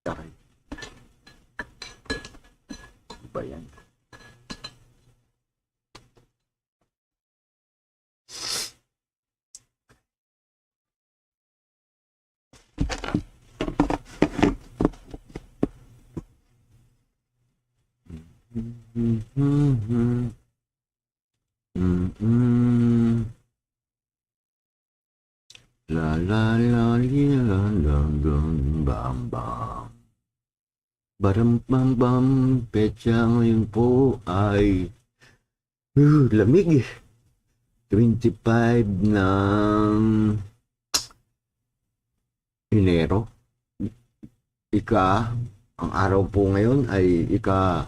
Sorry. Ba yan? La la la la la bam bam. Baram bam bam, petsa ngayon po ay lamig. 25 ng Enero. Ang araw po ngayon ay 25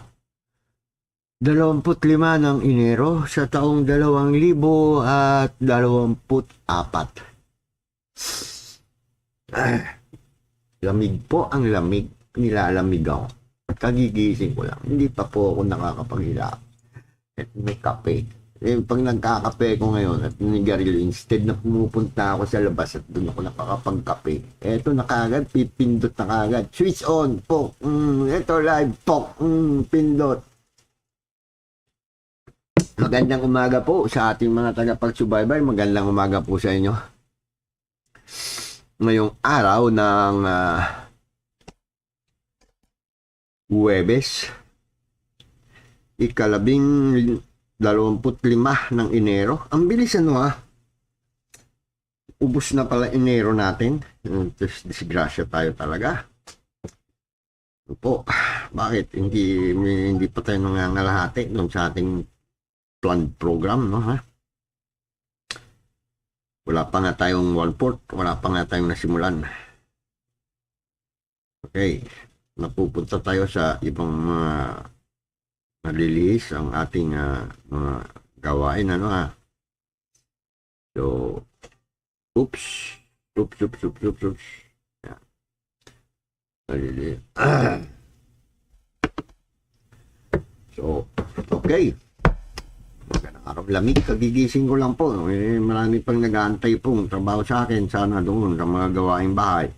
ng Enero sa taong 2024. Lamig po ang lamig. Nilalamig ako. Kagigising ko lang. Hindi pa po ako nakakapag-hilak. At may kape. Pag nagkakape ko ngayon at nigarilyo, instead na pumupunta ako sa labas at doon ako nakakapagkape. Eto na kagad, pipindot na kagad. Switch on, pok. Eto live, pok. Pindot. Magandang umaga po sa ating mga tagapagsubaybay. Magandang umaga po sa inyo. Ngayong araw ng Huwebes, 25 ng Enero. Ang bilis ubos na pala Enero natin. Disgrasya tayo talaga. Po, bakit hindi pa tayo nangangalahati doon sa ating planned program, no ha? Wala pa nga tayong 1/4, wala pa nga tayong nasimulan. Okay. Napupunta tayo sa ibang mga nalilihis ang ating mga gawain, So, oops. Yeah. Nalilihis. So, okay. Magandang araw. Lamig, kagigising ko lang po. Marami pang nag-aantay pong trabaho sa akin. Sana doon sa mga gawaing bahay.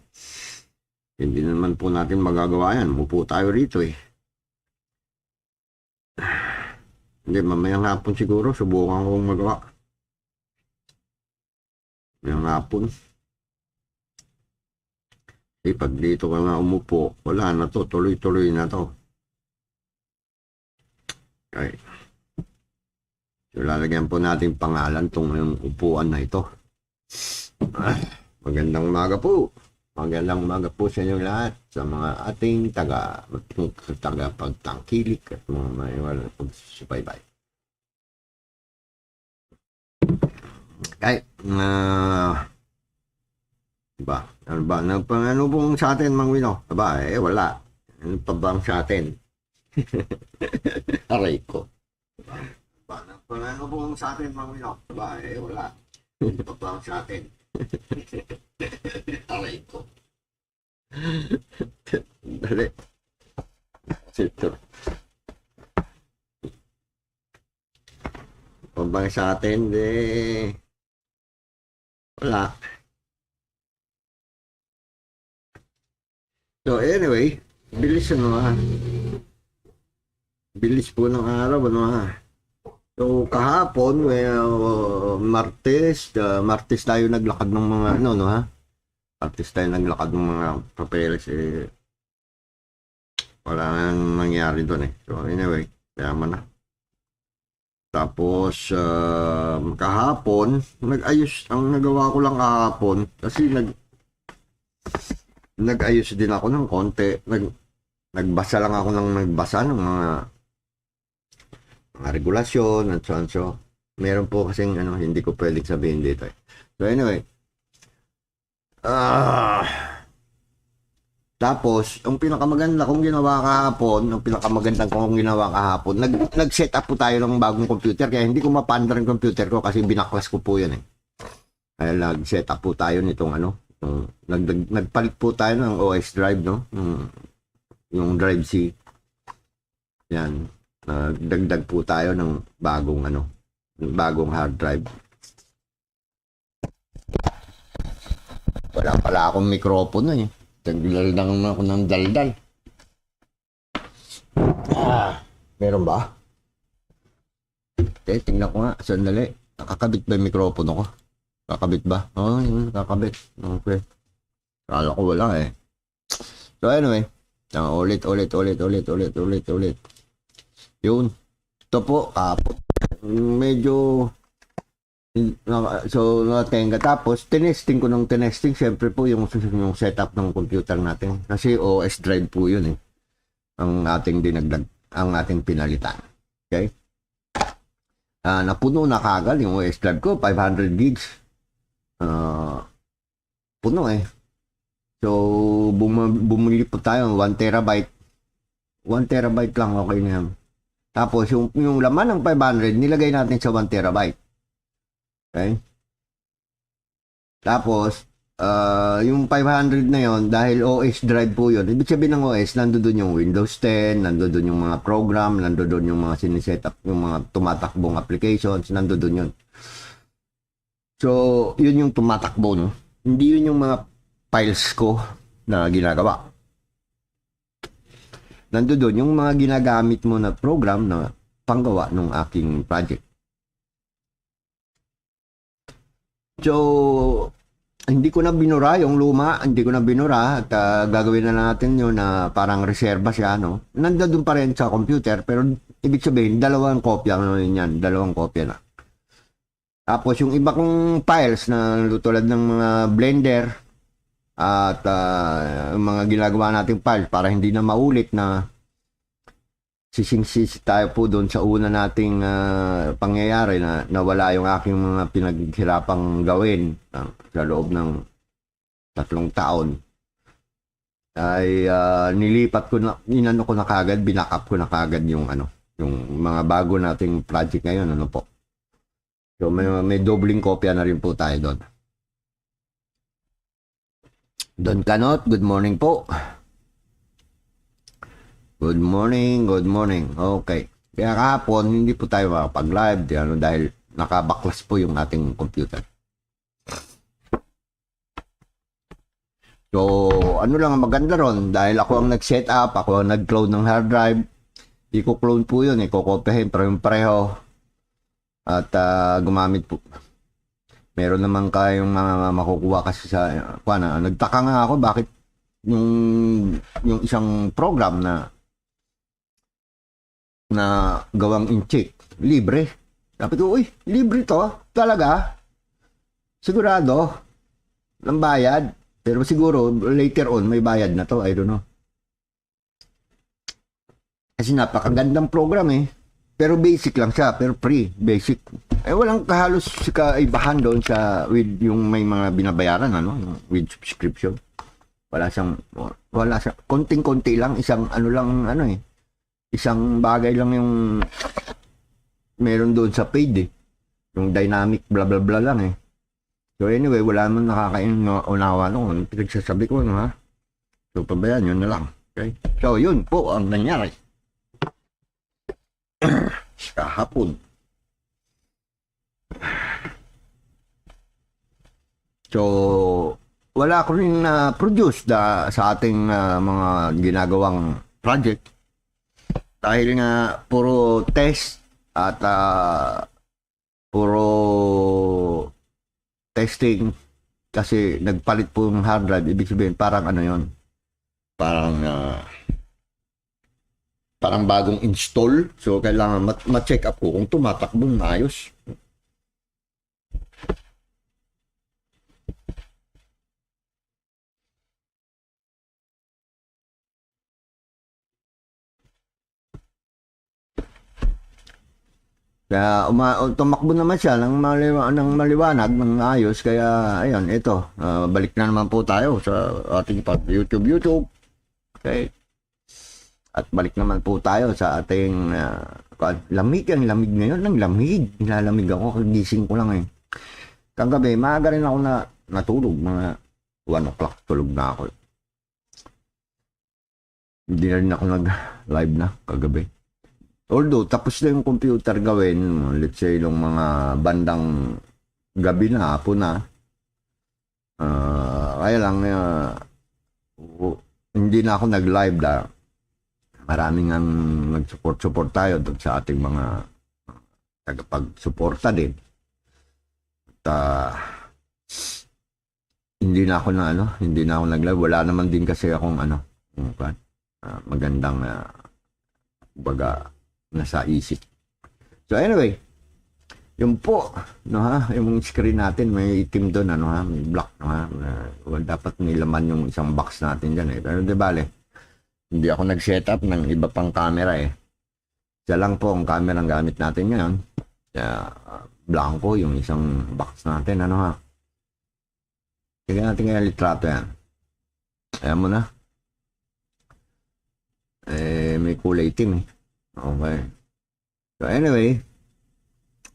Hindi naman po natin magagawa yan. Mupo tayo rito Hindi, mamayang hapon siguro. Subukan kong magawa. Mamayang hapon. Pag dito ka nga umupo, wala na to. Tuloy-tuloy na to. Okay. So, lalagyan po natin pangalan tong upuan na ito. Magandang umaga po. Magandang umaga po sa inyo lahat, sa mga ating tagapagtangkilik at mga maiwalang pagsusubaybay. Okay, ano ba? Ano pong sa atin, Mang Wino? Wala. Ano pa bang sa atin? Aray ko. Ano pong sa atin, Mang Wino? Wala. Ano pa bang sa atin? Aray ko. Dali. Sito. Pabang sa atin, wala. So anyway, bilis bilis po ng araw, So kahapon, Martes tayo naglakad ng mga Martes tayo naglakad ng mga papeles wala nang nangyari doon So anyway, kaya man na. Tapos kahapon, ang nagawa ko lang kahapon kasi nag-ayos din ako ng konti. Nagbasa lang ako ng mga regulasyon at so. Meron po kasing hindi ko pwedeng sabihin dito So anyway, Tapos, ang pinakamaganda kong ginawa kahapon, nag-set up po tayo ng bagong computer, kaya hindi ko mapandar yung computer ko kasi binaklas ko po yun eh. Kaya nag-set up po tayo nitong nagpalit po tayo ng OS drive, no? Yung drive C. Yan. Nagdagdag po tayo ng bagong hard drive. Wala pala akong microphone eh. Daldal ako ng daldal. Meron ba? Tingnan ko nga. Sandali. Nakakabit ba yung microphone ko? Kakabit ba? Yun. Kakabit. Okay. Kala ko wala eh. So anyway. Ulit. Yun. Ito po. Kapot. Medyo... So, natenga. Tapos, tinesting ko ng tinesting. Siyempre po, yung setup ng computer natin. Kasi OS drive po yun eh. Ang ating dinagdag, ang ating pinalitan. Okay? Napuno na kagad yung OS drive ko. 500 gigs. Puno eh. So, bumili po tayo. 1 terabyte. 1 terabyte lang. Okay na yan. Tapos, yung laman ng 500, nilagay natin sa 1 terabyte. Okay? Tapos, yung 500 na yon dahil OS drive po yun. Ibig sabihin ng OS, nandoon yung Windows 10, nandoon yung mga program, nandoon yung mga siniset-up, yung mga tumatakbong applications, nandoon yun. So, yun yung tumatakbo, no? Hindi yun yung mga files ko na ginagawa. Nandoon yung mga ginagamit mo na program na panggawa ng aking project. So, hindi ko na binura yung luma, hindi ko na binura at gagawin na natin yun na parang reserva siya, no? Nandun pa rin sa computer, pero ibig sabihin, dalawang kopya na. Tapos yung iba kong files na tulad ng mga Blender at mga ginagawa nating files para hindi na maulit na sising-sisi tayo po doon sa una nating pangyayari na nawala yung aking mga pinaghirapang gawin sa loob ng 3 taon ay nilipat ko na, inano ko na kagad, binackup ko na kagad yung mga bago nating project ngayon, po. So may dobling kopya na rin po tayo doon. Don Kanot, good morning po. Good morning. Okay. Kaya kahapon, hindi po tayo makapag-live dahil nakabaklas po yung ating computer. So, ano lang ang maganda ron, dahil ako ang nag-set up, ako ang nag-clone ng hard drive, i-clone po yun, i-copyahin, pareho. At gumamit po. Meron naman kayong mga makukuha kasi sa, nagtaka nga ako bakit yung isang program na gawang in-check, libre. Sabi ko, libre to, talaga. Sigurado, ng bayad. Pero siguro, later on, may bayad na to, I don't know. Kasi napakagandang program eh. Pero basic lang siya, pero free, basic. Walang kahalos kaibahan doon with yung may mga binabayaran, with subscription. Wala siyang, konting-konti lang, isang isang bagay lang yung meron doon sa paid eh. Yung dynamic blah blah blah lang eh. So anyway, wala naman nakakaunawa nung pinagsasabi ko, ha? So pabayaan, yun na lang. Okay? So yun po ang nangyari. Kahapon. So, wala ko rin na-produce sa ating mga ginagawang project. Dahil nga puro test at puro testing kasi nagpalit po ng hard drive, ibig sabihin parang yun, parang bagong install, so kailangan ma-check up ko kung tumatakbo ng ayos. Kaya tumakbo naman siya ng maliwanag, ng ayos. Kaya ayun, ito, balik na naman po tayo sa ating YouTube. Okay? At balik naman po tayo sa ating lamig. Ang lamig ngayon, ang lamig. Nilalamig ako, kagising ko lang eh. Kagabi, maaga rin ako na natulog. Mga 1 o'clock tulog na ako. Hindi na rin ako nag-live na kagabi. Although, tapos na yung computer gawin, let's say, yung mga bandang gabi na, hapon na. Kaya lang, hindi na ako nag-live na. Maraming ang nag-support tayo doon sa ating mga tagapag-suporta din. At hindi na ako nag-live. Wala naman din kasi akong magandang baga nasa isip. So anyway, yung po, yung screen natin may itim doon, may black, dapat nilaman yung isang box natin diyan eh. Pero di bale, hindi ako nag-set up ng iba pang camera eh. Siya lang po ang camera ang gamit natin ngayon. Kaya blanco yung isang box natin, Tignan natin kaya litrato yan. Ayan mo na. May kulay itim eh. Okay. So anyway,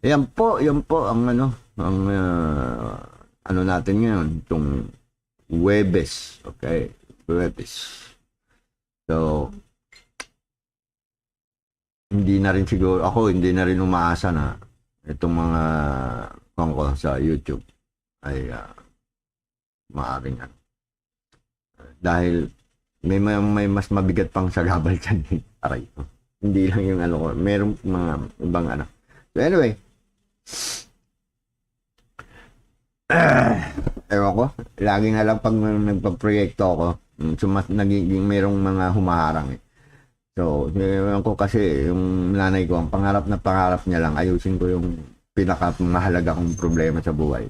yan po ang natin ngayon, itong Huwebes. Okay, Huwebes. So, hindi na rin umaasa na itong mga kongko sa YouTube ay maaaring dahil may mas mabigat pang sagabal dyan. Aray ko. Hindi lang yung ko. Merong mga ibang So anyway. Ewan ko. Lagi na lang pag nagpa-proyekto ako. Nagiging merong mga humaharang eh. So, ewan ko kasi yung nanay ko, ang pangarap niya lang, ayusin ko yung pinakamahalaga kong problema sa buhay.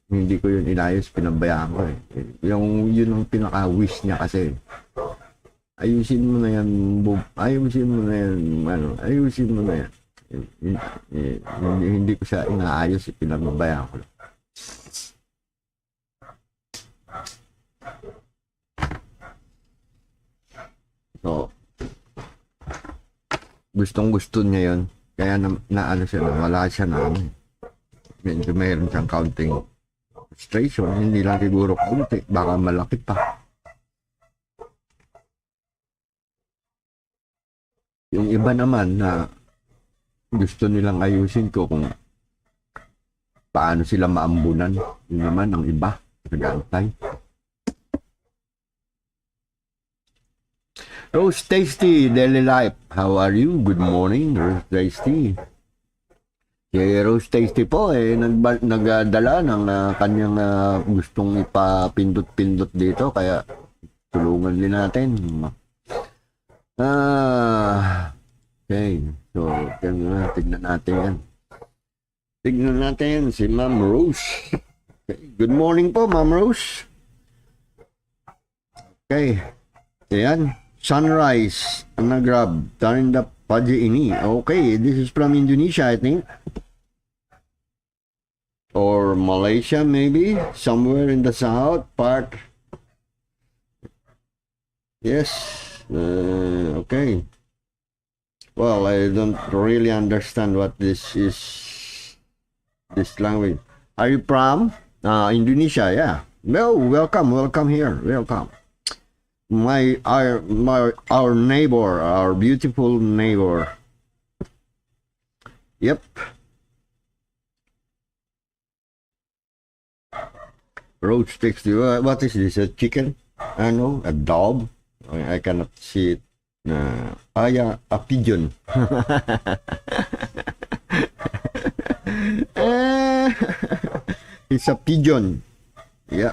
Hindi ko yun inayos, pinabayaan ko eh. Yun ang pinaka-wish niya kasi. Ayusin mo na yan, Bob. Ayusin mo na yan, ayusin mo na yan. Hindi ko siya inaayos, pinabayaan ko lang. So, gustong-gusto niya yun. Kaya wala siya na, medyo mayroon siyang counting frustration, hindi lang siguro kunti, baka malaki pa. Yung iba naman na gusto nilang ayusin ko kung paano sila maambunan, yun naman ang iba, nag-aantay. Rose Tasty, Daily Life, how are you? Good morning, Rose Tasty. Si Rose Tasty po nagdala ng kanyang gustong ipapindot-pindot dito, kaya tulungan din natin. Okay, so tignan natin yan. Tignan natin si Ma'am Rose. Okay. Good morning po, Ma'am Rose. Okay, ayan. Sunrise, grab, turn the Paji ini. Okay, this is from Indonesia, I think. Or Malaysia, maybe. Somewhere in the south part. Yes. Okay. Well, I don't really understand what this is. This language. Are you from Indonesia? Yeah. Well, welcome here. Welcome. Our neighbor, our beautiful neighbor. Yep. Roach sticks. What is this? A chicken? I know, a dog. I cannot see it. Yeah, a pigeon. It's a pigeon. Yeah.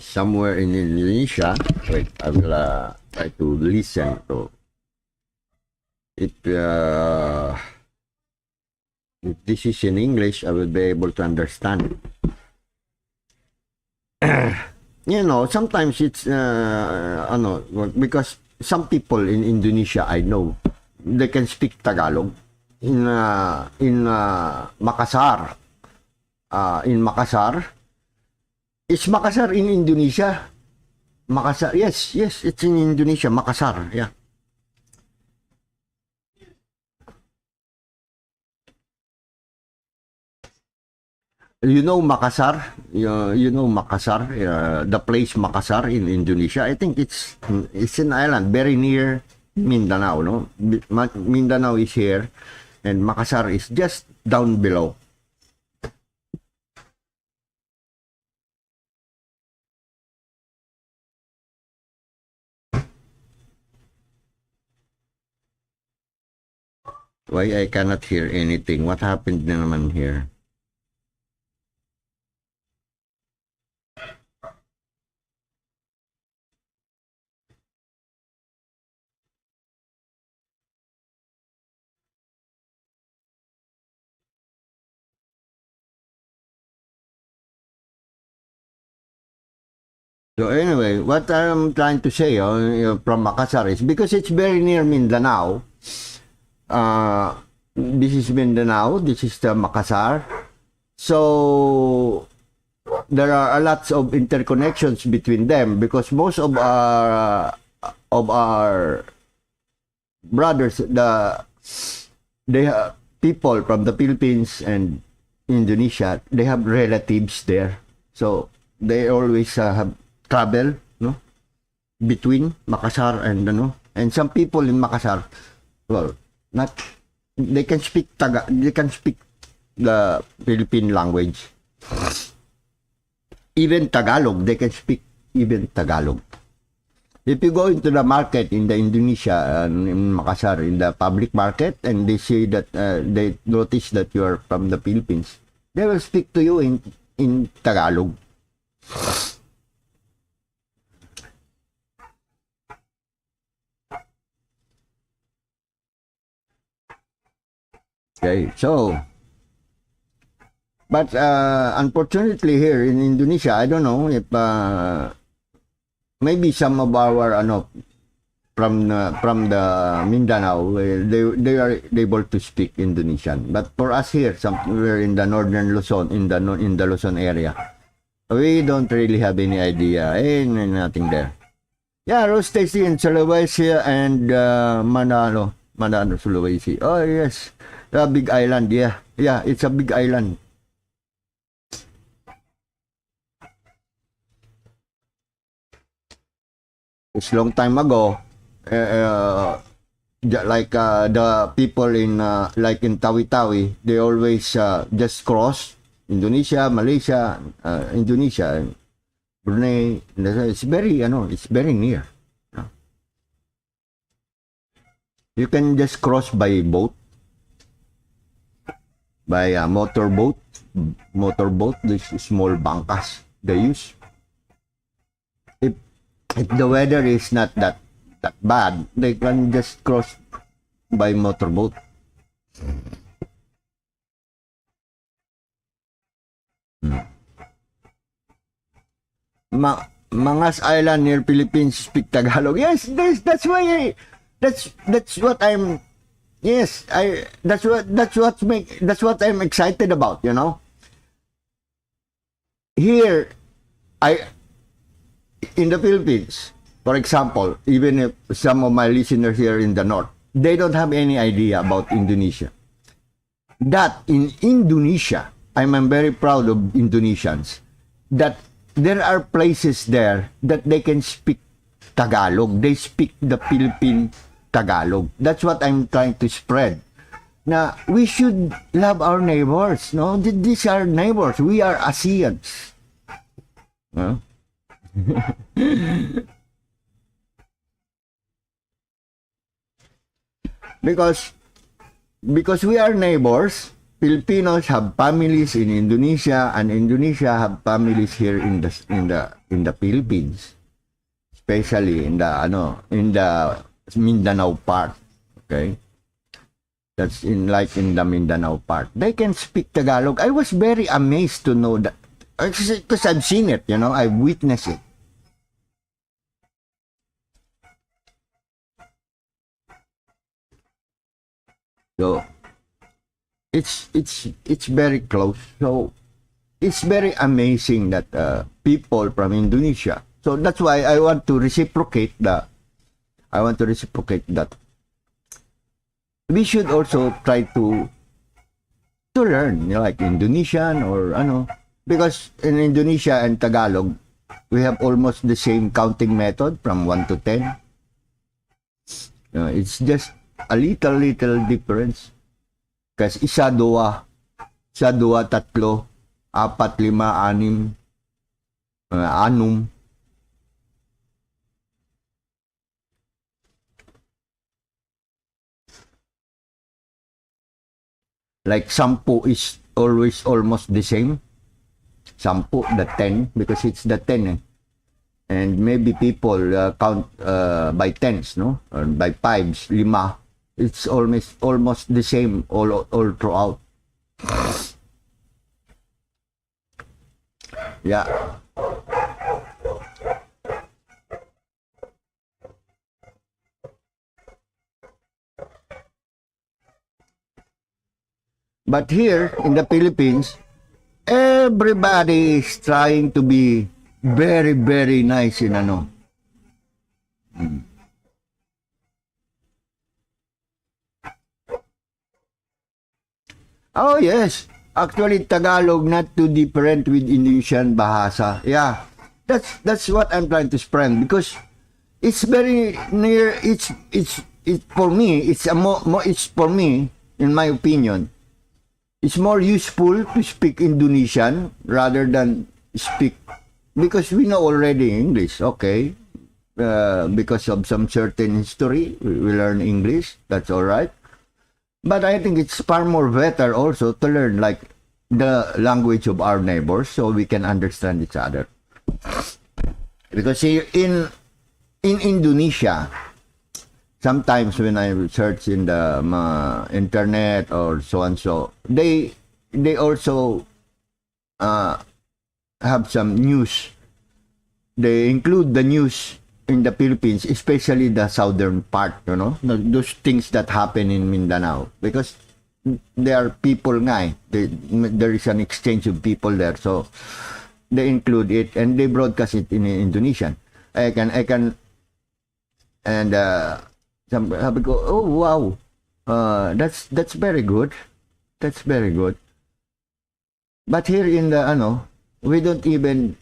Somewhere in Indonesia. Wait, I will try to listen to it. If this is in English, I will be able to understand. Sometimes it's because some people in Indonesia I know they can speak Tagalog. In Makassar, in Makassar. Is Makassar in Indonesia? Makassar, yes, it's in Indonesia, Makassar, yeah. You know Makassar? You know Makassar, the place Makassar in Indonesia. I think it's an island very near Mindanao, no? Mindanao is here, and Makassar is just down below. Why I cannot hear anything? What happened na naman here? So anyway, what I'm trying to say from Makassar is because it's very near Mindanao. This is Mindanao. This is the Makassar. So there are a lots of interconnections between them because most of our brothers, they have people from the Philippines and Indonesia. They have relatives there, so they always have travel, no, between Makassar and and some people in Makassar, well, not they can speak they can speak the Philippine language, even Tagalog. They can speak even Tagalog. If you go into the market in the Indonesia, in Makassar, in the public market, and they see that they notice that you are from the Philippines, they will speak to you in Tagalog. Okay, so, but unfortunately here in Indonesia, I don't know if maybe some of our from the Mindanao, they are able to speak Indonesian. But for us here, we're in the northern Luzon, in the Luzon area, we don't really have any idea. Nothing there. Yeah, Rose Tasty in Sulawesi and Manalo, Sulawesi. Oh yes, the big island. Yeah, it's a big island. It's long time ago. Like the people in like in Tawi-Tawi, they always just cross Indonesia, Malaysia, Indonesia, Brunei. It's very near. You can just cross by boat, by motorboat, these small bangkas they use. If the weather is not that bad, they can just cross by motorboat. Mangas Island near Philippines speak Tagalog. Yes, that's why that's what I'm. Yes, that's what I'm excited about. Here, in the Philippines, for example, even if some of my listeners here in the north, they don't have any idea about Indonesia. That in Indonesia, I'm very proud of Indonesians, that there are places there that they can speak Tagalog. They speak the Philippine Tagalog. That's what I'm trying to spread. Now, we should love our neighbors. No, these are neighbors. We are ASEANs. No? because we are neighbors. Filipinos have families in Indonesia, and Indonesia have families here in the Philippines, especially in the Mindanao part. Okay, that's in the Mindanao part. They can speak Tagalog. I was very amazed to know that, because I've seen it. I've witnessed it. So it's very close. So it's very amazing that people from Indonesia. So that's why I want to reciprocate that. We should also try to learn, like Indonesian or ano, because in Indonesia and Tagalog, we have almost the same counting method from 1 to 10. It's just a little difference. Kasi isa, dua, tatlo, apat, lima, anim, anum. Like sampu is always almost the same. Sampu, the 10, because it's the 10. Eh? And maybe people count by tens, no? Or by fives, lima. It's almost the same all throughout. Yeah. But here in the Philippines, everybody is trying to be very nice in ano. Oh yes, actually Tagalog not too different with Indonesian bahasa. Yeah, that's what I'm trying to spread, because it's very near. It's for me. It's for me, in my opinion. It's more useful to speak Indonesian rather than speak, because we know already English, okay? Because of some certain history, we learn English, that's all right. But I think it's far more better also to learn like the language of our neighbors so we can understand each other. Because here in Indonesia, sometimes when I search in the internet or so and so, they also have some news. They include the news in the Philippines, especially the southern part, those things that happen in Mindanao, because there are people nga, there is an exchange of people there, so they include it and they broadcast it in Indonesian. I can, and sabi ko, oh wow, that's very good. That's very good. But here in the we don't even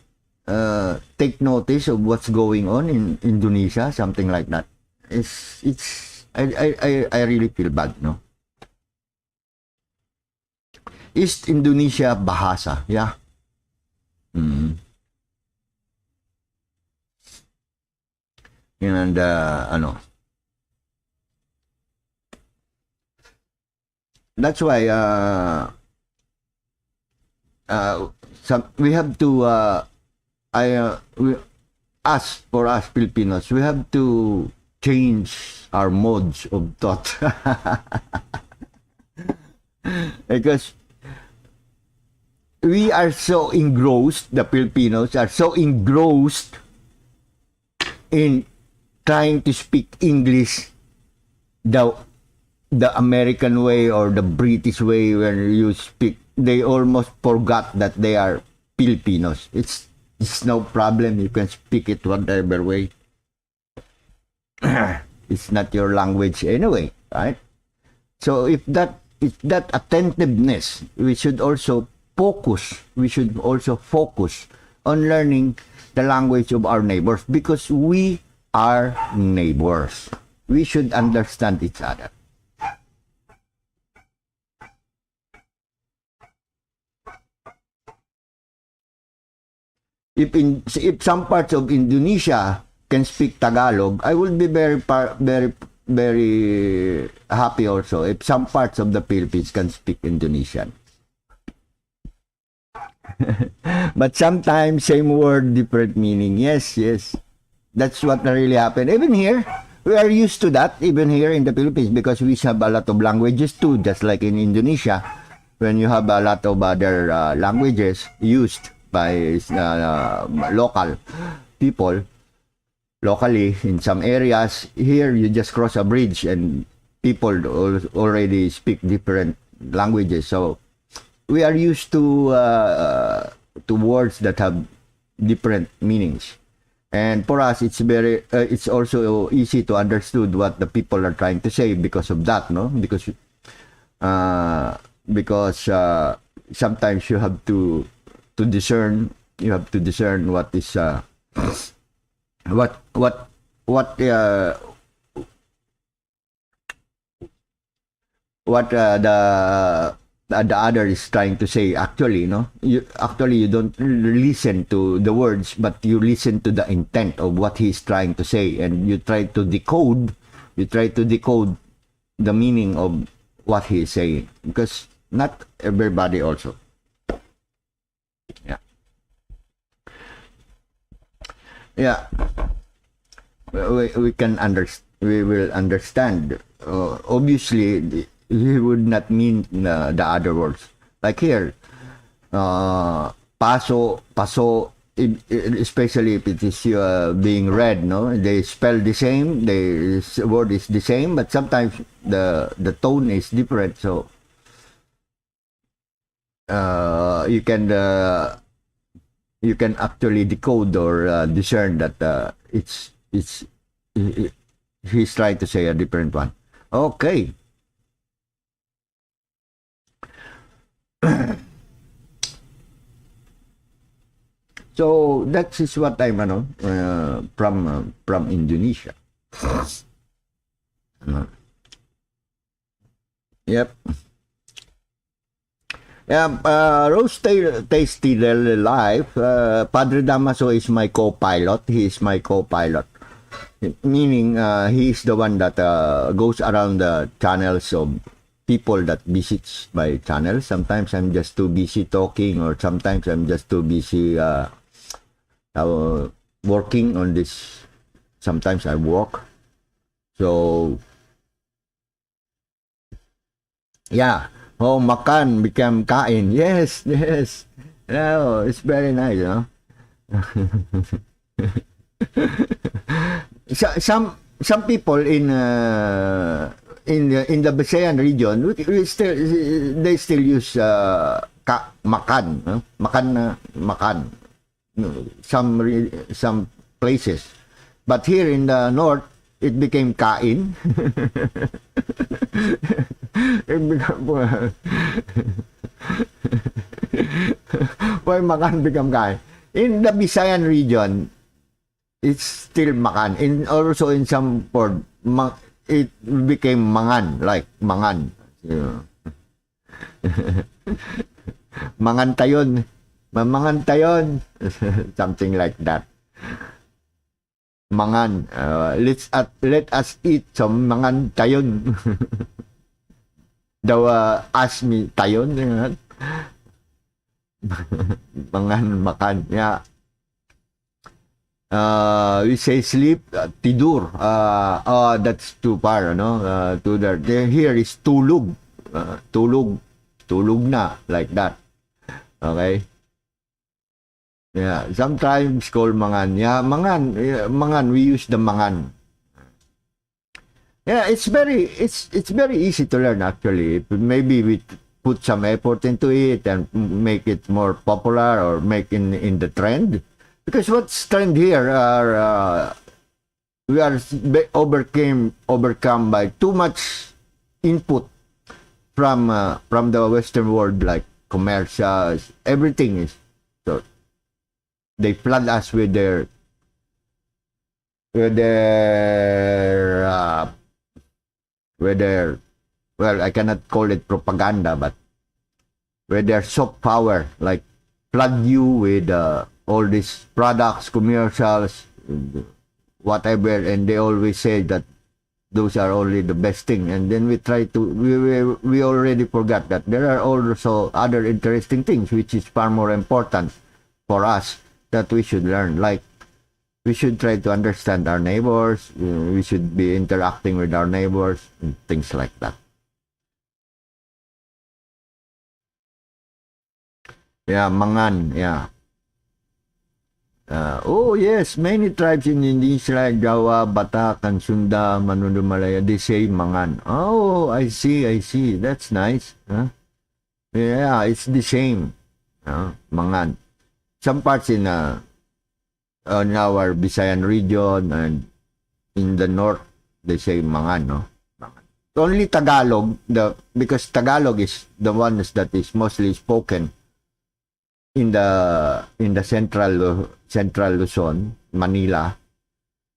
take notice of what's going on in Indonesia, something like that. I really feel bad, no? East Indonesia bahasa, yeah. And that's why we have to for us Filipinos, we have to change our modes of thought. Because we are so engrossed, the Filipinos are so engrossed in trying to speak English the American way or the British way. When you speak, they almost forgot that they are Filipinos. It's no problem, you can speak it whatever way. It's not your language anyway, right? So if that attentiveness, we should also focus on learning the language of our neighbors, because we are neighbors. We should understand each other. If some parts of Indonesia can speak Tagalog, I will be very happy also if some parts of the Philippines can speak Indonesian. But sometimes same word, different meaning. Yes. That's what really happened. Even here, we are used to that, even here in the Philippines, because we have a lot of languages too, just like in Indonesia, when you have a lot of other languages used by local people, locally in some areas. Here, you just cross a bridge and people already speak different languages. So we are used to words that have different meanings. And for us, it's it's also easy to understood what the people are trying to say because of that, no? Because sometimes you have to discern. You have to discern what is what the other is trying to say. Actually, no, you don't listen to the words, but you listen to the intent of what he's trying to say, and you try to decode the meaning of what he is saying, because not everybody also. Yeah, we can we will understand. Obviously, he would not mean the other words. Like here, paso, especially if it is being read, no? They spell the same, the word is the same, but sometimes the tone is different. So you can actually decode or discern that he's trying to say a different one. Okay. So that is what I'm from Indonesia. Yep. Yeah, Rose Tasty Life. Padre Damaso is my co-pilot. He is my co-pilot. Meaning, he is the one that goes around the channels of people that visits my channel. Sometimes I'm just too busy talking, or sometimes I'm just too busy working on this. Sometimes I work. So, yeah. Oh, makan become kain. Yes. No, it's very nice, you know. Some people in the Visayan region, they still use makan, no? makan. Some places, but here in the north, it became kain. It become why makan become kain? In the Visayan region, it's still makan. Also in some port, it became mangan, like mangan. You know. Mangan tayon. Mamangan tayon. Something like that. Mangan. Let us eat some mangan tayon. Daw ask me tayon. Mangan, makan. Yeah. We say sleep, tidur. That's too far, no? To there. Here is tulog. Tulog na, like that. Okay? Yeah, sometimes called mangan. Yeah, mangan. We use the mangan. Yeah, it's very easy to learn actually. Maybe we put some effort into it and make it more popular, or make in the trend. Because what's trend here are we are overcome by too much input from the Western world, like commercials, everything is. So they flood us with their well, I cannot call it propaganda, but with their soft power, like flood you with all these products, commercials, whatever, and they always say that those are only the best thing, and then we already forgot that there are also other interesting things which is far more important for us that we should learn. Like, we should try to understand our neighbors, we should be interacting with our neighbors, and things like that. Yeah, mangan, yeah. Oh yes, many tribes in Indonesia, like Jawa, Batak, and Sunda, Manundu, Malaya, they say mangan. Oh, I see. That's nice. Huh? Yeah, it's the same. Mangan. Some parts in our Visayan region and in the north, they say mangan, no? Mangan. Only Tagalog, because Tagalog is the one that is mostly spoken in the central Luzon, Manila,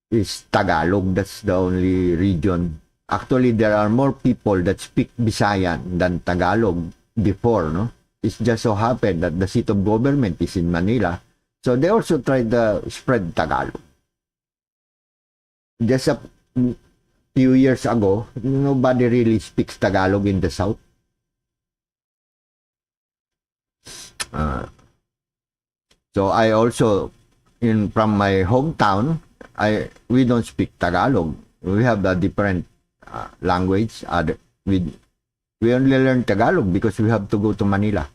is Tagalog. That's the only region. Actually, there are more people that speak Visayan than Tagalog before, no? It just so happened that the seat of government is in Manila, so they also tried to spread Tagalog. Just a few years ago, nobody really speaks Tagalog in the South. So I also, from my hometown, we don't speak Tagalog. We have a different language. We only learn Tagalog because we have to go to Manila.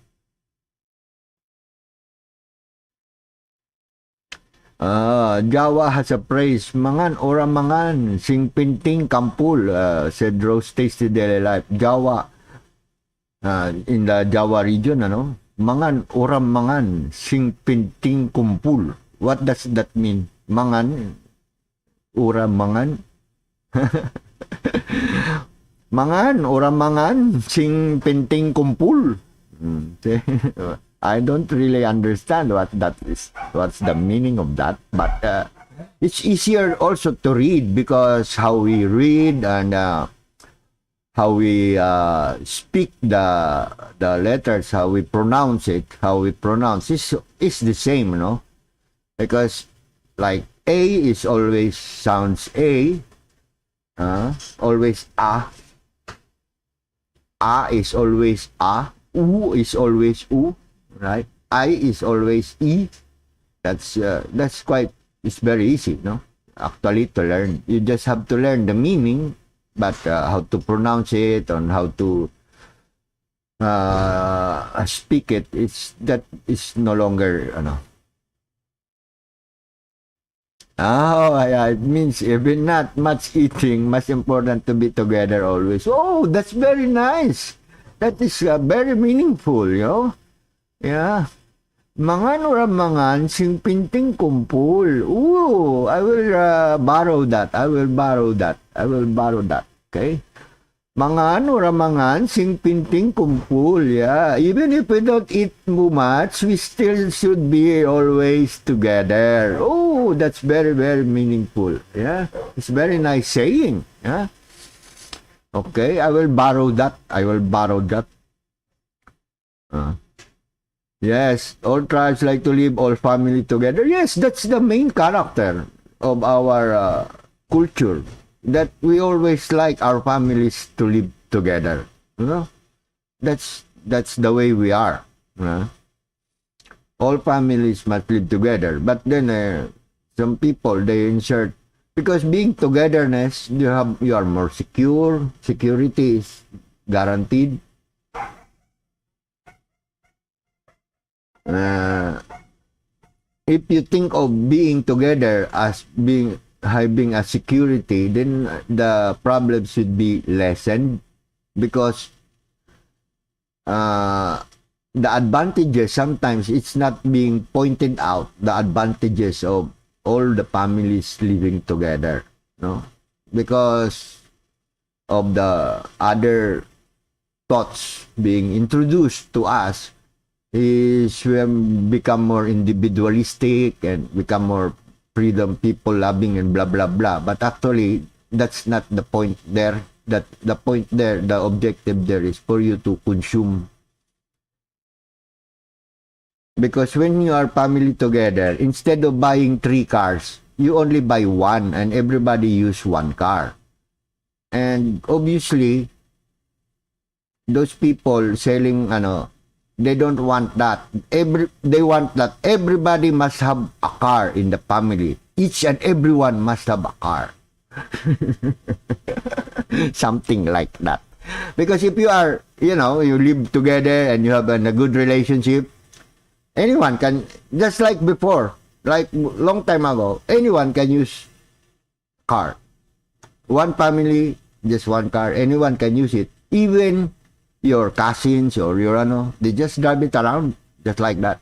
Jawa has a phrase, mangan ora mangan, sing pinting kampul, said Rose Tasty Daily Life. Jawa, in the Jawa region, mangan ora mangan, sing pinting kumpul. What does that mean? Mangan, ora mangan. Mangan, ora mangan, sing pinting kumpul. I don't really understand what that is. What's the meaning of that? But it's easier also to read because how we read and how we speak the letters, how we pronounce it, is the same, no? Because like A is always sounds A, always A. A is always A. U is always U, right? I is always E. That's quite, it's very easy, no? Actually, to learn. You just have to learn the meaning, but how to pronounce it and how to speak it, that is no longer, it means even not much eating, much important to be together always. Oh, that's very nice. That is very meaningful, Yeah. Mangan ora mangan, sing pinting kumpul. Ooh, I will borrow that. Okay? Mangan ora mangan, sing pinting kumpul. Yeah. Even if we don't eat too much, we still should be always together. Oh, that's very, very meaningful. Yeah. It's very nice saying. Yeah. Okay, I will borrow that. Yes, all tribes like to live all family together. Yes, that's the main character of our culture. That we always like our families to live together. That's the way we are. All families must live together. But then some people, they insert, because being togetherness, you are more secure. Security is guaranteed. If you think of being together as having a security, then the problem should be lessened, because the advantages, sometimes it's not being pointed out, the advantages of all the families living together, because of the other thoughts being introduced to us, is we become more individualistic and become more freedom, people loving and blah blah blah. But actually, that's not the point there. The objective there is for you to consume. Because when you are family together, instead of buying 3 cars, you only buy 1 and everybody use 1 car. And obviously, those people selling, they don't want that. They want that everybody must have a car in the family. Each and everyone must have a car. Something like that. Because if you are, you live together and you have a good relationship, anyone can, just like before, like long time ago, anyone can use car. One family, just 1 car, anyone can use it. Even your cousins or your they just drive it around just like that.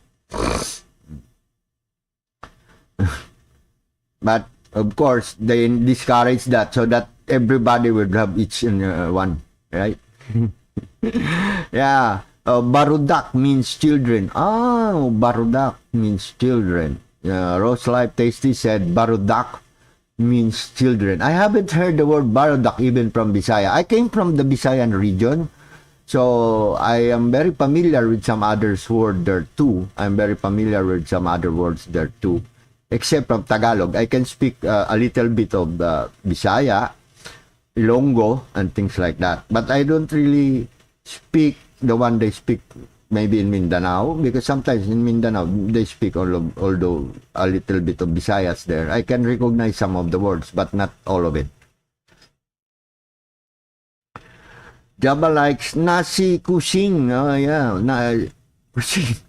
But of course, they discourage that so that everybody would have each one, right? Yeah. Barudak means children. Oh, barudak means children. Rose Life Tasty said barudak means children. I haven't heard the word barudak even from Bisaya. I came from the Visayan region, so I am very familiar with some others word there too. I'm very familiar with some other words there too, except from Tagalog. I can speak a little bit of the Bisaya, Ilonggo, and things like that. But I don't really speak the one they speak maybe in Mindanao, because sometimes in Mindanao they speak although a little bit of Visayas there. I can recognize some of the words, but not all of it. Java likes nasi kucing. Oh yeah, kucing.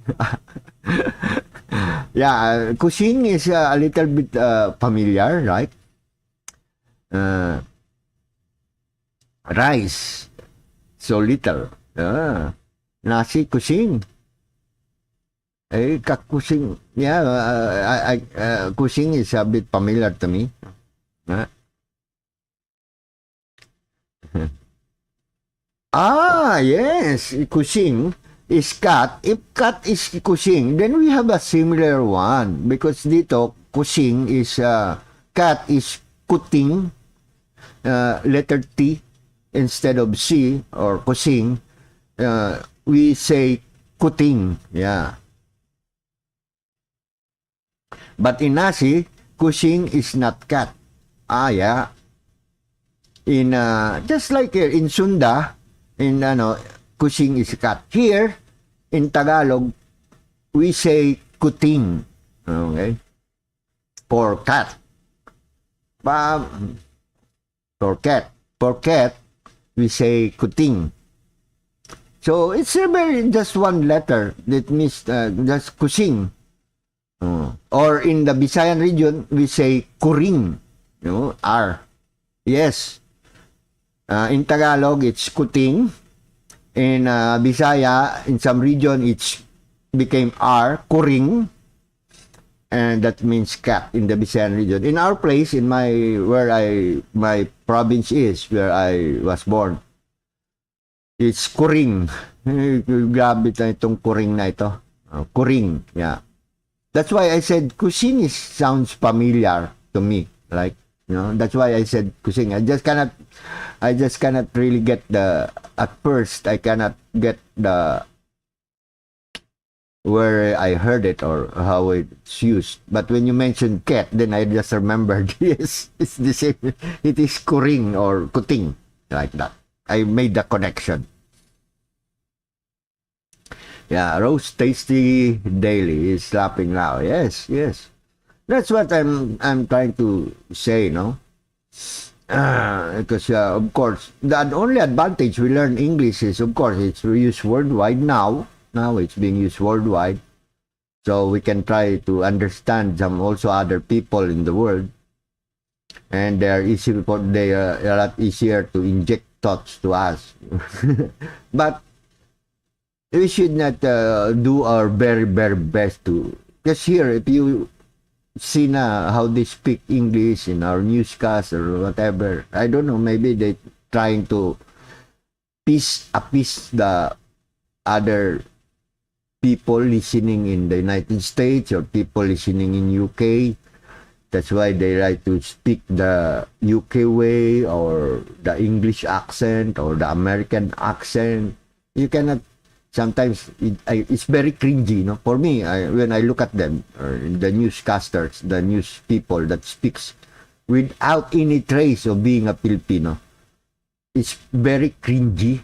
Yeah, kucing is a little bit familiar, right? Rice, so little. Nasi kucing. Kakusing. Yeah, kucing is a bit familiar to me. Yes, kucing is cat. If cat is kucing, then we have a similar one. Because dito, kucing is, cat is kuting, letter T instead of C, or kusing. We say kuting. Yeah. But in nasi, kucing is not cat. Yeah. In, just like in Sunda, in, kucing is cat. Here, in Tagalog, we say kuting. Okay? For cat. For cat. For cat, we say kuting. So, it's very just one letter that means just kucing. Or in the Visayan region, we say kuring. R. Yes. In Tagalog, it's kuting. In Bisaya, in some region, it's became R, kuring. And that means cat in the Visayan region. In our place, in my province is, where I was born, it's kuring. Grabe itong kuring na ito. Kuring, yeah. That's why I said kucing sounds familiar to me. Like, that's why I said kucing. I just cannot really get at first, I cannot get where I heard it or how it's used. But when you mentioned cat, then I just remembered, yes, it's the same. It is kuring or kuting, like that. I made the connection. Yeah, Roast Tasty Daily is slapping now. Yes. That's what I'm trying to say, because of course, the only advantage we learn English is, of course, it's used worldwide now. Now it's being used worldwide, so we can try to understand some also other people in the world, and they are a lot easier to inject thoughts to us. But we should not do our very, very best to. Because here, if you see na how they speak English in our newscast or whatever, I don't know, maybe they trying to appease the other people listening in the United States or people listening in UK. That's why they like to speak the UK way or the English accent or the American accent. You cannot. Sometimes it's very cringy, for me, when I look at them, or the newscasters, the news people that speaks without any trace of being a Filipino. It's very cringy.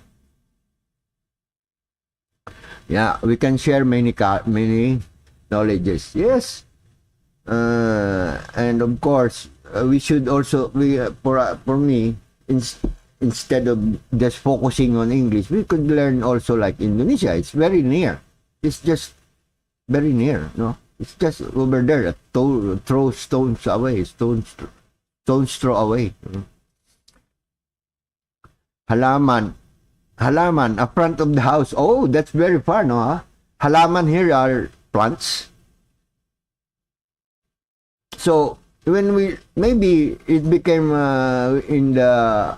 Yeah, we can share many knowledges. Yes. And of course, we should also, for me, instead of just focusing on English, we could learn also like Indonesia. It's very near. It's just very near, It's just over there. Throw stones away. Stones throw away. Halaman. Halaman, a front of the house. Oh, that's very far, no? Huh? Halaman here are plants. So when we maybe it became in the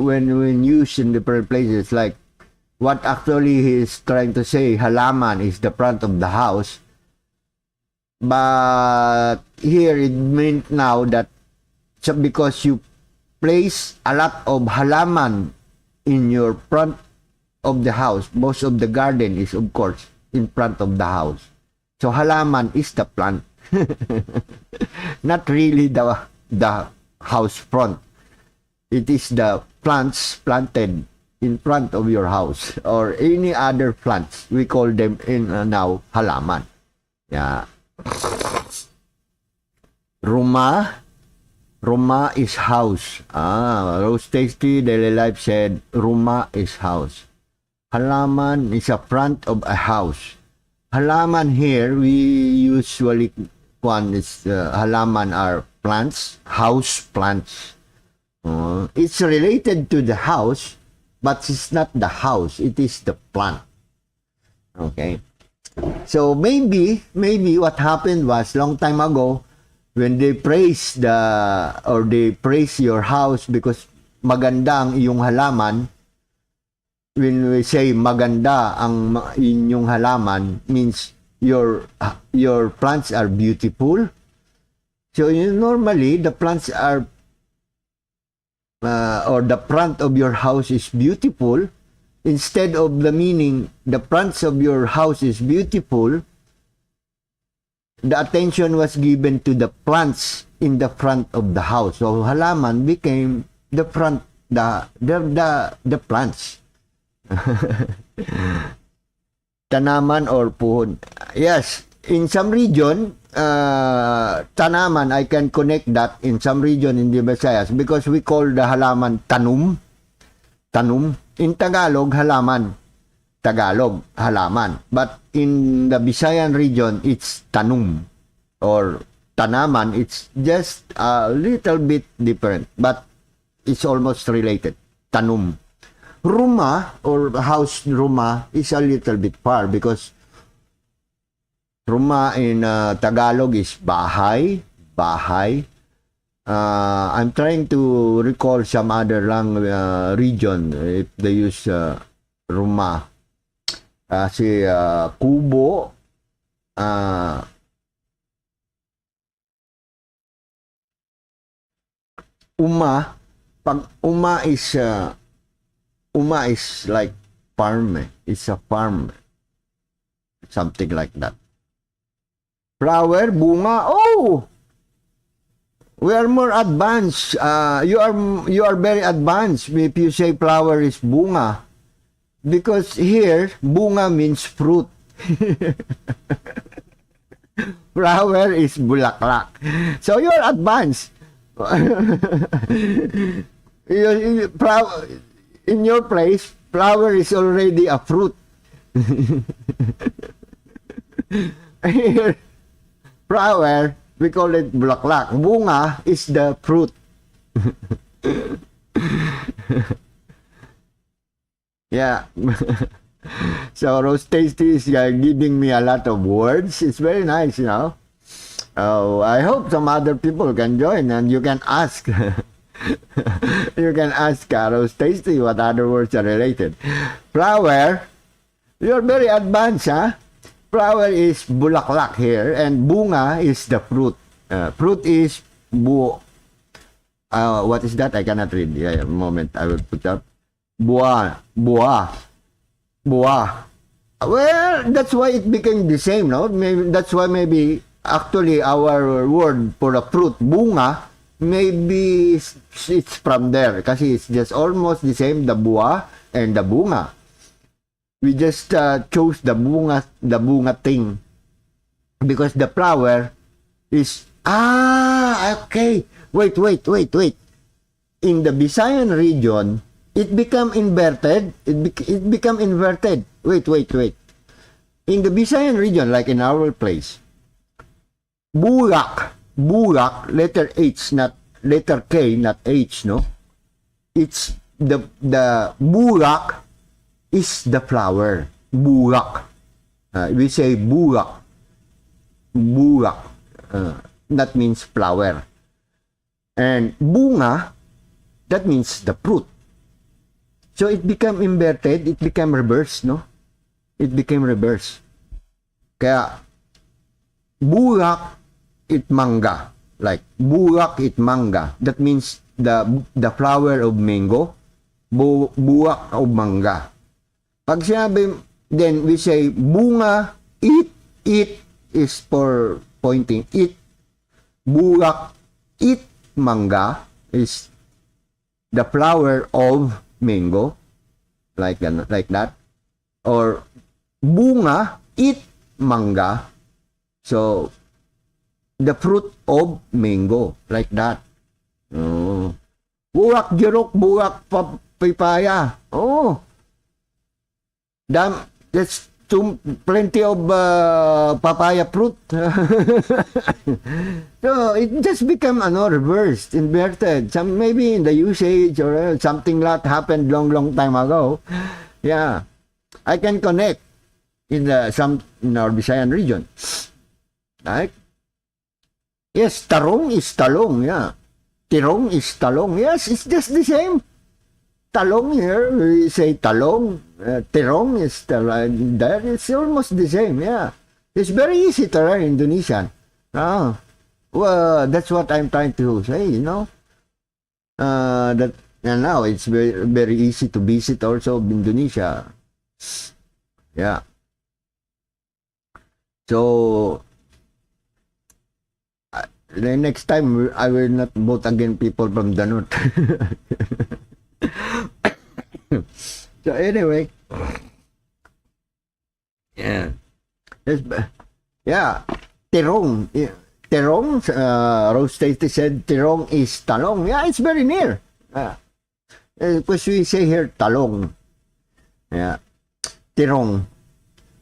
when used in different places, like what actually he's trying to say, halaman is the front of the house. But here it meant now that because you place a lot of halaman in your front of the house, most of the garden is of course in front of the house. So halaman is the plant. Not really the house front. It is the plants planted in front of your house or any other plants. We call them in now halaman. Yeah. Rumah is house. Rose Tasty Daily Life said rumah is house. Halaman is a front of a house. Halaman here we usually halaman are plants, house plants. It's related to the house, but it's not the house. It is the plant. Okay. So maybe what happened was long time ago when they praise your house because maganda ang iyong halaman. When we say maganda ang inyong halaman means your plants are beautiful. So normally the plants are or the front of your house is beautiful. Instead of the meaning the fronts of your house is beautiful, the attention was given to the plants in the front of the house. So halaman became the front, the plants. Tanaman or puhon. Yes, in some region, tanaman, I can connect that in some region in the Visayas because we call the halaman tanum. Tanum. In Tagalog, halaman. Tagalog, halaman. But in the Visayan region, it's tanum or tanaman. It's just a little bit different, but it's almost related. Tanum. Rumah or house rumah is a little bit far because rumah in Tagalog is bahay. I'm trying to recall some other region if they use rumah. Si kubo, pag uma is like farm. It's a farm. Something like that. Flower, bunga. Oh! We are more advanced. You are very advanced if you say flower is bunga. Because here, bunga means fruit. Flower is bulaklak. So you are advanced. In your place, flower is already a fruit. Here, flower, we call it bulaklak. Bunga is the fruit. Yeah. So Rose Tasty is giving me a lot of words. It's very nice, you know. Oh, I hope some other people can join and you can ask. You can ask Rose Tasty what other words are related. Flower, you're very advanced, huh? Flower is bulaklak here, and bunga is the fruit. Fruit is what is that? I cannot read. Yeah, a moment. I will put up. Buah. Well, that's why it became the same, no? Maybe that's why maybe actually our word for a fruit, bunga, maybe it's from there. Kasi it's just almost the same, the buah and the bunga. We just chose the bunga thing because the flower is okay. Wait. In the Visayan region, it become inverted. It become inverted. Wait. In the Visayan region, like in our place, bulak, letter H, not letter K, not H, no. It's the bulak is the flower. Burak. We say burak. Burak. That means flower. And bunga, that means the fruit. So it became inverted, it became reverse, no? It became reverse. Kaya, burak it manga. Like, burak it manga. That means the flower of mango, burak of manga. Pag sinabi, then we say, bunga, it is for pointing, it. Burak, it, manga is the flower of mango, like that. Or bunga, it, manga. So, the fruit of mango, like that. Oh. Burak jeruk, burak papaya. Oh. That's plenty of papaya fruit. So it just became reversed, inverted. Maybe in the usage or something that happened long time ago. Yeah, I can connect in our Visayan region. Right? Yes, tarong is talong. Yeah, tirong is talong. Yes, it's just the same. Talong here, we say talong. Terong is there. It's almost the same. Yeah, it's very easy to learn Indonesian. Well, that's what I'm trying to say. That and now it's very easy to visit also Indonesia. Yeah. So the next time I will not vote against people from the north. So anyway, yeah, Terong, Terong. Rose Tasty said Terong is Talong. Yeah, it's very near. Because we say here Talong. Yeah, Terong.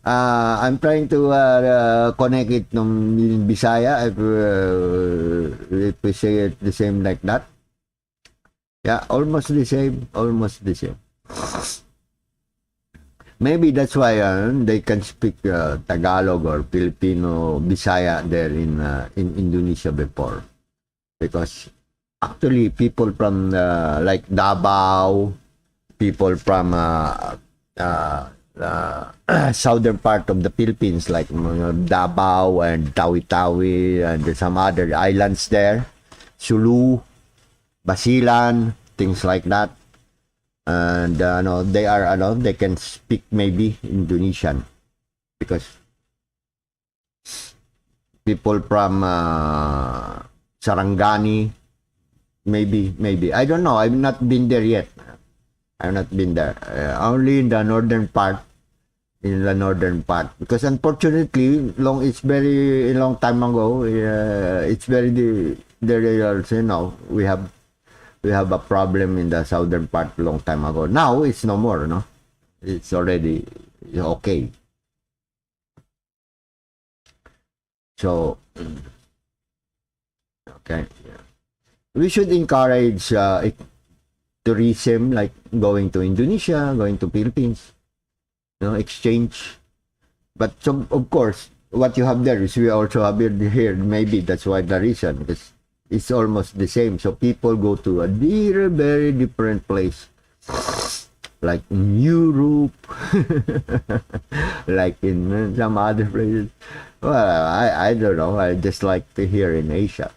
I'm trying to connect it in Bisaya if we say it the same like that. Yeah, almost the same. Almost the same. Maybe that's why they can speak Tagalog or Filipino Bisaya there in Indonesia before, because actually people from like Davao, people from southern part of the Philippines like Davao and Tawi-Tawi and some other islands there, Sulu, Basilan, things like that. And they can speak maybe Indonesian, because people from Sarangani, maybe I don't know. I've not been there yet. I've not been there. Only in the northern part. Because unfortunately, it's very long time ago. It's very we have a problem in the southern part long time ago. Now it's no more, no? It's already okay. So, okay. We should encourage tourism, like going to Indonesia, going to Philippines, exchange. But of course, what you have there is we also have it here. Maybe that's why the reason, because it's almost the same. So people go to a very different place, like in Europe, like in some other places. Well, I don't know. I just like to hear in Asia,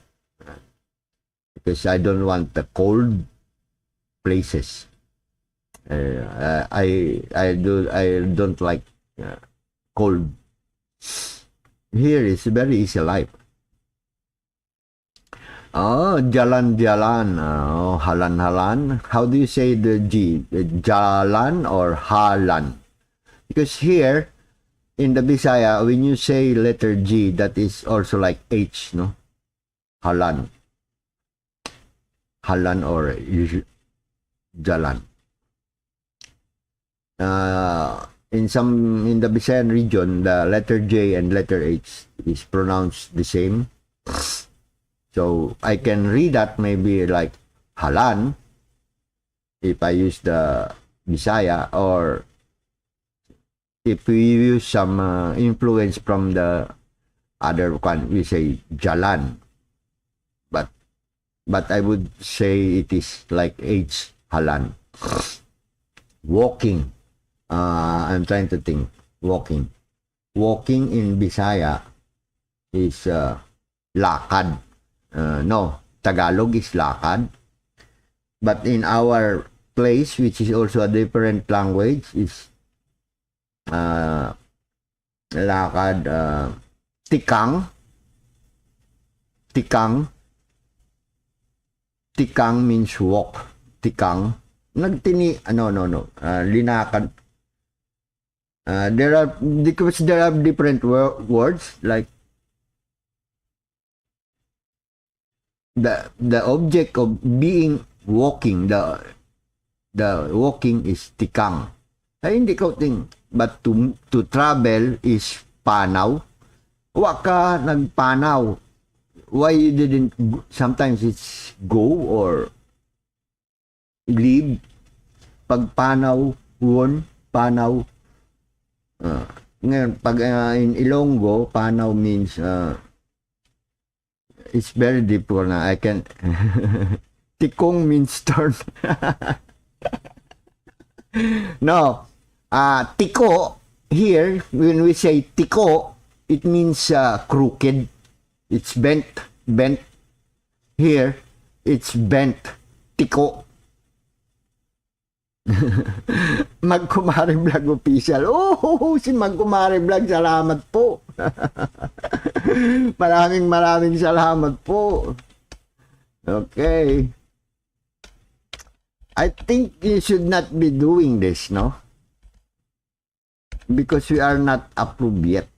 because I don't want the cold places. I don't like cold. Here is very easy life. Oh, jalan-jalan. Oh, halan-halan. How do you say the G? Jalan or halan? Because here, in the Bisaya, when you say letter G, that is also like H, no? Halan. Halan or jalan. In the Visayan region, the letter J and letter H is pronounced the same. So I can read that maybe like halan if I use the Bisaya, or if we use some influence from the other one, we say jalan. But I would say it is like H halan. Walking. I'm trying to think. Walking. Walking in Bisaya is lakad. No, Tagalog is lakad. But in our place, which is also a different language, is lakad, tikang. Tikang. Tikang means walk. Tikang. Linakad. There are different words like the object of being walking, the walking is tikang. Ay, hindi ko ting, but to travel is panaw. Wa ka nagpanaw. Why you didn't, sometimes it's go or leave. Pag panaw, won, panaw. Ngayon, pag in Ilonggo, panaw means, it's very difficult na. I can, tikong means turn. No, tiko, here, when we say tiko, it means crooked. It's bent. Here, it's bent. Tiko. Magkumari Vlog official. Oh, si Magkumari Vlog, salamat po. maraming salamat po. Okay. I think you should not be doing this, no? Because we are not approved yet.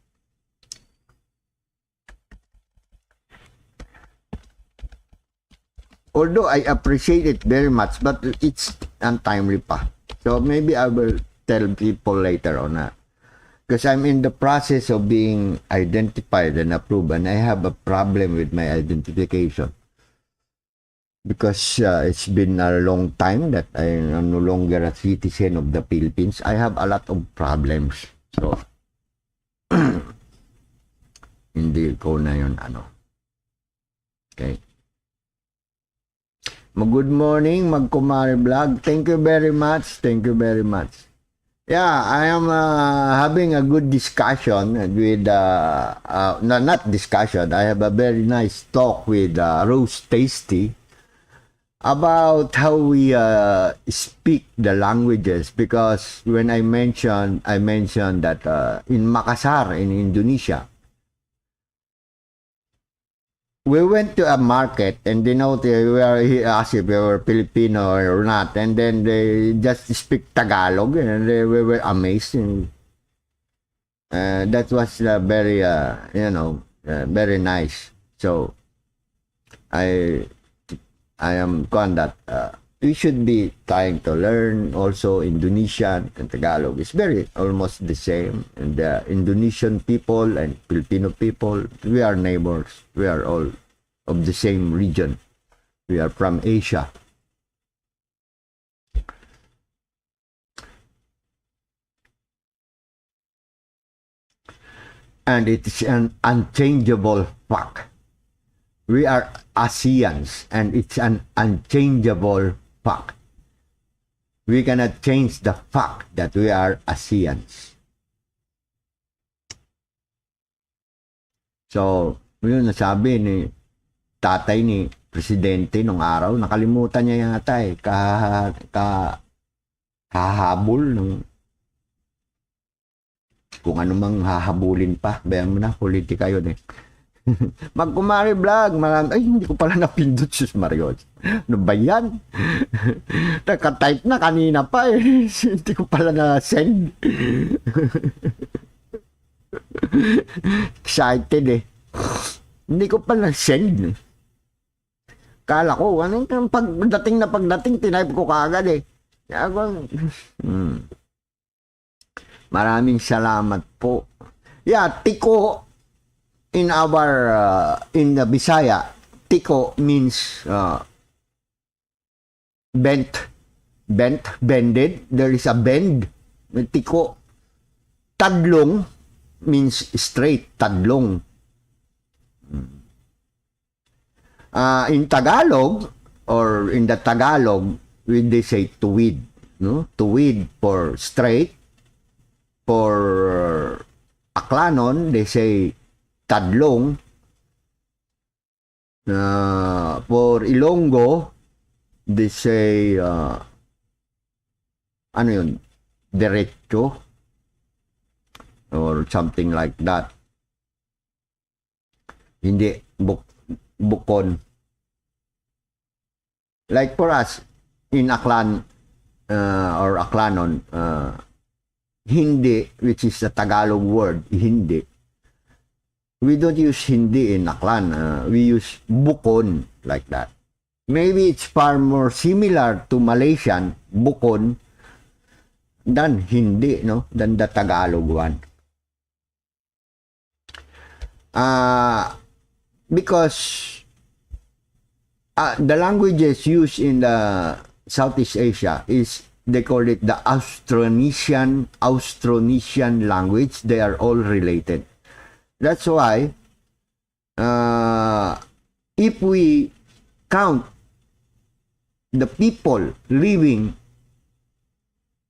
Although I appreciate it very much, but it's untimely pa. So maybe I will tell people later on that. Because I'm in the process of being identified and approved, and I have a problem with my identification. Because it's been a long time that I am no longer a citizen of the Philippines. I have a lot of problems. So, hindi ko na yun Okay. Good morning, Magkumari Vlog. Thank you very much. Yeah, I am having a good discussion with, not discussion, I have a very nice talk with Rose Tasty about how we speak the languages, because when I mentioned that in Makassar, in Indonesia, we went to a market and they know he asked if we were Filipino or not, and then they just speak Tagalog, and we were amazed. And, that was very, very nice. So I am convinced that we should be trying to learn also Indonesian and Tagalog. It's very almost the same. And the Indonesian people and Filipino people, we are neighbors. We are all of the same region. We are from Asia. And it is an unchangeable fact. We are ASEANs, and it's an unchangeable fact. We cannot change the fact that we are ASEANs. So, yun nasabi ni tatay ni presidente nung araw, nakalimutan niya yata kahabol ng kung ano mang hahabulin pa. Bayan mo na, politika yun Magkumari Vlog, ay hindi ko pala napindot, sus Mario. Ano ba yan? Naka-type na kanina pa hindi ko pala na-send. Excited Hindi ko pala na-send. Kala ko, pagdating, tinype ko kaagad Maraming salamat po. Yeah, tiko in our in the Bisaya, tiko means bended. There is a bend. Tiko. Tadlong means straight, tadlong. In Tagalog, or in the Tagalog, they say tuwid. No? Tuwid for straight. For Aklanon, they say tadlong. For Ilonggo, they say, ano yun, derecho, or something like that. Hindi, bukon. Like for us, in Aklan, or Aklanon, hindi, which is a Tagalog word, hindi. We don't use hindi in Aklan. We use bukon, like that. Maybe it's far more similar to Malaysian, bukon, than hindi, no? Than the Tagalog one. Because the languages used in the Southeast Asia is, they call it the Austronesian language. They are all related. That's why, if we count the people living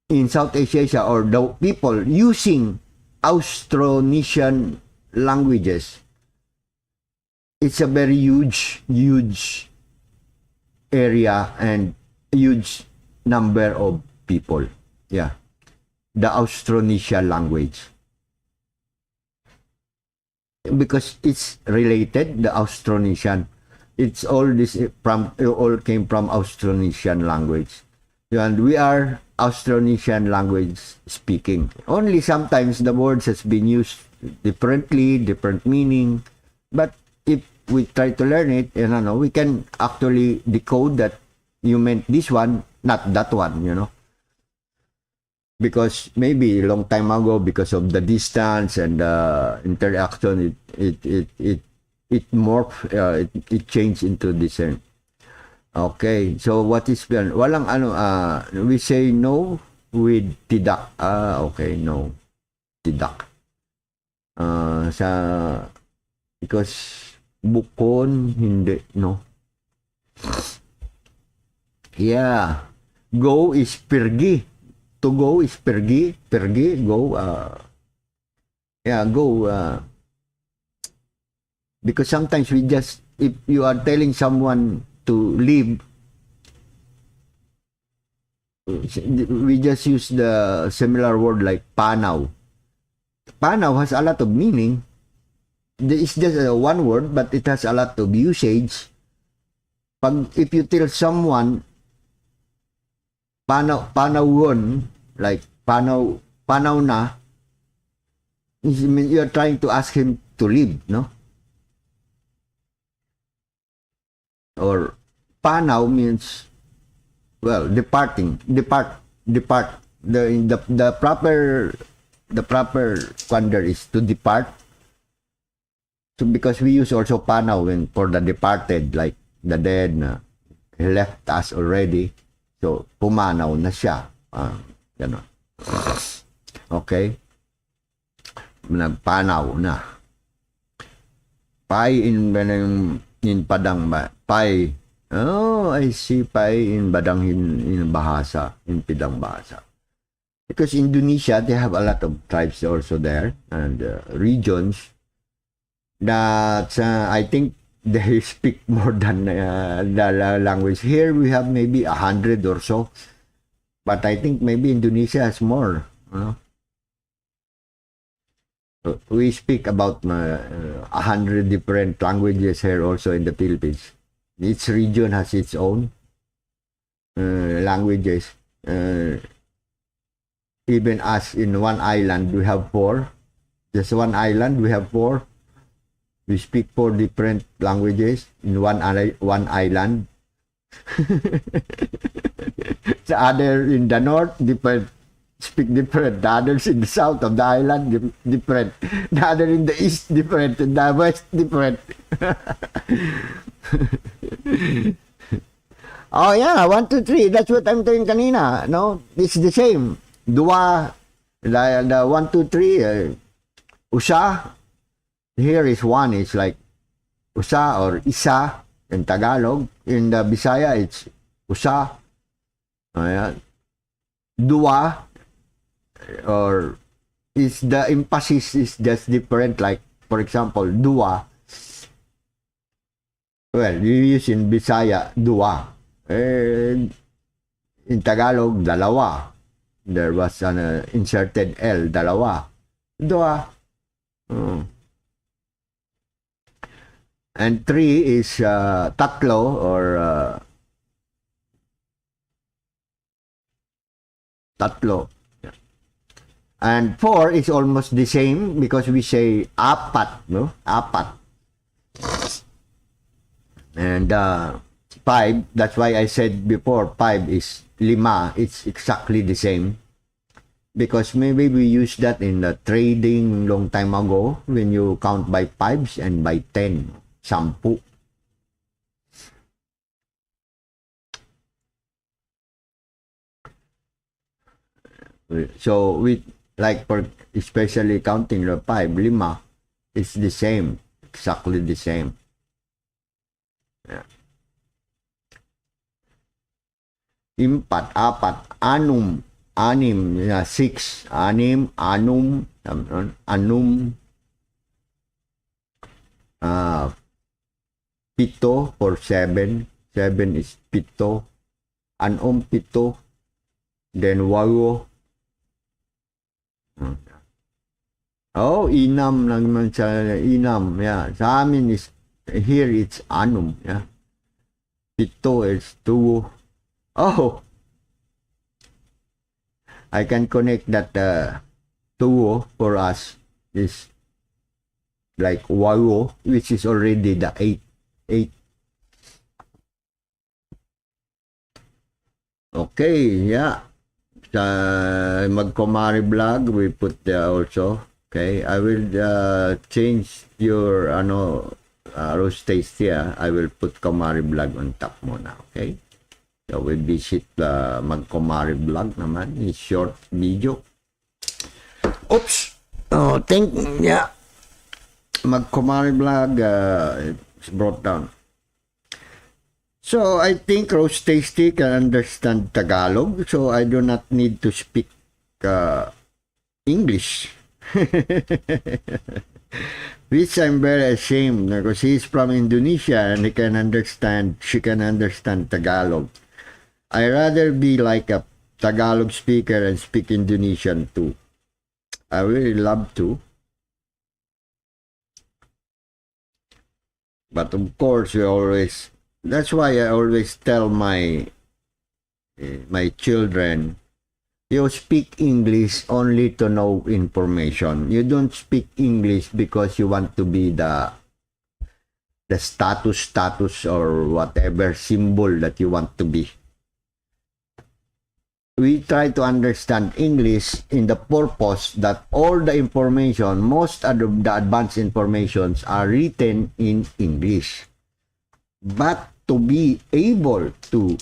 in Southeast Asia, or the people using Austronesian languages, it's a very huge area and huge number of people. Yeah, the Austronesian language. Because it's related, the Austronesian. It's all came from Austronesian language. And we are Austronesian language speaking. Only sometimes the words has been used differently, different meaning. But if we try to learn it, we can actually decode that you meant this one, not that one, Because maybe a long time ago, because of the distance and interaction, it morphed, it changed into discern. Okay, so what is walang we say no with tidak. Okay, no, tidak. Because bukon, hindi, no. Yeah, go is pergi. To go is pergi, go, go, because sometimes if you are telling someone to leave, we just use the similar word like panaw. Panaw has a lot of meaning. It's just one word, but it has a lot of usage. If you tell someone, panawon, like panaw na, you are trying to ask him to leave, no? Or panaw means, well, departing, depart. The proper quander is to depart. So because we use also panaw for the departed, like the dead, he left us already. So pumanaw na siya. Gano'n. Okay? Nagpanaw na. Pai in padang ba? Pai. Oh, I see. Pai in badang in bahasa. In pidang bahasa. Because Indonesia, they have a lot of tribes also there. And regions that I think they speak more than the language. Here we have maybe 100 or so. But I think maybe Indonesia has more. We speak about 100 different languages here also in the Philippines. Each region has its own languages. Even us in one island, we have 4. Just one island, we have 4. We speak 4 different languages in one island. The other in the north, different, speak different. The others in the south of the island, different. The other in the east, different. In the west, different. Oh yeah, 1, 2, 3. That's what I'm doing kanina. No, it's the same. Dua, The 1, 2, 3, usa, here is one, it's like usa or isa in Tagalog. In the Bisaya, it's usa. Ayan. Dua, or is the emphasis is just different. Like, for example, dua. Well, you use in Bisaya, dua. And in Tagalog, dalawa. There was an inserted L, dalawa. Dua. And 3 is tatlo, or tatlo. And 4 is almost the same because we say apat, no? Apat. And 5, that's why I said before 5 is lima. It's exactly the same. Because maybe we used that in the trading long time ago when you count by 5s and by 10. 10. So with like for especially counting the 5, lima, it's the same, exactly the same. Yeah. Impat, apat, anum, anim, 6, anim, anum, anum, pito for 7, 7 is pito, pito, then wago. Oh, inam lang naman sa inam, yeah. Sa amin is, here it's anum, yeah. Pito is 2. Oh, I can connect that 2 for us is like wago, which is already the 8. Okay, yeah. Sa Magkomari vlog, we put there also. Okay, I will change your roast taste here. I will put Komari vlog on top muna. Okay, so we visit the Magkomari vlog naman. It's short video. Oops. Oh, yeah. Magkomari vlog is brought down. So I think Roast Tasty can understand Tagalog, so I do not need to speak English. Which I'm very ashamed because he's from Indonesia and she can understand Tagalog. I rather be like a Tagalog speaker and speak Indonesian too. I really love to. But of course, that's why I always tell my children, you speak English only to know information. You don't speak English because you want to be the status or whatever symbol that you want to be. We try to understand English in the purpose that all the information, most of the advanced informations are written in English. But to be able to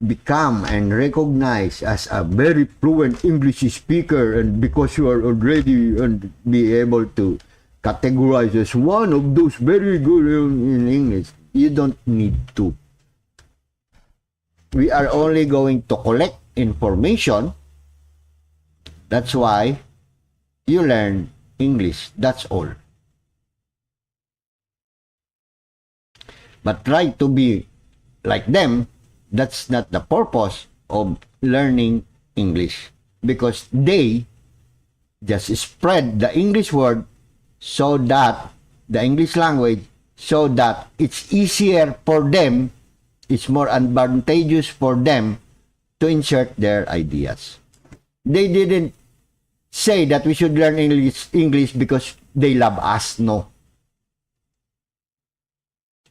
become and recognize as a very fluent English speaker, and because you are already and be able to categorize as one of those very good in English, you don't need to. We are only going to collect information. That's why you learn English. That's all. But try to be like them, that's not the purpose of learning English. Because they just spread the English word so that, the English language, so that it's easier for them, it's more advantageous for them to insert their ideas. They didn't say that we should learn English because they love us. No.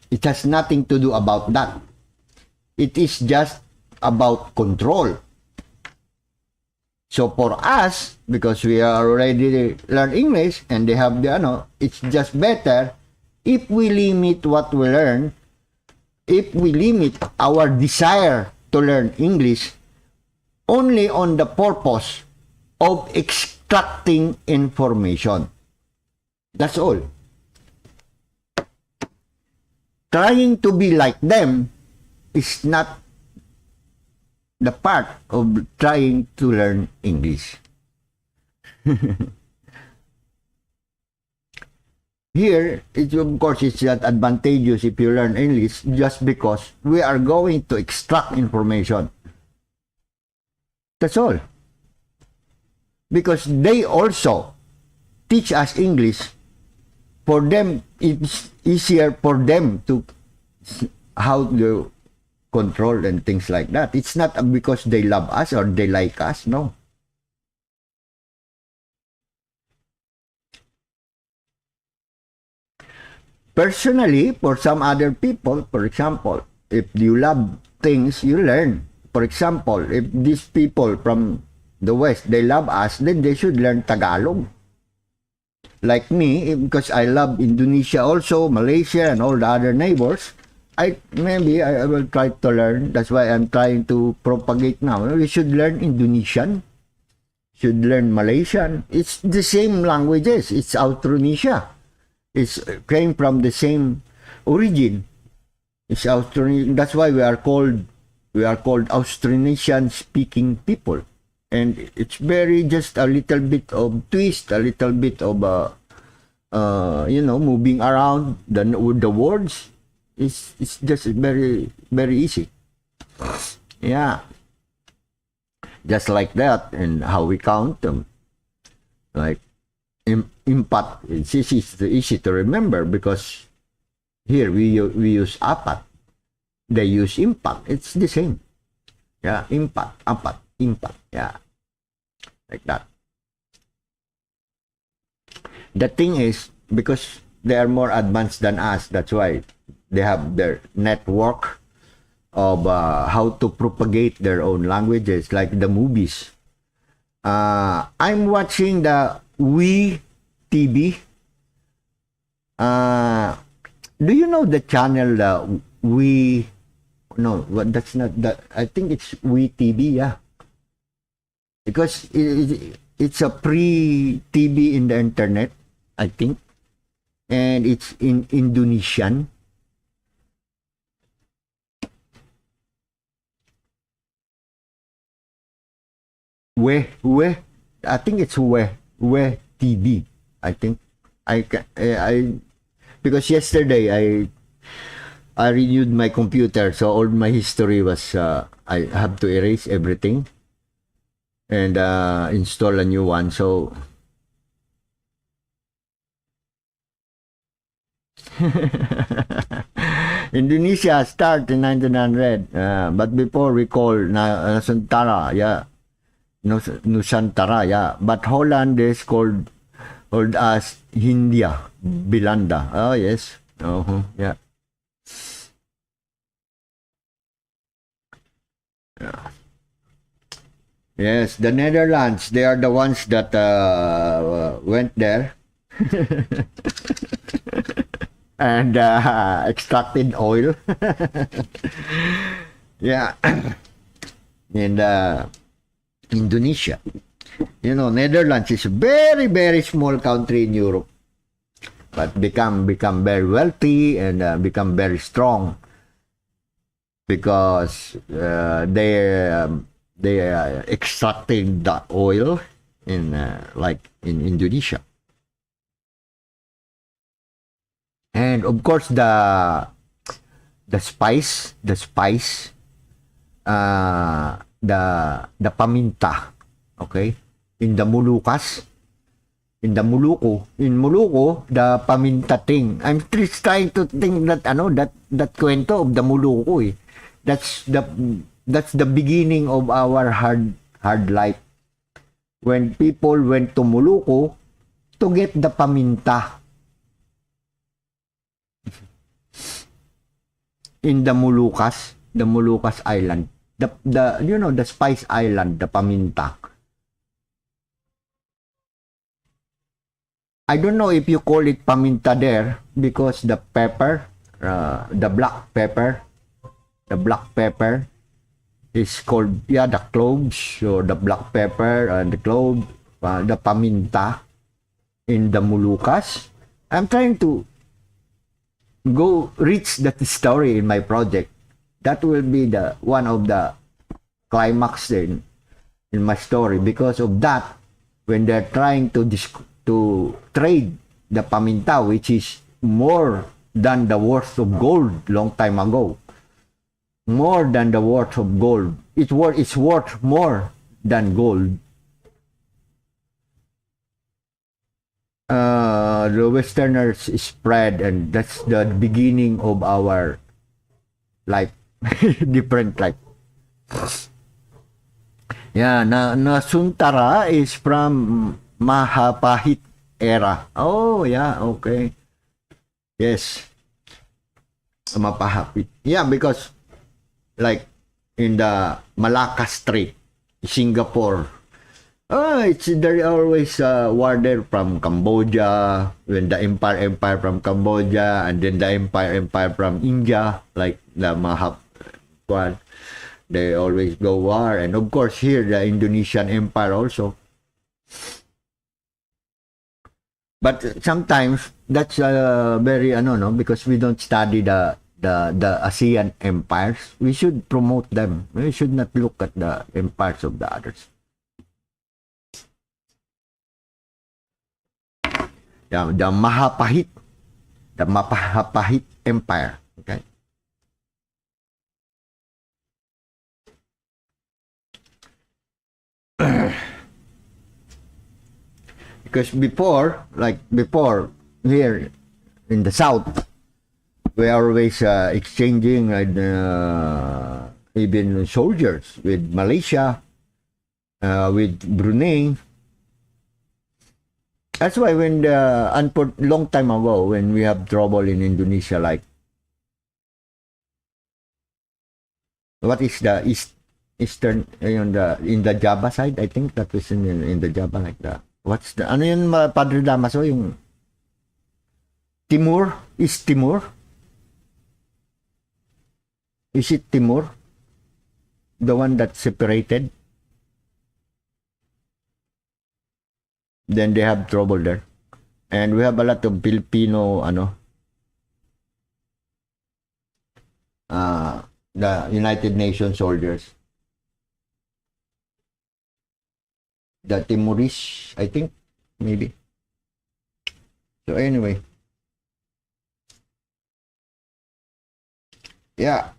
It has nothing to do about that. It is just about control. So for us, because we are already learn English and they have the it's just better if we limit what we learn, if we limit our desire to learn English only on the purpose of extracting information. That's all. Trying to be like them is not the part of trying to learn English. Here, of course, it's not advantageous if you learn English just because we are going to extract information. That's all. Because they also teach us English. For them, it's easier for them to how to control and things like that. It's not because they love us or they like us, no. Personally, for some other people, for example, if you love things, you learn. For example, if these people from the West, they love us, then they should learn Tagalog. Like me, because I love Indonesia also, Malaysia, and all the other neighbors, maybe I will try to learn. That's why I'm trying to propagate now. We should learn Indonesian, should learn Malaysian. It's the same languages. It's Austronesia. It came from the same origin. It's Austronesian. That's why we are called Austronesian speaking people. And it's very just a little bit of twist, a little bit of moving around the words. It's just very, very easy. Yeah. Just like that, and how we count them. Like impact, it's easy to remember because here we use apat. They use impact. It's the same. Yeah, impact, apat, impact. Yeah, like that. The thing is, because they are more advanced than us, that's why they have their network of how to propagate their own languages, like the movies. I'm watching the We TV. Do you know the channel We? No, that's not that. I think it's We TV. Yeah, because it's a free TV in the internet, I think, and it's in Indonesian. I think it's We TV. I think I because yesterday I renewed my computer, so all my history was I have to erase everything and install a new one. So Indonesia started in 1900, but before we called Nusantara, yeah. Nusantara, yeah. But Holland is called as Hindia, Belanda. Oh, yes. Yeah. Yeah. Yes, the Netherlands, they are the ones that went there and extracted oil. Yeah. And Indonesia. You know, Netherlands is a very, very small country in Europe, but become very wealthy and become very strong because they are extracting the oil in like in Indonesia. And of course the spice, the paminta, okay, in the Moluccas, in Molucco, the paminta thing. I'm just trying to think that that kwento of the Molucco, eh. That's the beginning of our hard life. When people went to Molucco to get the paminta in the Moluccas Island. The spice island, the paminta. I don't know if you call it paminta there because the pepper, the black pepper, is called, yeah, the cloves or the black pepper and the clove, the paminta in the Moluccas. I'm trying to go reach that story in my project. That will be the one of the climax in my story. Because of that, when they're trying to trade the paminta, which is more than the worth of gold long time ago, more than the worth of gold, it's worth more than gold. The Westerners spread, and that's the beginning of our life. Different life. Yeah, Nasuntara is from Mahapahit era. Oh, yeah, okay. Yes. Mahapahit. Yeah, because like in the Malacca Strait, Singapore, there always war there from Cambodia, when the Empire from Cambodia, and then the Empire from India, like the Mahapahit. They always go war, and of course here the Indonesian Empire also. But sometimes that's very no, because we don't study the ASEAN empires. We should promote them. We should not look at the empires of the others. Yeah, the Mahapahit Empire. Okay. Because before here in the south, we are always exchanging even soldiers with Malaysia, with Brunei. That's why when long time ago, when we have trouble in Indonesia, like what is the eastern in the Java side, I think that was in the Java, like that. What's the ano yun, Padre Damaso, yung Timur? Is Timur? Is it Timur? The one that separated? Then they have trouble there. And we have a lot of Filipino, the United Nations soldiers. The Timorese, I think, maybe. So anyway. Yeah.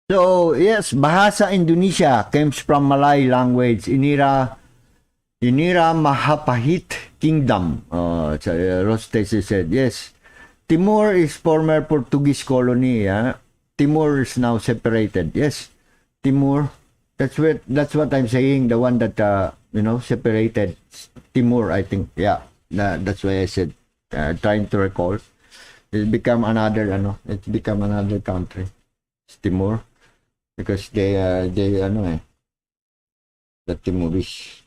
So, yes, Bahasa Indonesia comes from Malay language, Inira Mahapahit Kingdom. Rostes said, yes. Timor is former Portuguese colony. Timor is now separated. Yes, Timor. That's what I'm saying. The one that separated Timor. I think. Yeah, that's why I said. Trying to recall. It's become another. It's become another country. It's Timor. Because they the Timorese.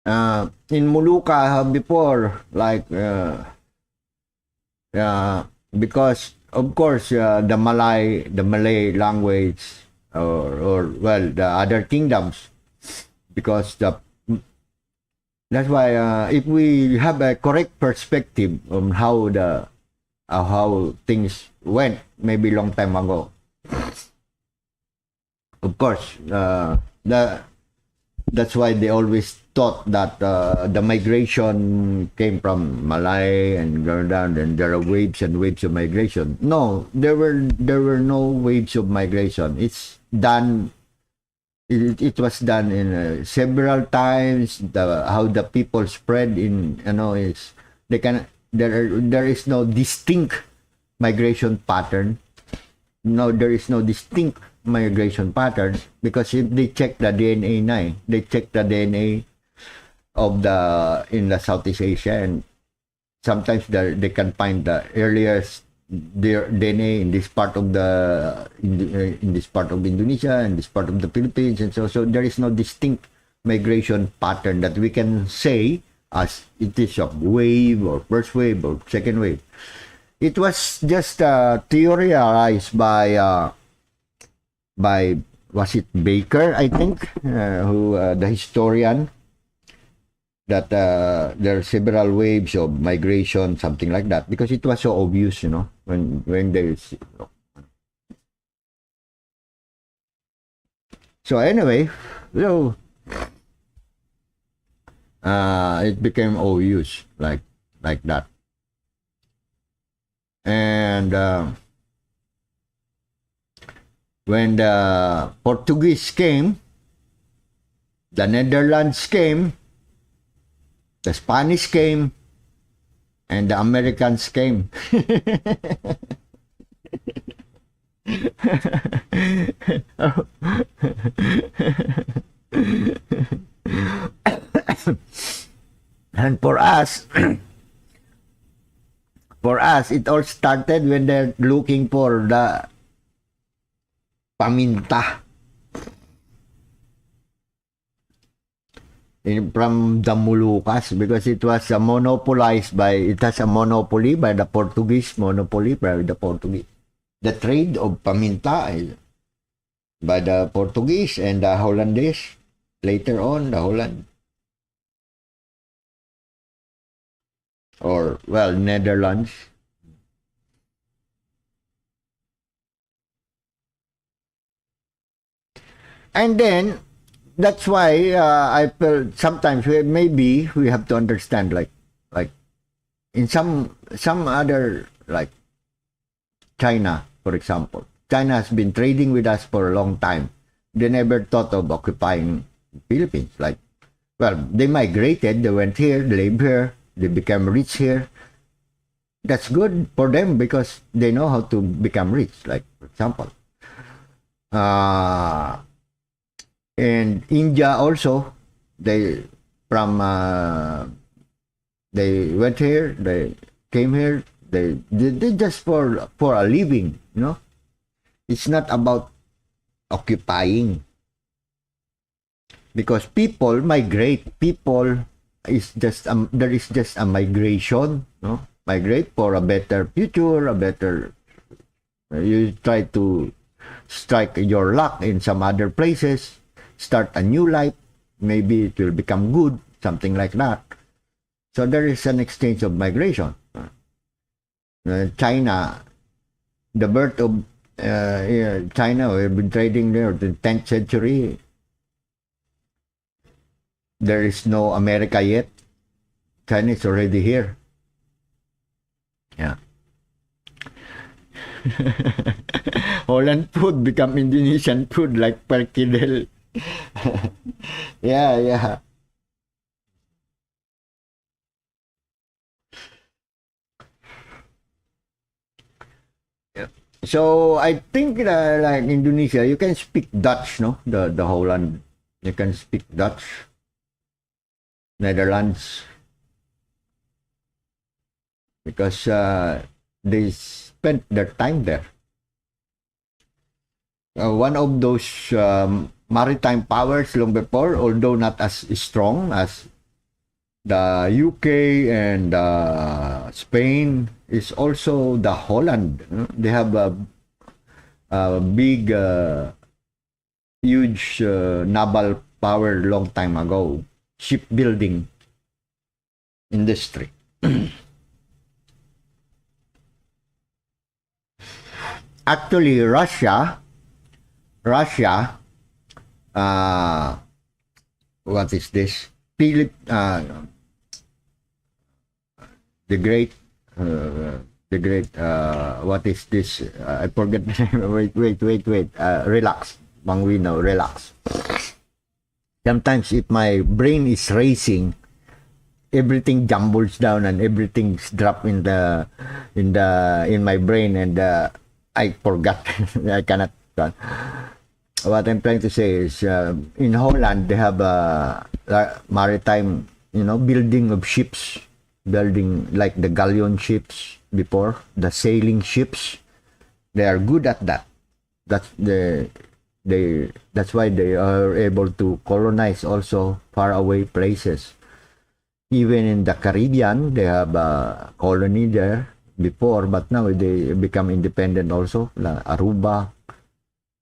In Molucca before, like because of course the Malay language or well the other kingdoms, because that's why if we have a correct perspective on how how things went maybe long time ago, of course that's why they always thought that the migration came from Malay and go down, and there are waves and waves of migration. No, there were no waves of migration. It's done. It was done in several times. How the people spread in is there is no distinct migration pattern. No, there is no distinct migration patterns because if they check the DNA na they check the DNA of in the Southeast Asia, and sometimes they can find the earliest their DNA in this part of in this part of Indonesia and this part of the Philippines, and so there is no distinct migration pattern that we can say as it is a wave or first wave or second wave. It was just theorized by was it Baker, I think, who the historian, that there are several waves of migration, something like that, because it was so obvious, when there's. So anyway, it became obvious like that, and when the Portuguese came, the Netherlands came, the Spanish came, and the Americans came. And for us, it all started when they're looking for the paminta from the Moluccas, because it was monopolized by, it has a monopoly by the Portuguese, The trade of paminta is by the Portuguese and the Hollandese. Later on, the Holland. Or, well, Netherlands. And then, that's why I felt sometimes maybe we have to understand, like in some other, like China, for example. China has been trading with us for a long time. They never thought of occupying Philippines. Like, well, they migrated, they went here, they lived here, they became rich here. That's good for them because they know how to become rich, like, for example. And India also, they went here, they came here, they did just for a living, It's not about occupying. Because people migrate. There is just a migration, Migrate for a better future, you try to strike your luck in some other places, start a new life, maybe it will become good, something like that. So there is an exchange of migration. China, the birth of China, we've been trading there the 10th century. There is no America yet. China is already here. Yeah. Holland food become Indonesian food, like perkidel. Yeah. So I think like Indonesia, you can speak Dutch, no? The Holland, you can speak Dutch. Netherlands, because they spent their time there. One of those maritime powers long before, although not as strong as the UK and Spain, is also the Holland. They have a big, huge naval power long time ago. Shipbuilding industry. Actually, Russia, what is this? The great, what is this? I forget the name. Wait. Relax. Mangwino, relax. Sometimes if my brain is racing, everything jumbles down and everything's dropped in my brain, and I forgot. I cannot What I'm trying to say is, in Holland, they have a maritime, building of ships, building like the galleon ships before, the sailing ships. They are good at that. That's why they are able to colonize also faraway places. Even in the Caribbean, they have a colony there before, but now they become independent also. Aruba,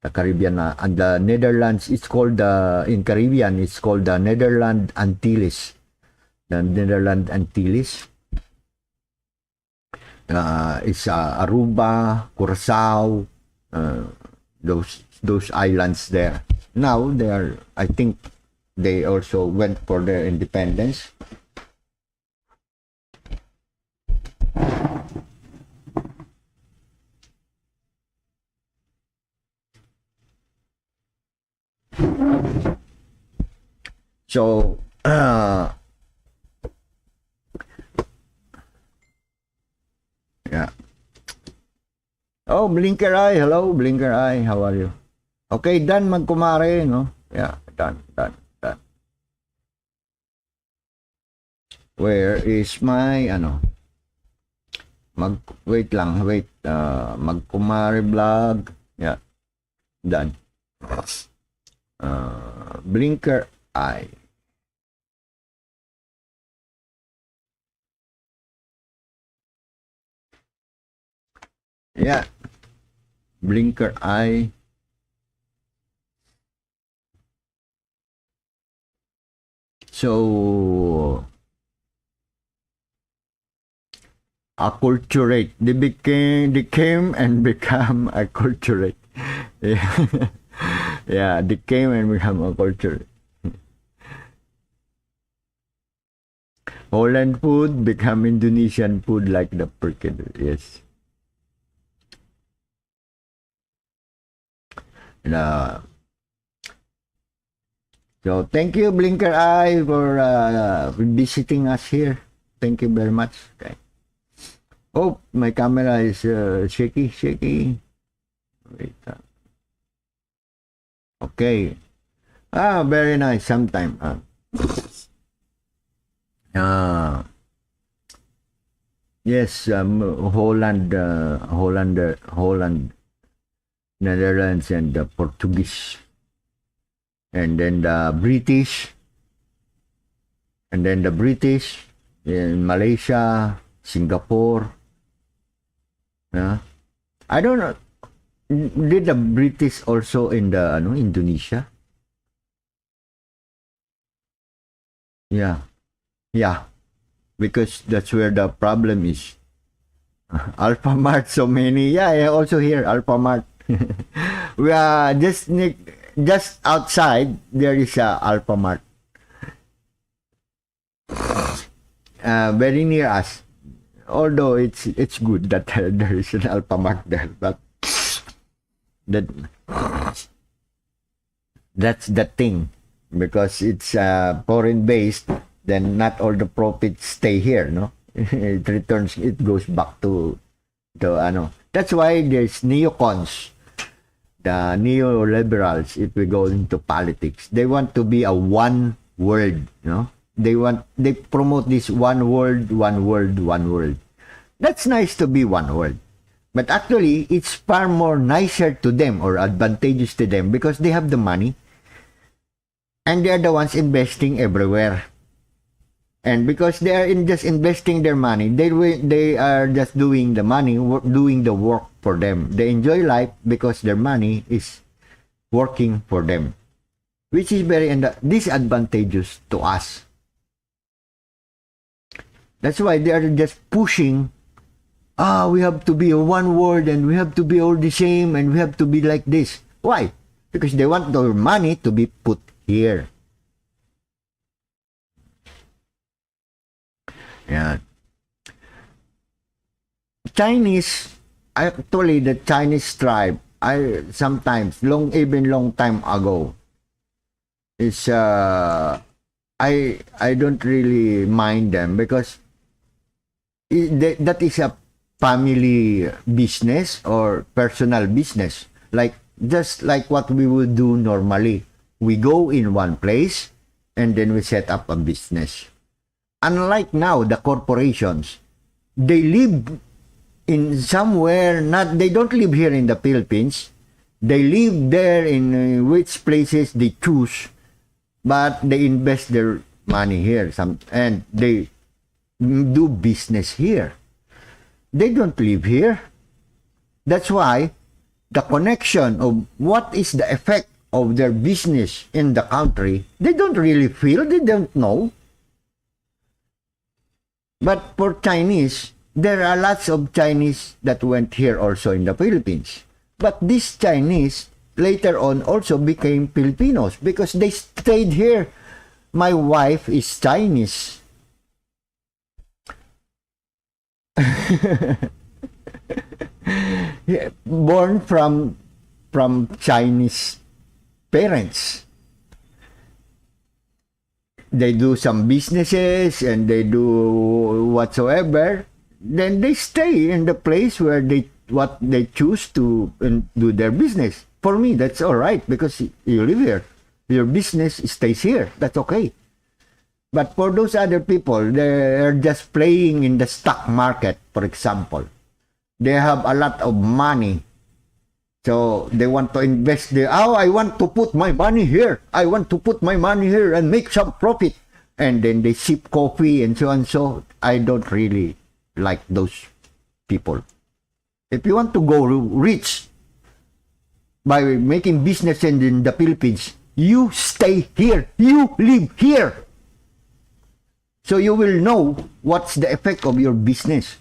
the Caribbean, and the Netherlands. It's called in Caribbean. It's called the Netherlands Antilles. The Netherlands Antilles. It's Aruba, Curacao, those islands there. Now they are. I think they also went for their independence. So, yeah. Oh, Blinker Eye. Hello, Blinker Eye. How are you? Okay, done magkumare, no? Yeah, done. Where is my, wait, magkumare vlog. Yeah, done. Blinker Eye. Yeah, Blinker Eye. So, acculturate. They came and become acculturate. Yeah. Yeah, they came and become acculturate. Holland food become Indonesian food like the perkeder. Yes. So thank you, Blinker Eye, for visiting us here. Thank you very much. Okay. Oh, my camera is shaky. Wait. Okay. Very nice. Sometime. Yes. Holland, Netherlands, and the Portuguese, and then the British, in Malaysia, Singapore. I don't know. Did the British also in the Indonesia? Yeah, because that's where the problem is. Alphamart, so many. Yeah, also here, Alphamart. We are just outside. There is a Alphamart. Very near us. Although it's good that there is an Alphamart there, but that's the thing, because it's foreign based. Then not all the profits stay here, no. It returns. It goes back to That's why there's neocons, the neoliberals. If we go into politics, they want to be a one world, They promote this one world. That's nice to be one world. But actually, it's far more nicer to them or advantageous to them because they have the money and they are the ones investing everywhere. And because they are just investing their money, they are just doing the money, doing the work for them. They enjoy life because their money is working for them, which is very disadvantageous to us. That's why they are just pushing, we have to be a one world and we have to be all the same and we have to be like this. Why? Because they want their money to be put here. Yeah. Actually the Chinese tribe, sometimes long time ago, is I don't really mind them because that is a family business or personal business. Like just like what we would do normally. We go in one place and then we set up a business. Unlike now, the corporations, they live in somewhere, they don't live here in the Philippines. They live there in which places they choose, but they invest their money here, and they do business here. They don't live here. That's why the connection of what is the effect of their business in the country, they don't really feel, they don't know. But for Chinese, there are lots of Chinese that went here also in the Philippines. But these Chinese later on also became Filipinos because they stayed here. My wife is Chinese. Born from Chinese parents. They do some businesses and they do whatsoever. Then they stay in the place where they choose to do their business. For me, that's all right because you live here. Your business stays here. That's okay. But for those other people, they're just playing in the stock market, for example. They have a lot of money. So they want to invest there. Oh, I want to put my money here. I want to put my money here and make some profit. And then they sip coffee and so on. So I don't really like those people. If you want to go rich by making business in the Philippines, you stay here. You live here. So you will know what's the effect of your business.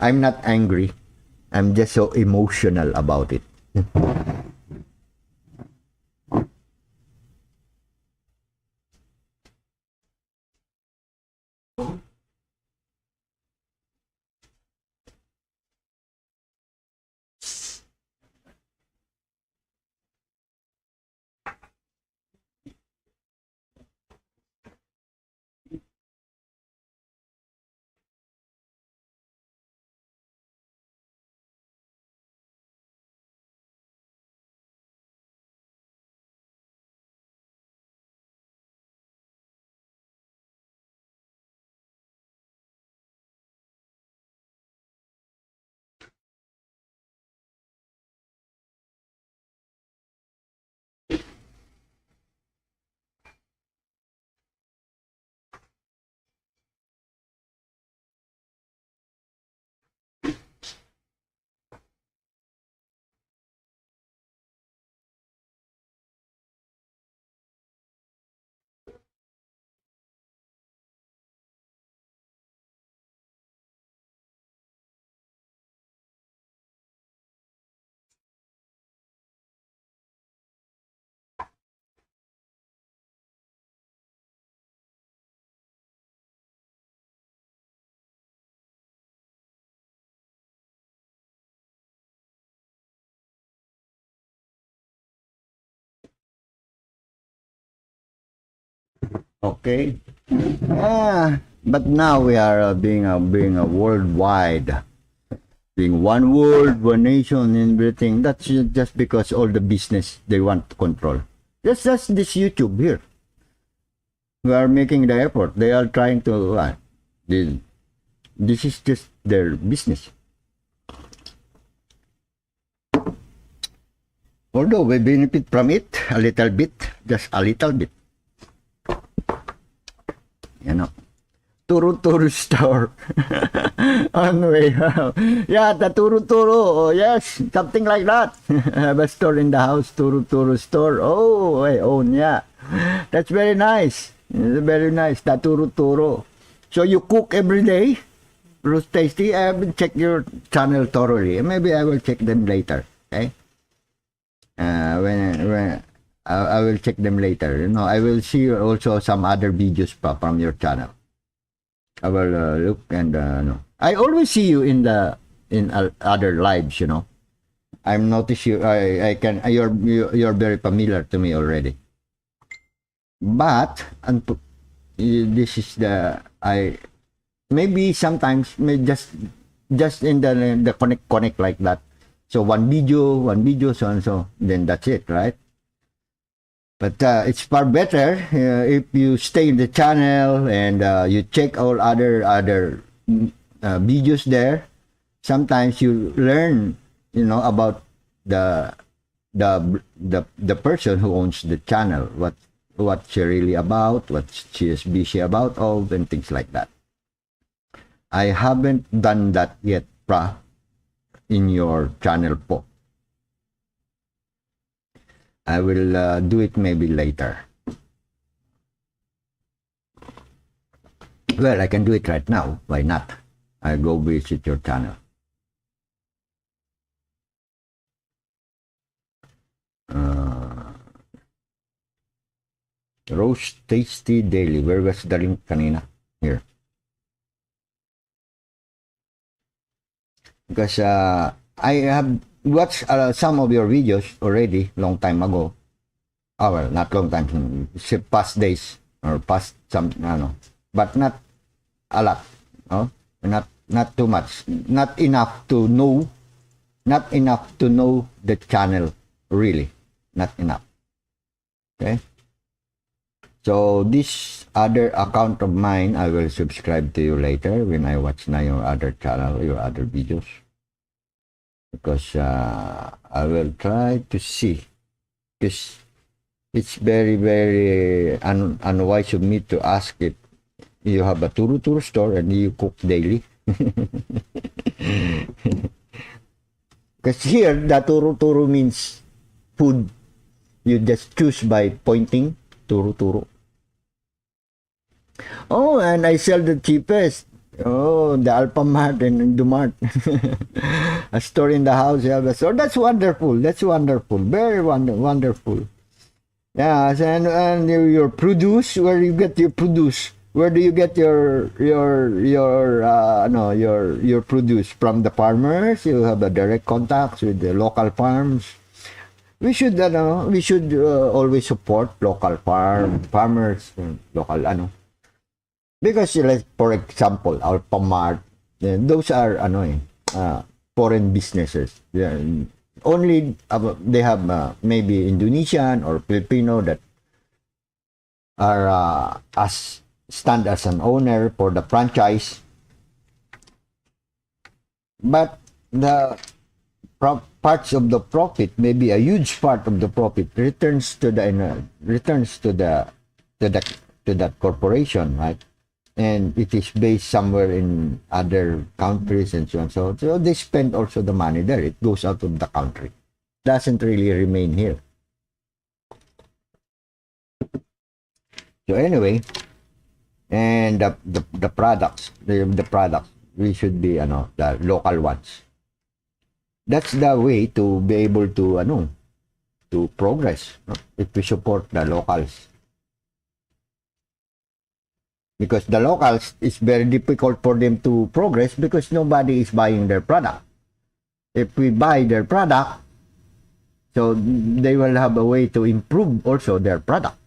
I'm not angry. I'm just so emotional about it. Okay. But now we are being a worldwide, being one world, one nation, and everything. That's just because all the business they want to control. That's this YouTube here. We are making the effort. They are trying to. This is just their business. Although we benefit from it a little bit, just a little bit. You know, Turu store. On way. Yeah, the Turu. Yes, something like that. I have a store in the house, Turu store. Oh, I own, yeah. That's very nice. It's very nice, the Turu. So you cook every day? Bruce Tasty? I haven't checked your channel thoroughly. Maybe I will check them later. Okay? When I will check them later. You know, I will see also some other videos from your channel. I will look and no. I always see you in other lives. You know, I'm notice you. I can. You're very familiar to me already. But this is maybe sometimes may just in the connect like that. So one video, so and so, then that's it, right? But it's far better if you stay in the channel and you check all other videos there. Sometimes you learn, about the person who owns the channel, what she really about, what she is busy about, all and things like that. I haven't done that yet, in your channel po. I will do it maybe later. Well, I can do it right now. Why not? I'll go visit your channel. Roast Tasty Daily. Where was the link kanina? Here. Because I have watched some of your videos already long time ago. Oh, well, not long time. Past days or past some, but not a lot. No? Not too much. Not enough to know the channel, really. Not enough. Okay? So, this other account of mine, I will subscribe to you later when I watch na your other channel, your other videos. Because I will try to see. Because it's very, very unwise of me to ask if you have a turu-turu store and you cook daily. Because here, the turu-turu means food. You just choose by pointing, turu-turu. Oh, and I sell the cheapest. Oh, the Alphamart and Indomart. A store in the house, you have a store. That's wonderful. That's wonderful. Very wonderful. Yes, and your produce, where you get your produce? Where do you get your produce? From the farmers? You have a direct contacts with the local farms. We should always support local farmers, local because for example, Alphamart, those are foreign businesses. Yeah, only they have maybe Indonesian or Filipino that are stand as an owner for the franchise, but the parts of the profit, maybe a huge part of the profit, returns to that corporation, right? And it is based somewhere in other countries and so on. So they spend also the money there. It goes out of the country. Doesn't really remain here. So anyway, and the products, we should be the local ones. That's the way to be able to to progress, if we support the locals. Because the locals, it's very difficult for them to progress because nobody is buying their product. If we buy their product, so they will have a way to improve also their product.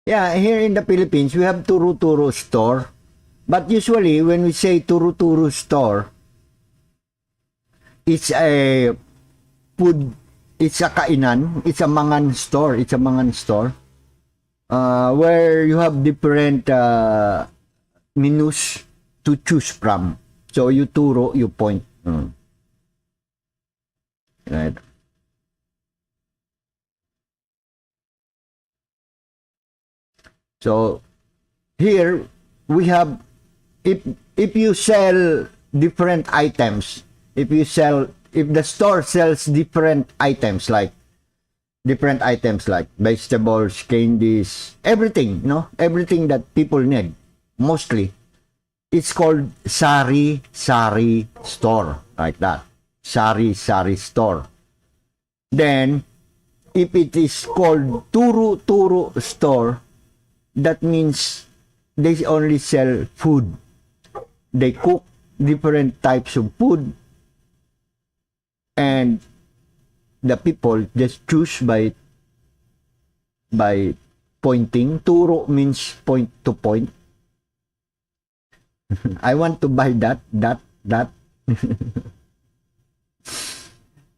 Yeah, here in the Philippines, we have turu-turu store. But usually, when we say turu-turu store, it's a food, it's a kainan, it's a mangan store, where you have different menus to choose from. So you turo, you point. Right. So here we have, if you sell different items, if the store sells different items like vegetables, candies, everything, everything that people need, mostly, it's called sari store, like that. Sari store. Then, if it is called turu store, that means they only sell food. They cook different types of food, and the people just choose by pointing. Turo means point to point. I want to buy that.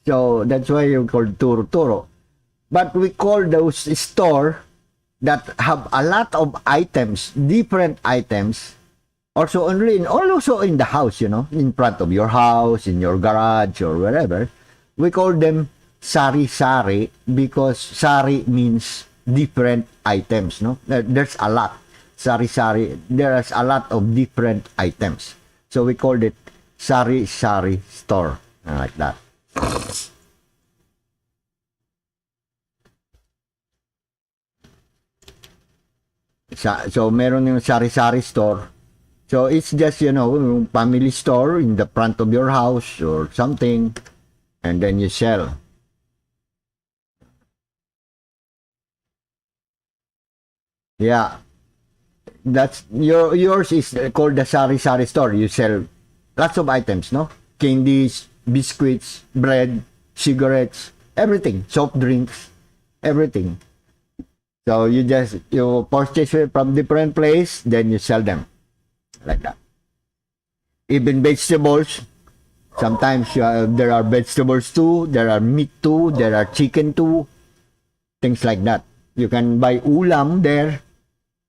So that's why you call turo. But we call those store that have a lot of items, different items. Also in the house, in front of your house, in your garage or wherever. We call them sari-sari because sari means different items, no? There's a lot. Sari-sari, there's a lot of different items. So we called it sari-sari store, like that. So meron yung sari-sari store. So it's just, family store in the front of your house or something, and then you sell. Yeah. That's yours is called the sari-sari store. You sell lots of items, no? Candies, biscuits, bread, cigarettes, everything, soft drinks, everything. So you purchase it from different place, then you sell them like that. Even vegetables. Sometimes there are vegetables too, there are meat too, there are chicken too, things like that. You can buy ulam there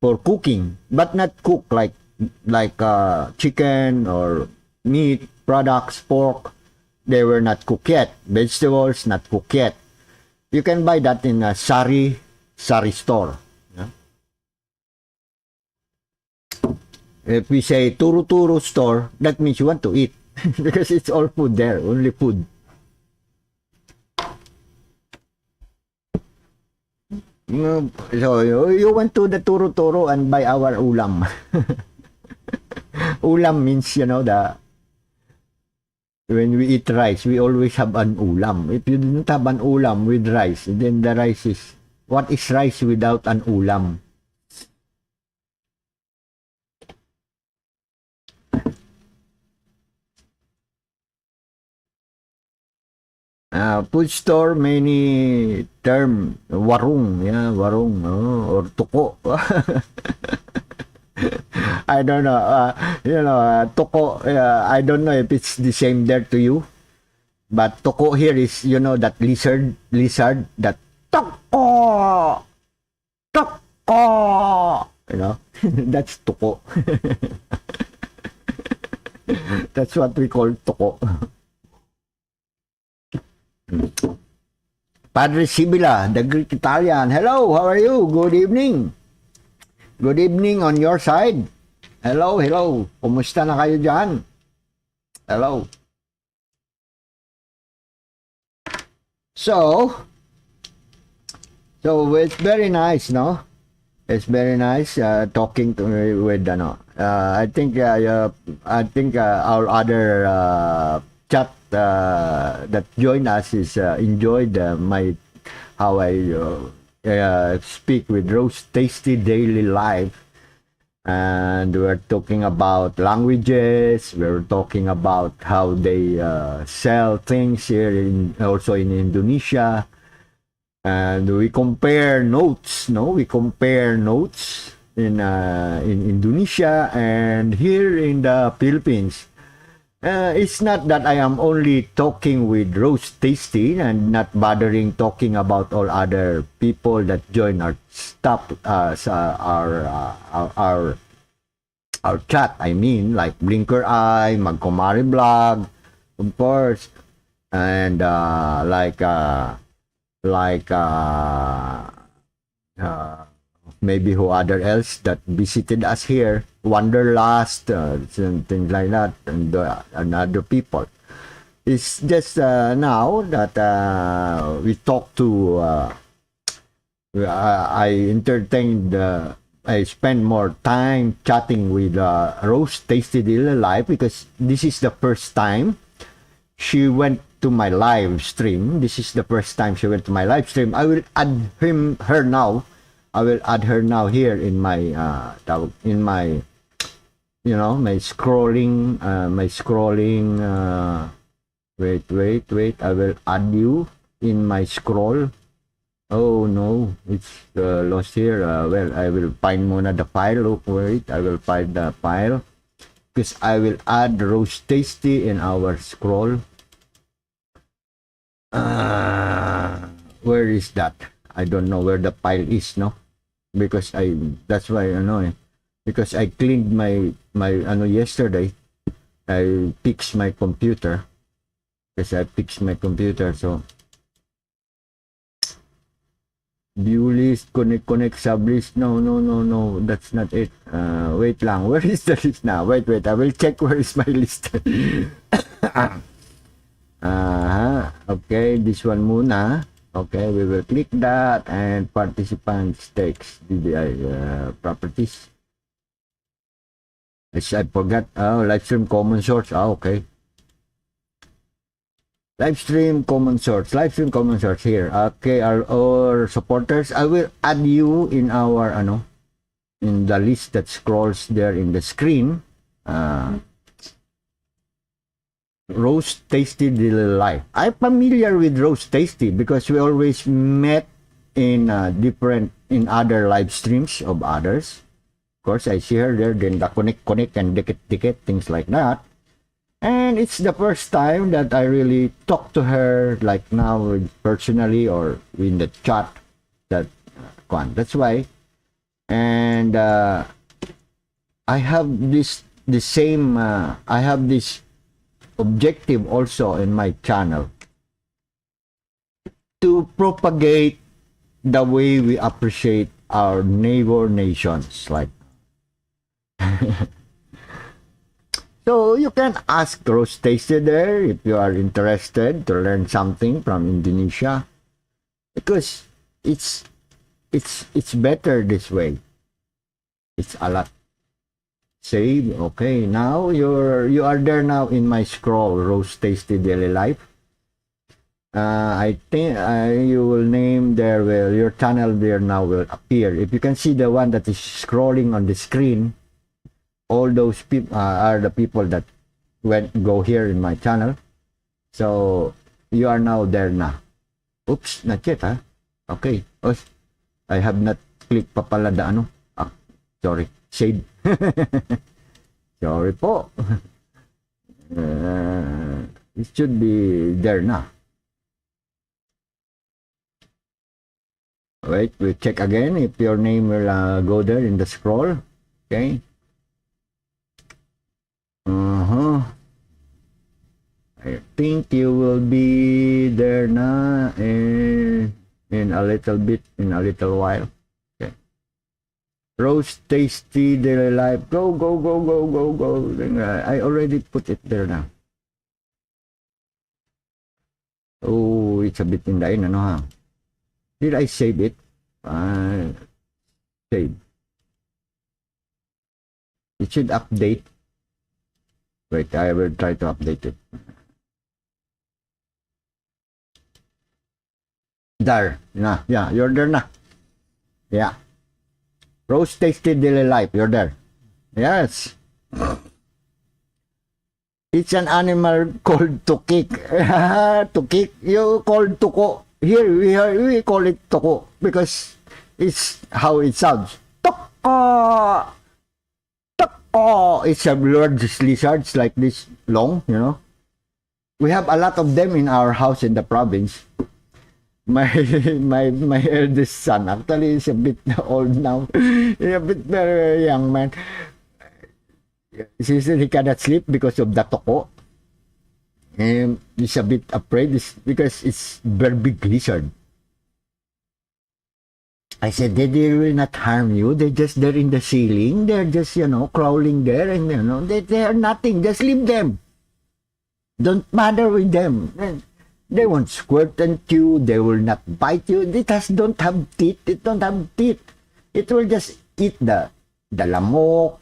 for cooking, but not cook like chicken or meat products, pork. They were not cooked yet. Vegetables not cooked yet. You can buy that in a sari store. Yeah? If we say turu store, that means you want to eat because it's all food there, only food. So you went to the turu and buy our ulam. Ulam means, when we eat rice, we always have an ulam. If you don't have an ulam with rice, then the rice is, what is rice without an ulam? Food store, many term, warung, or tuko. I don't know, tuko, I don't know if it's the same there to you, but tuko here is, that lizard, that tuko, that's tuko. That's what we call tuko. Padre Sibila, the Greek Italian. Hello, how are you? Good evening. Good evening on your side. Hello. Kumusta na kayo dyan? Hello. So it's very nice, no? It's very nice talking to with I think our other chat that joined us is enjoyed how I speak with Rose Tasty Daily Life, and we're talking about languages. We're talking about how they sell things here also in Indonesia, and we compare notes. We compare notes in Indonesia and here in the Philippines. It's not that I am only talking with Rose Tasty and not bothering talking about all other people that join our stuff, our chat. I mean, like Blinker Eye, Magkomari Blog, of course, and maybe who other else that visited us here, Wanderlust, things like that, and other people. It's just now that we talk to, I spend more time chatting with Rose Tasty Daily Life because this is the first time she went to my live stream. This is the first time she went to my live stream. I will add her now. I will add her now here in my you know, my scrolling, wait, I will add you in my scroll. Oh no, it's lost here. Well, I will find muna the file. Look, wait, I will find the file because I will add Roast Tasty in our scroll. Where is that? I don't know where the file is, no? Because that's why I know, because I cleaned my yesterday. I fixed my computer. So view list, connect sublist. No, that's not it. Wait lang, where is the list now? Wait, I will check where is my list. Okay, this one muna. Okay, we will click that and participants text DBI properties. I forgot. Oh, live stream common source. Okay. Live stream common source here. Okay, our supporters, I will add you in our in the list that scrolls there in the screen. Roast Tasty Daily Life. I'm familiar with Roast Tasty because we always met in other live streams of others. Of course, I see her there, then the connect and dikit, things like that. And it's the first time that I really talk to her like now personally or in the chat. That's why. And I have this objective also in my channel to propagate the way we appreciate our neighbor nations, like so you can ask Roast Tasty there if you are interested to learn something from Indonesia, because it's better this way. It's a lot. Save. Okay, now you are there now in my scroll, Roast Tasty Daily Life. I think you will name there. Well, your channel there now will appear. If you can see the one that is scrolling on the screen, all those people are the people that go here in my channel. So you are now there now. Oops, not yet, huh? Okay. Oh, I have not clicked pa pala the sorry. Shade. Sorry po. It should be there now. Wait, we'll check again if your name will go there in the scroll. Okay. I think you will be there now in a little bit, in a little while. Okay. Roast Tasty Daily Life. Go. I already put it there now. Oh, it's a bit in the end, huh? Did I save it? Save. It should update. Wait, I will try to update it. There. Nah, yeah, you're there now. Yeah. Roast Tasty Daily Life, you're there. Yes. It's an animal called tukik. Tukik. You called tuko. Here we call it tuko because it's how it sounds. Tuko. Tuko. It's a large lizards like this long, you know. We have a lot of them in our house in the province. My eldest son actually is a bit old now. He's a bit very young man. He cannot sleep because of the toko. And he's a bit afraid because it's very big lizard. I said, they will not harm you. They're just there in the ceiling. They're just, crawling there and, they are nothing. Just leave them. Don't bother with them. They won't squirt at you. They will not bite you. Don't have teeth. It don't have teeth. It will just eat the lamok.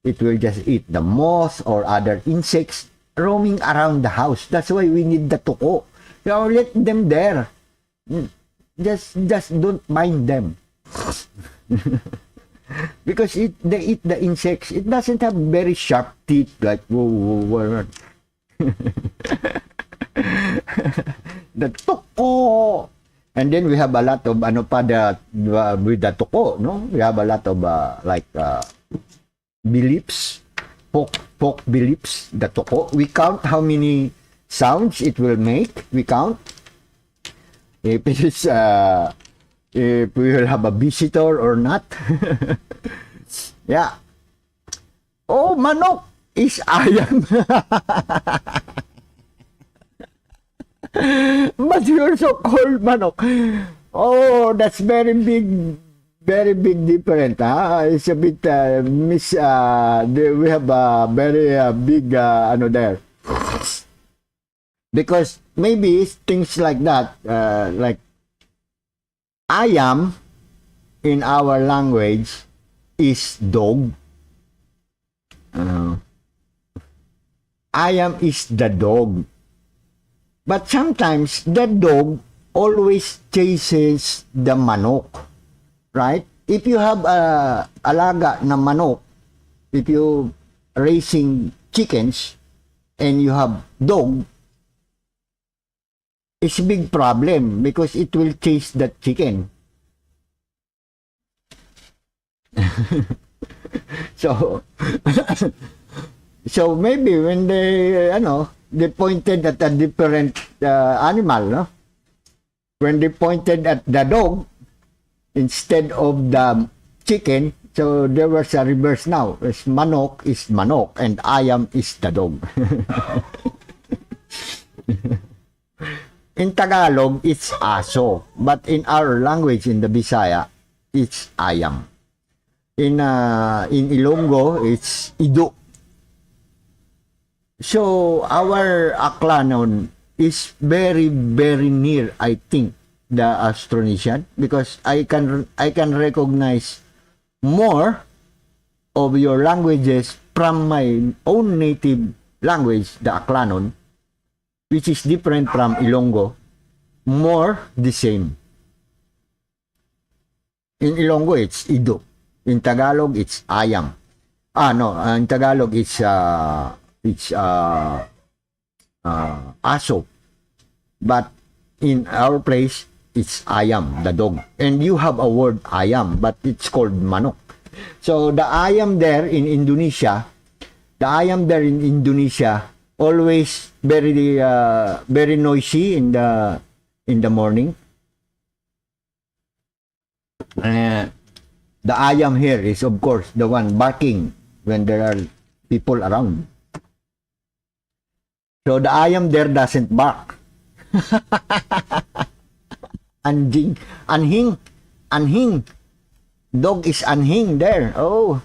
It will just eat the moth or other insects roaming around the house. That's why we need the tuko. Let them there. Just don't mind them. Because they eat the insects. It doesn't have very sharp teeth like the toko. And then we have a lot of with the toko, no? We have a lot of beliefs, folk beliefs, the toko. We count how many sounds it will make. We count. If it is, if we will have a visitor or not. Yeah. Oh, manok is ayam. But you also call manok. Oh, that's very big difference. It's a bit we have a very big there. Because maybe things like that, like ayam in our language is dog. Ayam is the dog. But sometimes the dog always chases the manok, right? If you have alaga na manok, if you raising chickens and you have dog, it's a big problem because it will chase that chicken. So so maybe when they they pointed at a different animal, no? When they pointed at the dog instead of the chicken, so there was a reverse now. It's manok is manok and ayam is the dog. In Tagalog, it's aso, but in our language, in the Bisaya, it's ayam. In Ilonggo, it's ido. So our Aklanon is very near, I think, the Austronesian, because I can recognize more of your languages from my own native language, the Aklanon, which is different from Ilonggo, more the same. In Ilonggo, it's ido. In Tagalog, it's ayam. In Tagalog, it's aso. But in our place, it's ayam, the dog. And you have a word ayam, but it's called manok. So the ayam there in Indonesia, always very noisy in the morning. The ayam here is, of course, the one barking when there are people around. So the ayam there doesn't bark. Anjing, anhing. Dog is anhing there. Oh,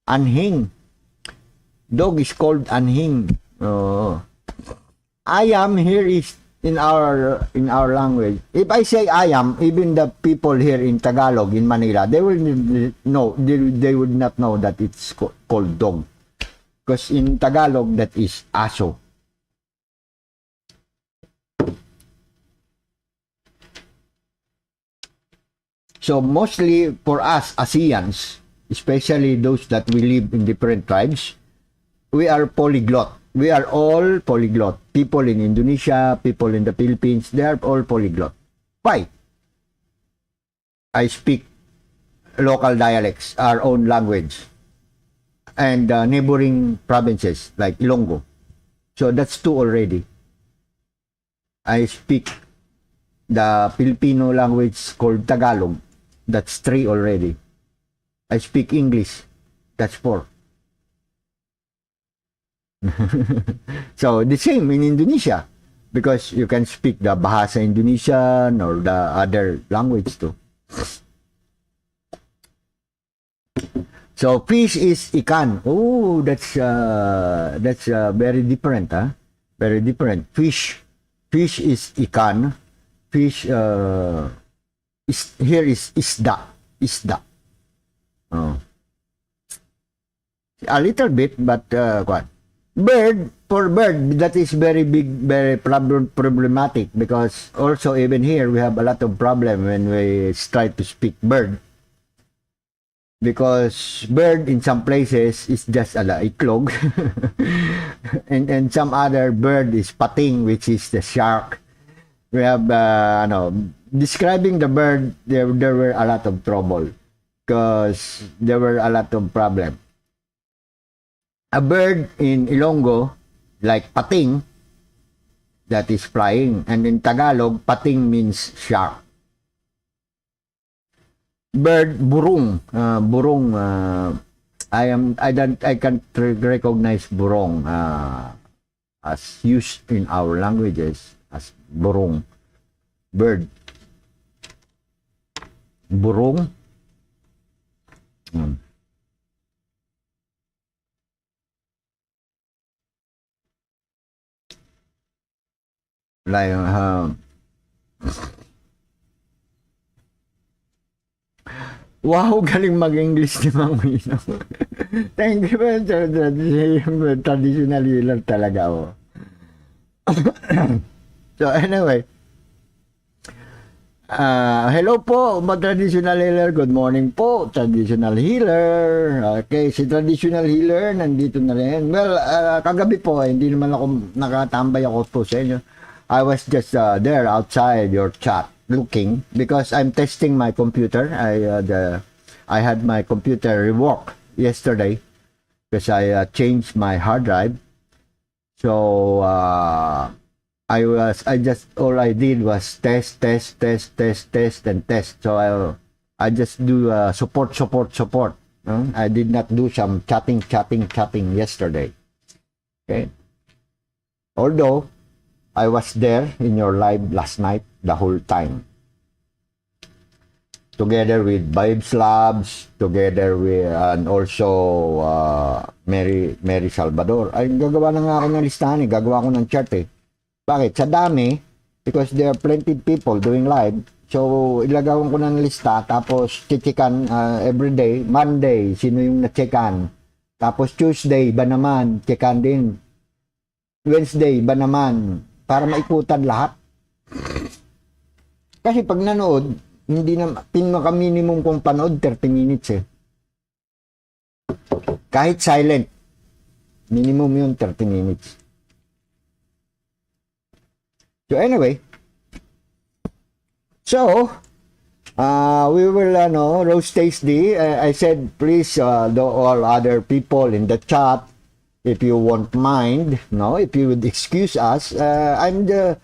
anhing. Dog is called anhing. Oh, ayam here is in our language. If I say ayam, even the people here in Tagalog, in Manila, they will know. They would not know that it's called dog, because in Tagalog that is aso. So mostly for us ASEANs, especially those that we live in different tribes, we are polyglot. We are all polyglot. People in Indonesia, people in the Philippines, they are all polyglot. Why? I speak local dialects, our own language, and neighboring provinces like Ilonggo. So that's two already. I speak the Filipino language called Tagalog. That's three already. I speak English. That's four. So the same in Indonesia, because you can speak the Bahasa Indonesian or the other language too. So fish is ikan. Oh, that's very different, huh? Very different. Fish is ikan. Fish here is isda. Oh. A little bit, but what? Bird, that is very big, very problematic, because also even here we have a lot of problem when we try to speak bird. because bird in some places is just itlog, and some other bird is pating, which is the shark. We have describing the bird. There were a lot of trouble because there were a lot of problem. A bird in Ilonggo, like pating, that is flying, and in Tagalog, pating means shark. Bird burung, I can't recognize burung as used in our languages as burung. Bird, burung. Like wow, galing mag-English ni Mang Mino. Thank you, traditional healer talaga ako. So anyway, hello po, traditional healer. Good morning po, traditional healer. Okay, si traditional healer nandito na rin. Well, kagabi po, hindi naman ako nakatambay ako po sa inyo. I was just there outside your chat looking because I'm testing my computer. I had my computer rework yesterday because I changed my hard drive. So all I did was test and test. So I just do support. I did not do some chatting yesterday. Okay. Although I was there in your live last night the whole time. Together with Vibes Labs, together with and also Mary Salvador. Ay, gagawa na nga ako ng listahan gagawa ko ng chart Bakit? Sa dami, because there are plenty of people doing live. So, ilagawan ko na ng lista, tapos chichikan everyday. Monday, sino yung na-checkan? Tapos Tuesday, ba naman? Checkan din. Wednesday, ba naman? Para maikutan lahat. Kasi pag nanood, hindi na, pinaka-minimum kong panood, 30 minutes Kahit silent, minimum yun, 30 minutes. So anyway, we will, roast tasty. I said, please, all other people in the chat, if you won't mind, if you would excuse us, of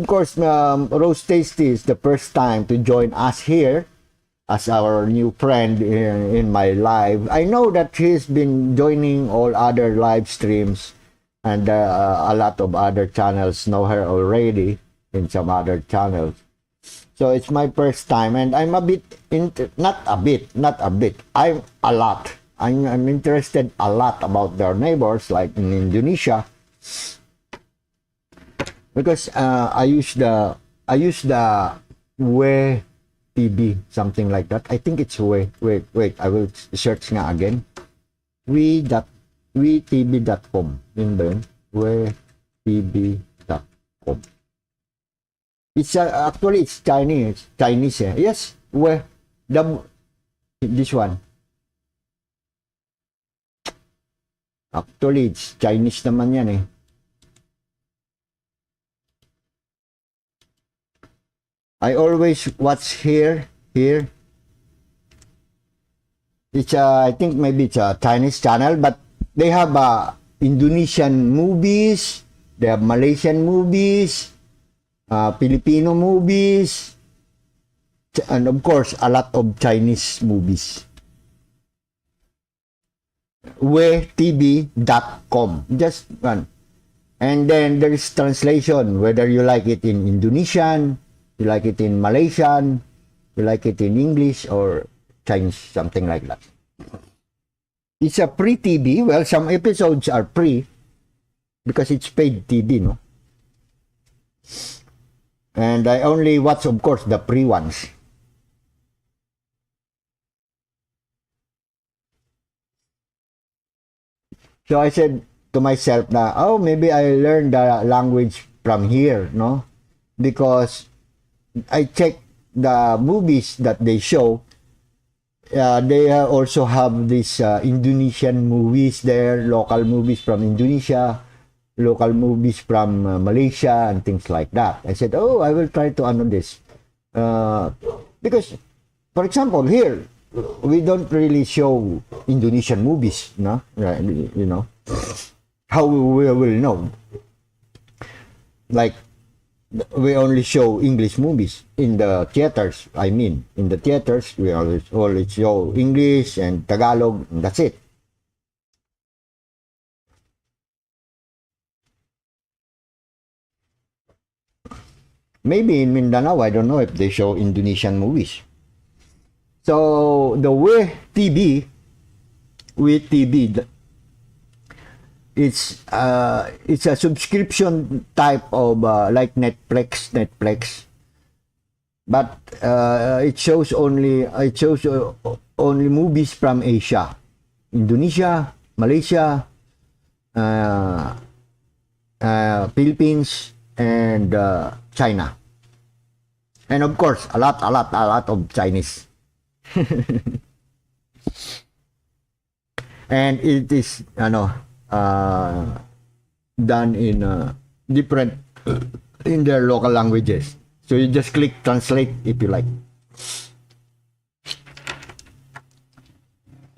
course, Roast Tasty is the first time to join us here as our new friend in my live. I know that he's been joining all other live streams, and a lot of other channels know her already in some other channels. So it's my first time, and I'm I'm a lot. I'm interested a lot about their neighbors, like in Indonesia, because I use the We TV, something like that. I think it's wait, I will search nga again. WeTV.com. Yun ba yun? WeTV.com. It's actually it's Chinese. Yes, this one. Actually, it's Chinese naman yan I always watch here. It's I think maybe it's a Chinese channel, but they have Indonesian movies, they have Malaysian movies, Filipino movies, and of course, a lot of Chinese movies. WeTV.com. Just one. And then there is translation, whether you like it in Indonesian, you like it in Malaysian, you like it in English or Chinese, something like that. It's a free TV. Well, some episodes are free because it's paid TV, And I only watch, of course, the free ones. So I said to myself na, maybe I learned the language from here, Because I check the movies that they show. they also have these Indonesian movies there, local movies from Indonesia, local movies from Malaysia, and things like that. I said, oh, I will try to ano this. Because, for example, here, we don't really show Indonesian movies, no? You know, how we will know? Like, we only show English movies in the theaters. I mean, in the theaters, we always show English and Tagalog, and that's it. Maybe in Mindanao, I don't know if they show Indonesian movies. So the WeTV, it's a subscription type of like Netflix, but it shows only movies from Asia, Indonesia, Malaysia, Philippines, and China, and of course a lot of Chinese. And it is done in different in their local languages. So you just click translate if you like.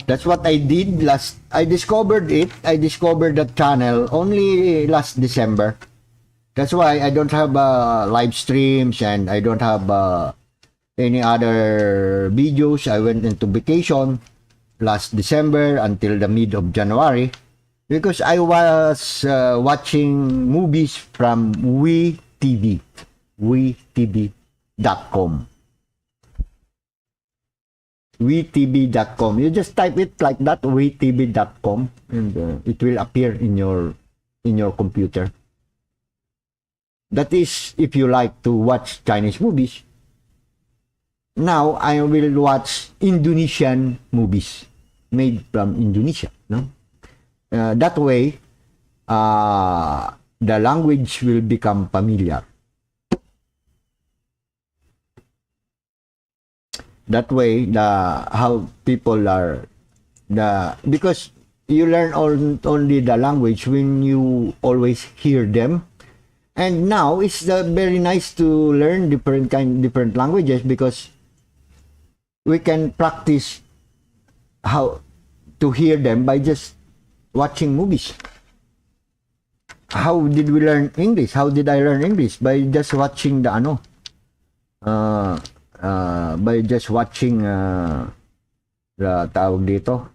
That's what I did I discovered that channel only last December. That's why I don't have live streams, and I don't have any other videos. I went into vacation last December until the mid of January, because I was watching movies from WeTV.com. WeTV.com. You just type it like that, WeTV.com, and it will appear in your computer. That is if you like to watch Chinese movies. Now I will watch Indonesian movies made from Indonesia. No, that way the language will become familiar. That way, how people are because you learn only the language when you always hear them. And now it's very nice to learn different languages, because we can practice how to hear them by just watching movies. How did we learn English? How did I learn English? By just watching the by just watching the tawag dito,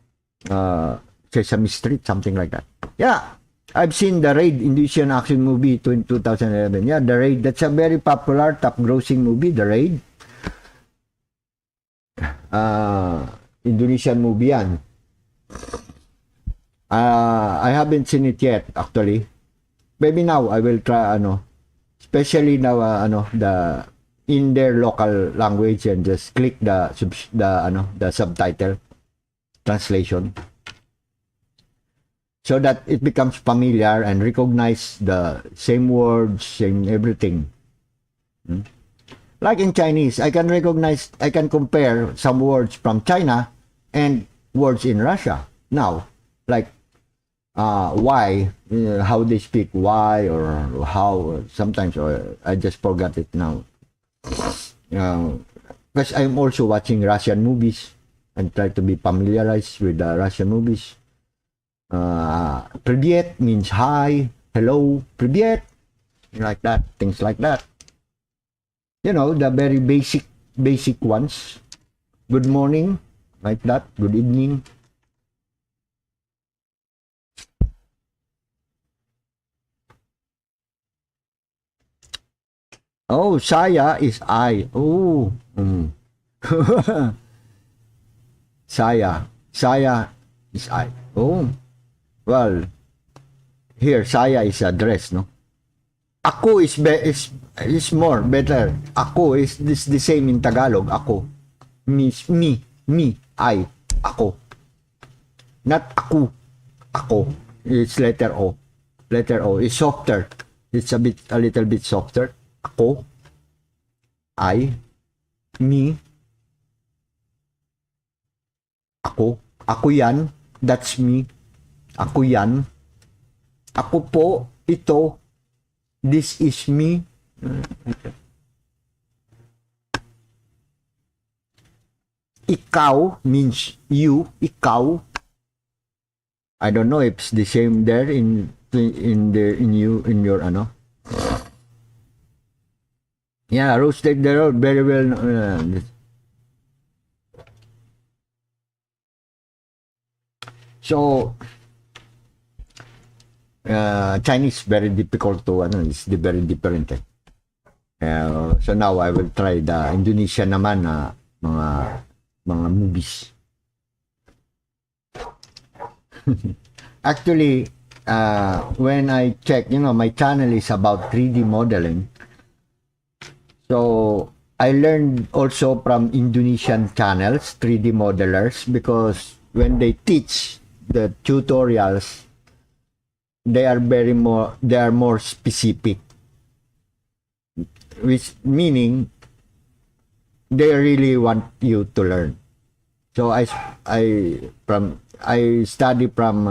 Sesame Street, something like that. Yeah, I've seen The Raid, Indonesian action movie in 2011. Yeah, The Raid. That's a very popular, top-grossing movie, The Raid. Indonesian movie yan. I haven't seen it yet, actually. Maybe now I will try, especially now, the in their local language, and just click the subtitle translation, so that it becomes familiar and recognize the same words, same everything. Like in Chinese, I can compare some words from China and words in Russia. Now, like why, how they speak why, or how, sometimes, or I just forgot it now. Because I'm also watching Russian movies and try to be familiarized with the Russian movies. Privyet means hi, hello, privyet, like that, things like that. The very basic ones. Good morning, like that, good evening. Oh, saya is I. Oh. Saya is I. Oh. Well, here saya is a dress, no? Ako is more better. Ako is the same in Tagalog. Ako means me, I, ako. Not aku. Ako. It's letter O. Letter O is softer. It's a little bit softer. Ako, I, me. Ako. Ako yan. That's me. Ako yan. Ako po. Ito. This is me. Ikaw means you. Ikaw. I don't know if it's the same there in your ano. Yeah, roasted they're all very well. So Chinese very difficult to ano, it's very different. So now I will try the Indonesian naman na mga movies. Actually, when I check, my channel is about 3D modeling. So I learned also from Indonesian channels, 3D modelers, because when they teach the tutorials, they are more specific, which meaning they really want you to learn. So I study from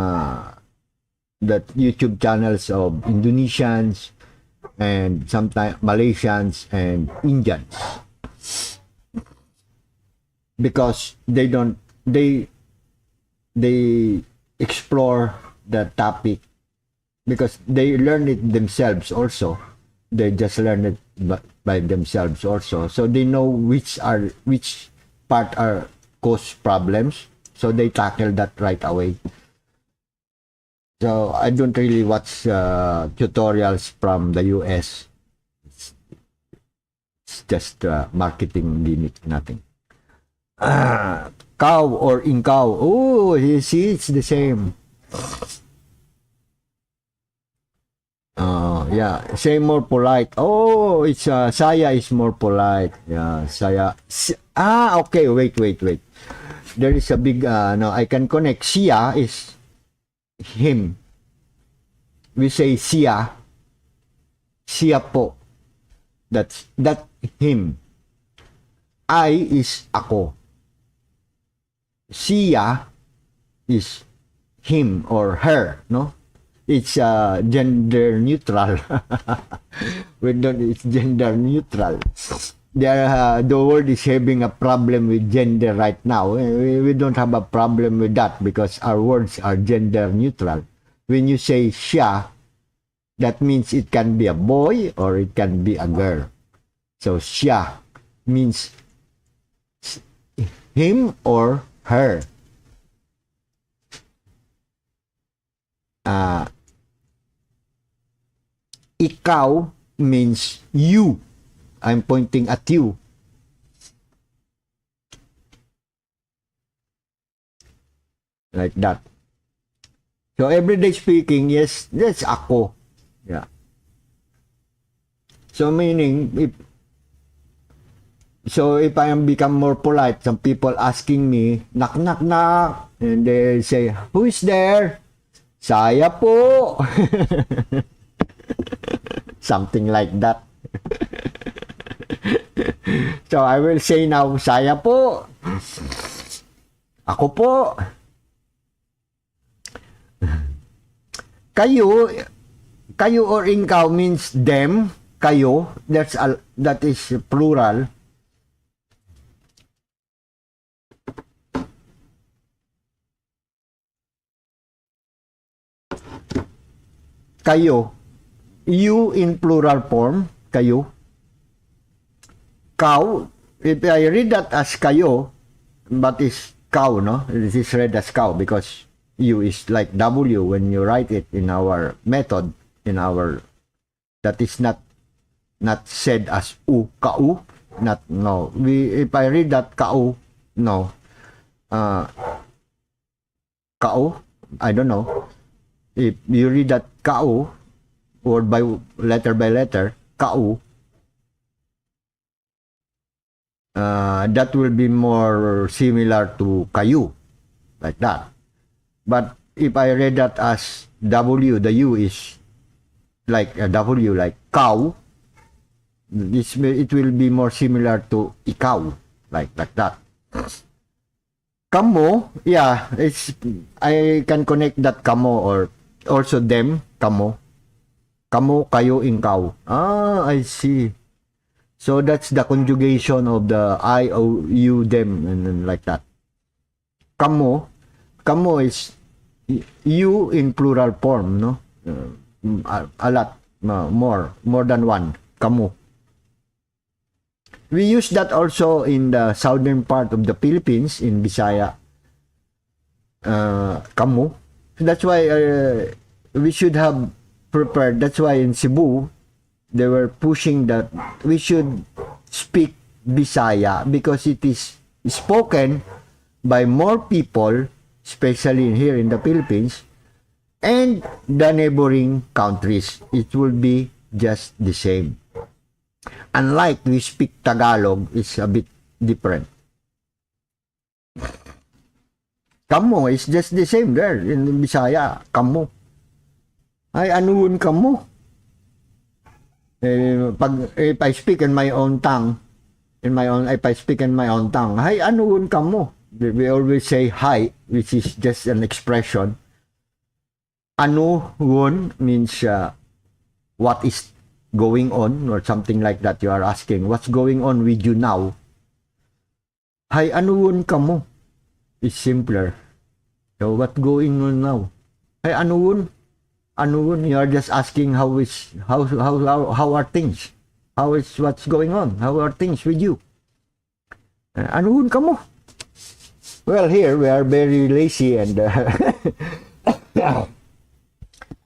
the YouTube channels of Indonesians and sometimes Malaysians and Indians, because they explore the topic because they learn it themselves also. They just learn it by themselves also, so they know which part are cause problems, so they tackle that right away. So I don't really watch tutorials from the US. It's just marketing gimmick, nothing. Cow or inkaw. Oh, you see, it's the same. Yeah, say more polite. Oh, it's Saya is more polite. Yeah, Saya. Okay, wait. There is a big no, I can connect. Siya is him. We say siya. Siya po. That him. I is ako. Siya is him or her, no? It's gender neutral. It's gender neutral. The world is having a problem with gender right now. We don't have a problem with that because our words are gender neutral. When you say siya, that means it can be a boy or it can be a girl. So siya means him or her. Ikaw means you. I'm pointing at you. Like that. So everyday speaking, yes, that's ako. Yeah. So meaning, if I am become more polite, some people asking me, knock, knock, knock, and they say, who is there? Saya po. Something like that. So I will say now, saya po. Ako po. Kayo or ikaw means them, kayo. That is plural. Kayo. You in plural form, kayo. Cow, if I read that as kayo, but is cow, no? This is read as cow because you is like W when you write it in our method, that is not said as u, kau, not, no. If I read that kau, no. Kau, I don't know. If you read that kau, word by letter, kau, that will be more similar to kayu, like that. But if I read that as W, the U is like a W, like cow, it will be more similar to ikaw, like that. Kamo, yeah, I can connect that kamo or also them, kamo. Kamo, kayo, ikaw. Ah, I see. So that's the conjugation of the I, O, you, them, and then like that. Kamo, kamo is you in plural form, no? A lot, more than one. Kamo. We use that also in the southern part of the Philippines, in Bisaya. Kamo. That's why we should have prepared. That's why in Cebu, they were pushing that we should speak Bisaya because it is spoken by more people, especially here in the Philippines, and the neighboring countries. It will be just the same. Unlike we speak Tagalog, it's a bit different. Kamo is just the same there in Bisaya. Kamo. Ay, anuun kamo? If I speak in my own tongue, if I speak in my own tongue, hi, anuun kamo? We always say hi, which is just an expression. Anuun means what is going on or something like that. You are asking, what's going on with you now? Hi, anuun kamo? It's simpler. So, what's going on now? Hi, anuun? Anuun, you are just asking how are things? What's going on? How are things with you? Anuun kamo? Well, here we are very lazy and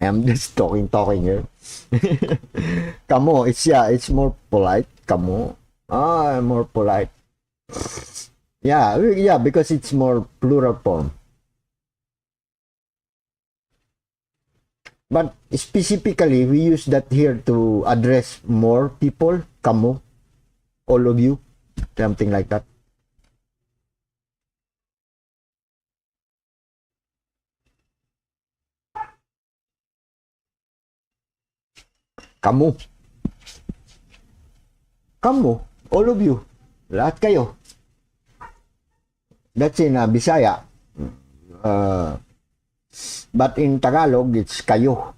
I'm just talking here. Kamo, it's more polite. Kamo, more polite. Yeah, because it's more plural form. But specifically, we use that here to address more people. Kamo, all of you, something like that. Kamo, all of you, lahat kayo. That's in Bisaya. But in Tagalog, it's kayo.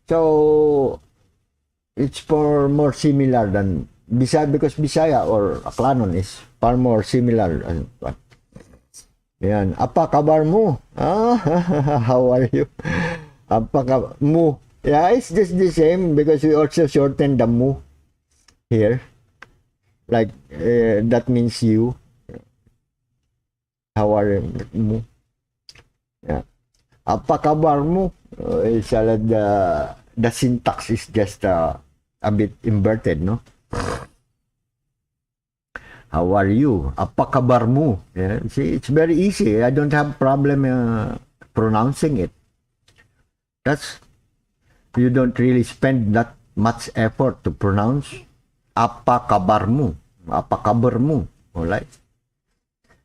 So, it's far more similar than Bisaya because Bisaya or Aklanon is far more similar. Yan. Apa kabar mo? How are you? Apa mo? Yeah, it's just the same because we also shorten the mo here. Like, that means you. How are you? Mo? Yeah. Apa kabar mo? The syntax is just a bit inverted, no? How are you? Apa kabar mo? Yeah. See, it's very easy. I don't have problem pronouncing it. You don't really spend that much effort to pronounce. Apa kabar mo? Apa kabar mo? Alright.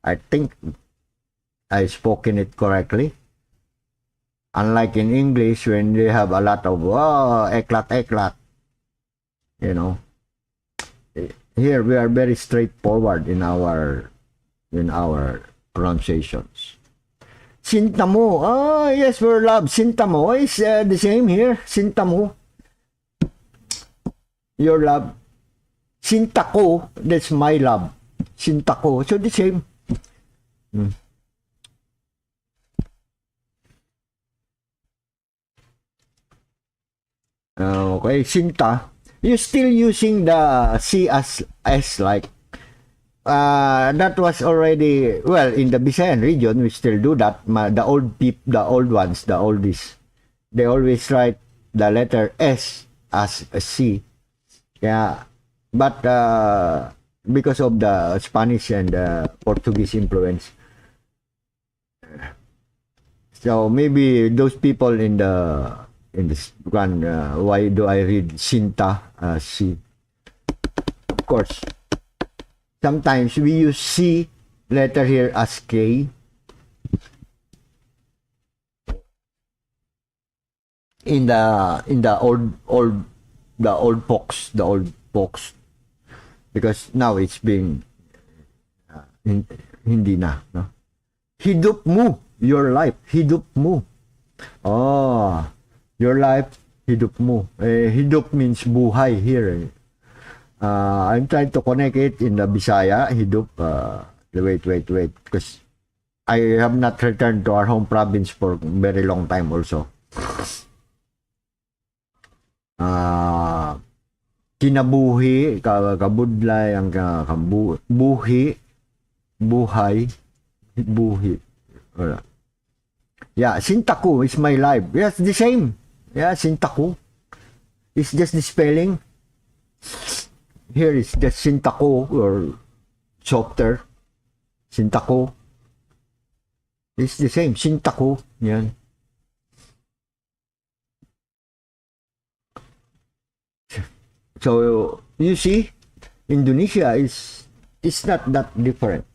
I think I spoken it correctly. Unlike in English, when they have a lot of eklat, you know. Here we are very straightforward in our pronunciations. Sinta mo. Yes, for love. Sinta mo is the same here. Sinta mo. Your love. Sinta ko, that's my love. Sinta ko. So the same. Okay, Sinta. You're still using the C as like. That was already, well, in the Visayan region, we still do that. The old ones, the oldies, they always write the letter S as a C. Yeah, but because of the Spanish and Portuguese influence, so maybe those people in this one, why do I read Sinta C? Of course. Sometimes we use C letter here as K. In the old folks, because now it's being Hindi na, no? Hidup mo, your life, hidup mo. Oh, your life, hidup mo. Hidup means buhay here. I'm trying to connect it in the Bisaya, hidup. Wait, because I have not returned to our home province for very long time also. Kinabuhi, kabudlay, ang buhi, buhay, buhi. Yeah, Sintaku is my life. Yes, the same. Yeah, Sintaku. It's just the spelling. Here is just Sintaku or softer. Sintaku. It's the same. Sintaku. Yan. So, you see, Indonesia is not that different.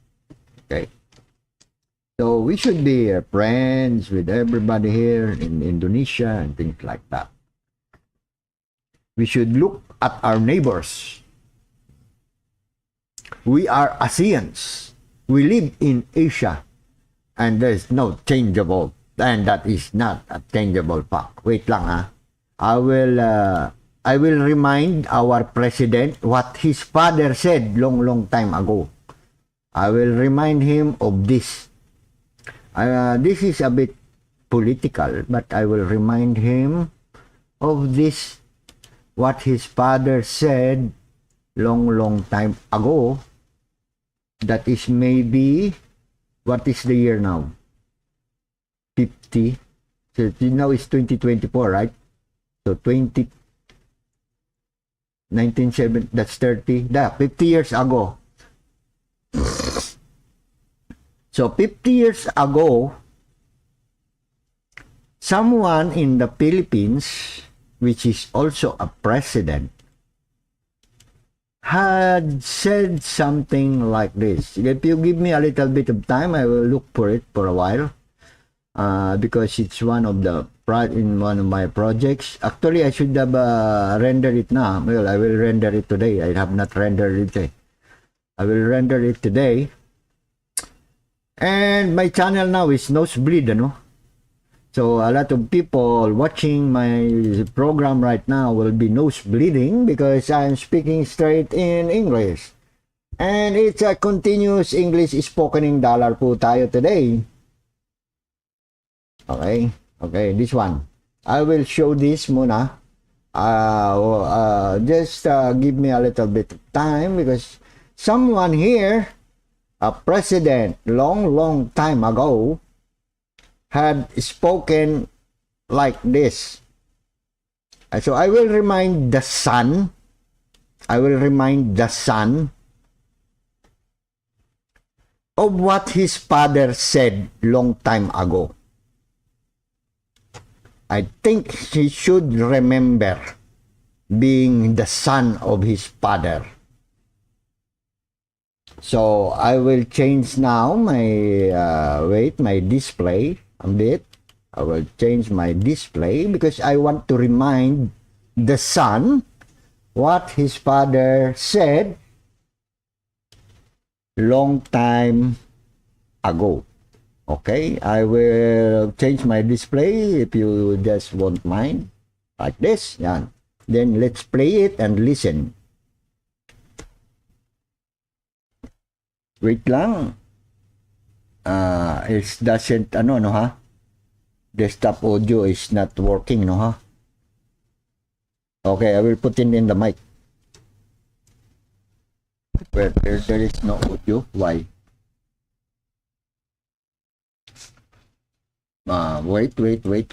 Okay. So, we should be friends with everybody here in Indonesia and things like that. We should look at our neighbors. We are ASEANs. We live in Asia. And there's no changeable. And that is not a changeable fact. Wait lang ha. I will remind our president what his father said long time ago. I will remind him of this. This is a bit political, but I will remind him of this, what his father said long time ago. That is maybe, what is the year now? 50. So now it's 2024, right? So 1970, that's 30, 50 years ago. So 50 years ago, someone in the Philippines, which is also a president, had said something like this. If you give me a little bit of time, I will look for it for a while, because it's one of my projects. Actually, I should have rendered it now. Well, I will render it today. I have not rendered it. I will render it today. And my channel now is Nosebleed, ano? So a lot of people watching my program right now will be nosebleeding because I'm speaking straight in English. And it's a continuous English spoken dollar po tayo today. Okay, this one. I will show this muna. Just give me a little bit of time because someone here, a president long time ago, had spoken like this. So I will remind the son. Of what his father said long time ago. I think he should remember being the son of his father. So I will change now my my display a bit. I will change my display because I want to remind the son what his father said long time ago. Okay, I will change my display if you just won't mind. Like this. Yan. Then let's play it and listen. Wait lang. It doesn't, no ha? Desktop audio is not working, no ha? Okay, I will put in the mic. Where there is no audio. Why? Wait.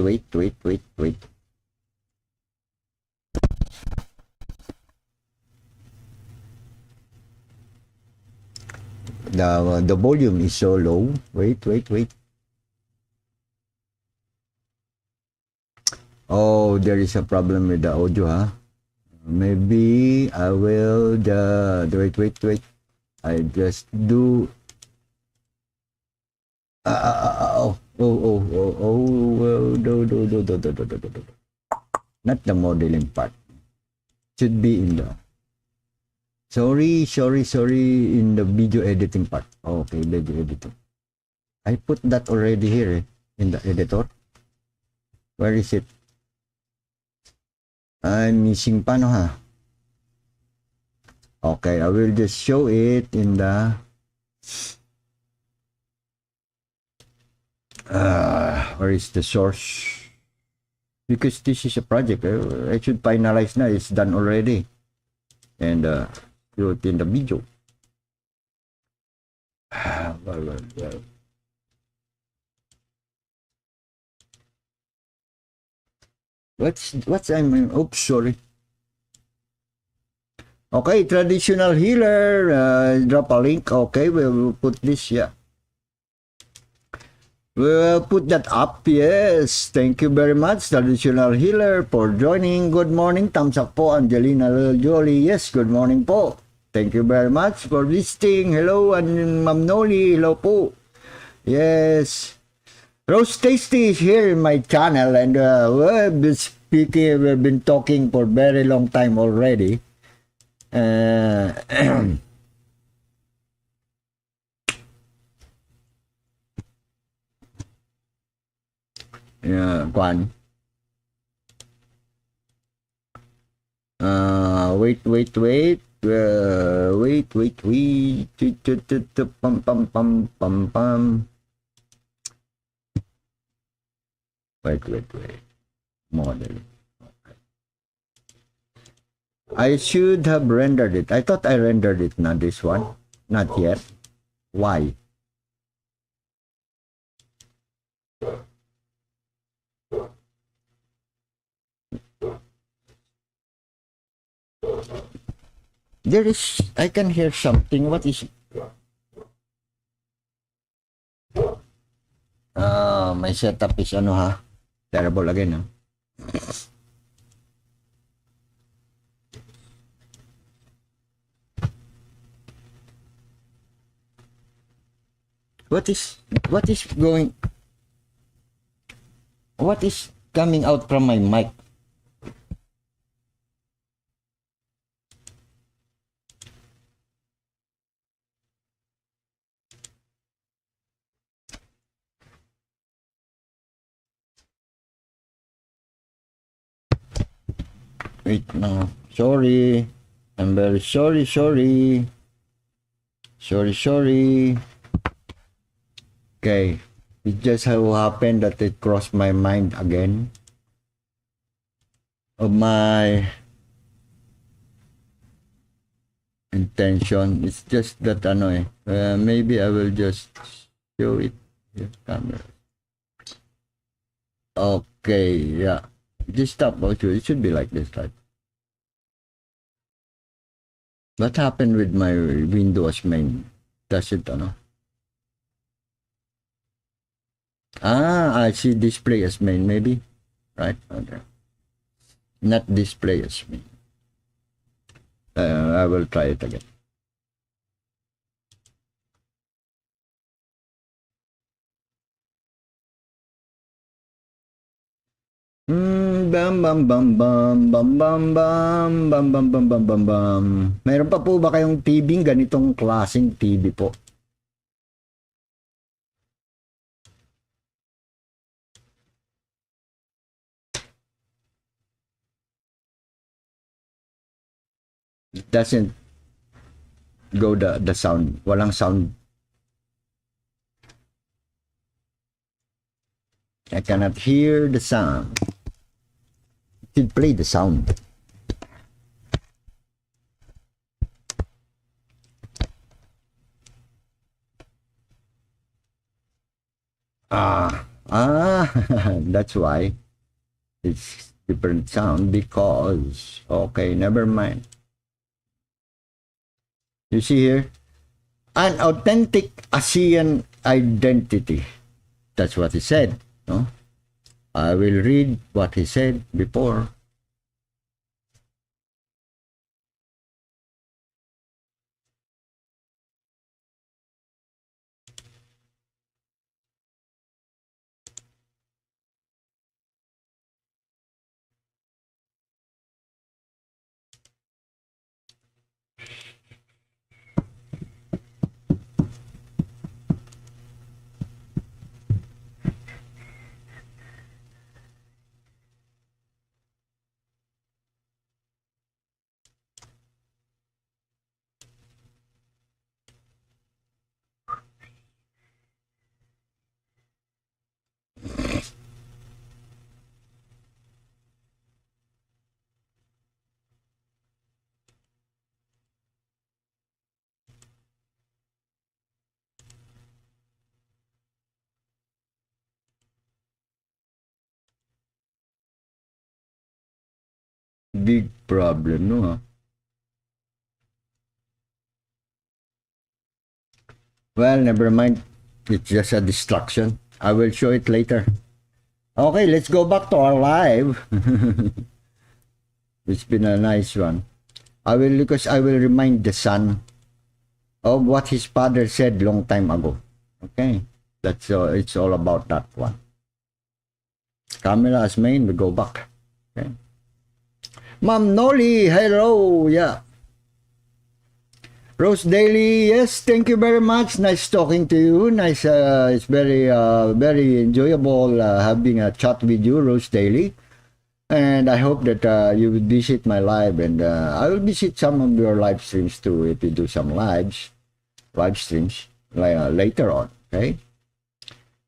The volume is so low. Wait. Oh, there is a problem with the audio, huh? Maybe I will wait. I just do. No. Not the modeling part. Should be in the Sorry in the video editing part. Okay, video editing. I put that already here in the editor. Where is it? I'm missing pa no ha. Okay, I will just show it in the where is the source? Because this is a project. I should finalize now. It's done already. And do it in the video. Well. What's oops, sorry. Okay, traditional healer, drop a link. Okay, we'll put this, yeah. We'll put that up, yes. Thank you very much, traditional healer, for joining. Good morning, thumbs up po, Angelina Jolie. Yes, good morning po. Thank you very much for visiting. Hello, and Ma'am Noli, hello po. Yes. Rose Tasty is here in my channel, and we've been speaking, we've been talking for very long time already. Yeah, Kwan. Wait. Pum. Wait. Model. Okay. I should have rendered it. I thought I rendered it, not this one. Not yet. Why? There is, I can hear something. What is it? My setup is ano ha? Terrible again, huh? What is coming out from my mic? Wait, no. Sorry. I'm very sorry. Sorry. Okay. It just so happened that it crossed my mind again. Of my intention. It's just that ano maybe I will just show it here, camera. Okay, yeah. This stuff also, it should be like this, right? What happened with my Windows main? Does it ano? I see display as main, maybe, right? Okay. Not display as main. I will try it again. Bam. Meron pa po ba kayong TV ganitong klaseng TV po? It doesn't go the sound. Walang sound. I cannot hear the sound. It should play the sound. That's why it's different sound, because okay, never mind. You see here, an authentic ASEAN identity. That's what he said. No, I will read what he said before. Big problem, no? Well, never mind. It's just a distraction. I will show it later. Okay, let's go back to our live. It's been a nice one. Because I will remind the son of what his father said long time ago. Okay, that's it's all about that one. Camera as main, we go back. Okay. Ma'am Noli, hello, yeah. Rose Daily, yes, thank you very much. Nice talking to you. Nice, it's very enjoyable having a chat with you, Rose Daily. And I hope that you will visit my live, and I will visit some of your live streams too if you do some live streams later on. Okay.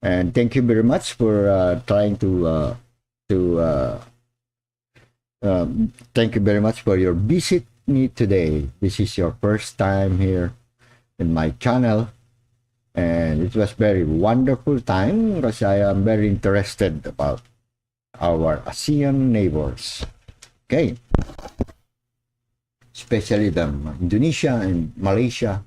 And thank you very much for trying to thank you very much for your visit me today. This is your first time here in my channel, and it was very wonderful time because I am very interested about our ASEAN neighbors. Okay, especially the Indonesia and Malaysia.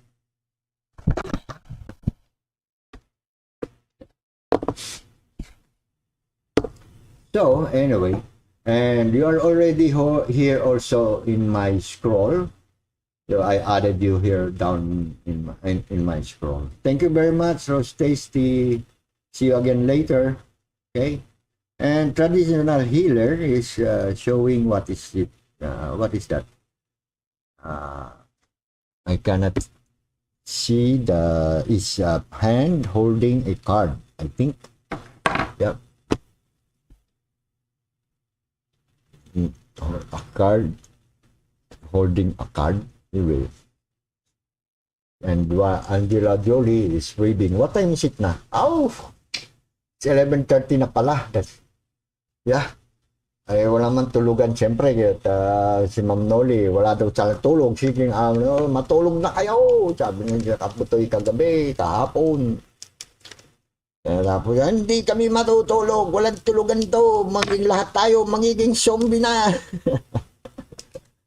So anyway, and you are already here also in my scroll. So I added you here down in my scroll. Thank you very much, Rose Tasty. See you again later. Okay. And traditional healer is showing what is it? What is that? I cannot see is a hand holding a card. I think. Yep. A card, holding a card, anyway. And Angela Jolie is reading. What time is it na? Oh, it's 11:30 na pala. Yeah. Ay, wala man tulugan siyempre. Si Ma'am Noli, wala daw siya tulog. Sige, matulog na kayo. Sabi niya, kaputoy kagabi, kahapon. Tapos, hindi kami matutulog, walang tulugan to, lahat tayo magiging zombie na.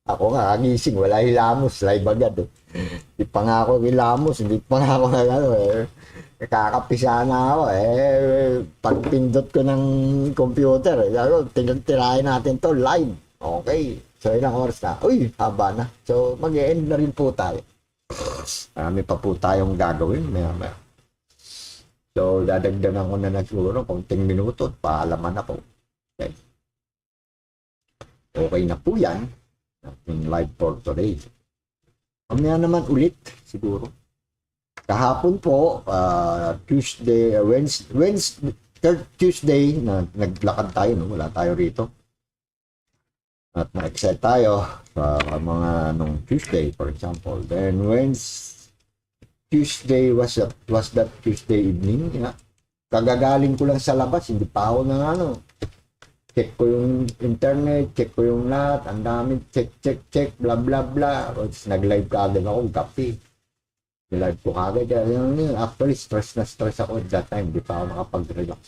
Ako nga, kagising, wala hilamos, live agad. Hindi pa nga ako hilamos, hindi pa nga ako kakapisa na ako. Pagpindot ko ng computer, tirahin natin to live. Okay, so ilang oras na? Uy, haba na. So mag-e-end na rin po tayo. Marami pa po tayong gagawin, maya. So, dadagdagan ko na siguro konting minuto at paalaman na po. Okay. Okay na po yan. Ating live for today. Mamaya naman ulit, siguro. Kahapon po, Tuesday, Wednesday, third Tuesday, naglakad tayo, no? Wala tayo rito. At na-excite tayo sa mga nung Tuesday, for example. Then, Tuesday was that Tuesday evening. Yeah. Kagagaling ko lang sa labas, hindi pa ako check ko yung internet, check ko yung lahat, ang dami, check, blah, blah, blah. Nag-live ka agad ako, kape. Nag-live ko agad. Actually, stress ako at that time, hindi pa ako makapag-relax.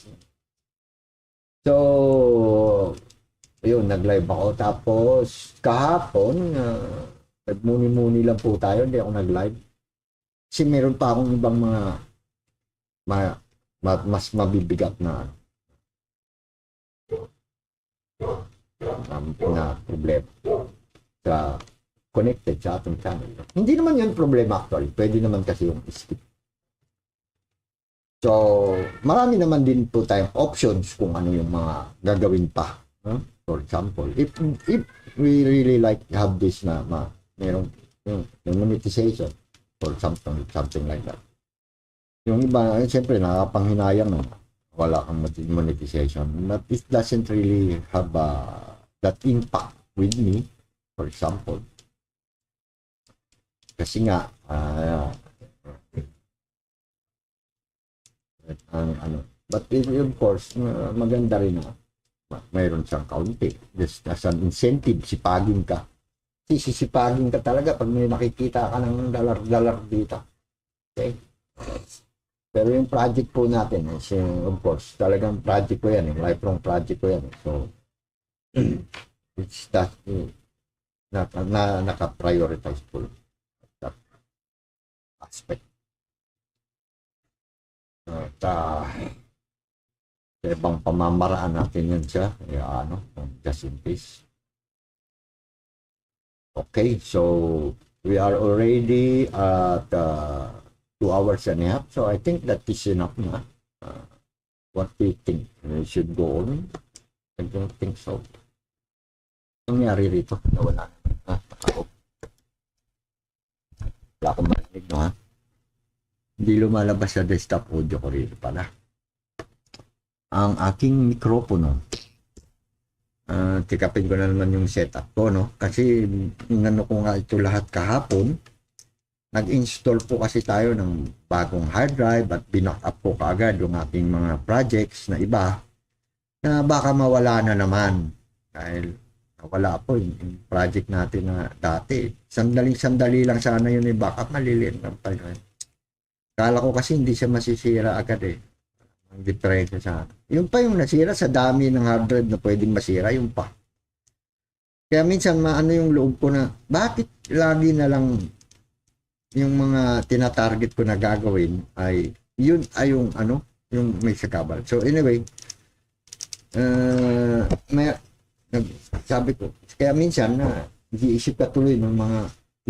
So, yun, nag-live ako. Tapos, kahapon, nagmuni-muni lang po tayo, hindi ako nag-live. Kasi meron pa akong ibang mga mas mabibigat na problema sa connected sa ating channel. Hindi naman yun problema actually. Pwede naman kasi yung skip. So, marami naman din po tayong options kung ano yung mga gagawin pa. For example, if we really like have this na meron yung monetization or something like that. Yung iba, siyempre, nakakapanghinayang wala kang monetization. But it doesn't really have that impact with me, for example. Kasi nga, but of course, maganda rin mayroon siyang kaunti. Just as an incentive, sipagin ka. Sisipagin ka talaga pag may nakikita ka ng dalar dito. Okay? Pero yung project po natin, of course, talagang project ko yan. Lifelong project ko yan. So, It's that naka-prioritize po that aspect. At sa ibang pamamaraan natin yan siya, just in case. Okay, so we are already at 2 hours and a half, so I think that is enough na. What do you think? We should go on? I don't think so. Ang nangyari rito? Nawala na. Wala akong marinig, no, ha? Hindi lumalabas sa desktop audio ko rito pala. Ang aking mikropono. Tikapin ko na naman yung setup ko, no? Kasi inano ko nga ito lahat kahapon. Nag-install po kasi tayo ng bagong hard drive at binock-up po kaagad yung ating mga projects na iba na baka mawala na naman. Dahil nawala po yung project natin na dati. Sandali lang sana yun yung backup, maliliit lang pa yun. Kala ko kasi hindi siya masisira agad eh. Ang diferensya sa yun pa yung nasira sa dami ng hard drive na pwedeng masira, yun pa. Kaya minsan maano yung loob ko na bakit lagi na lang yung mga tinatarget ko na gagawin ay yun ay yung yung may sakabal. So anyway, sabi ko, kaya minsan na iisip ka tuloy ng mga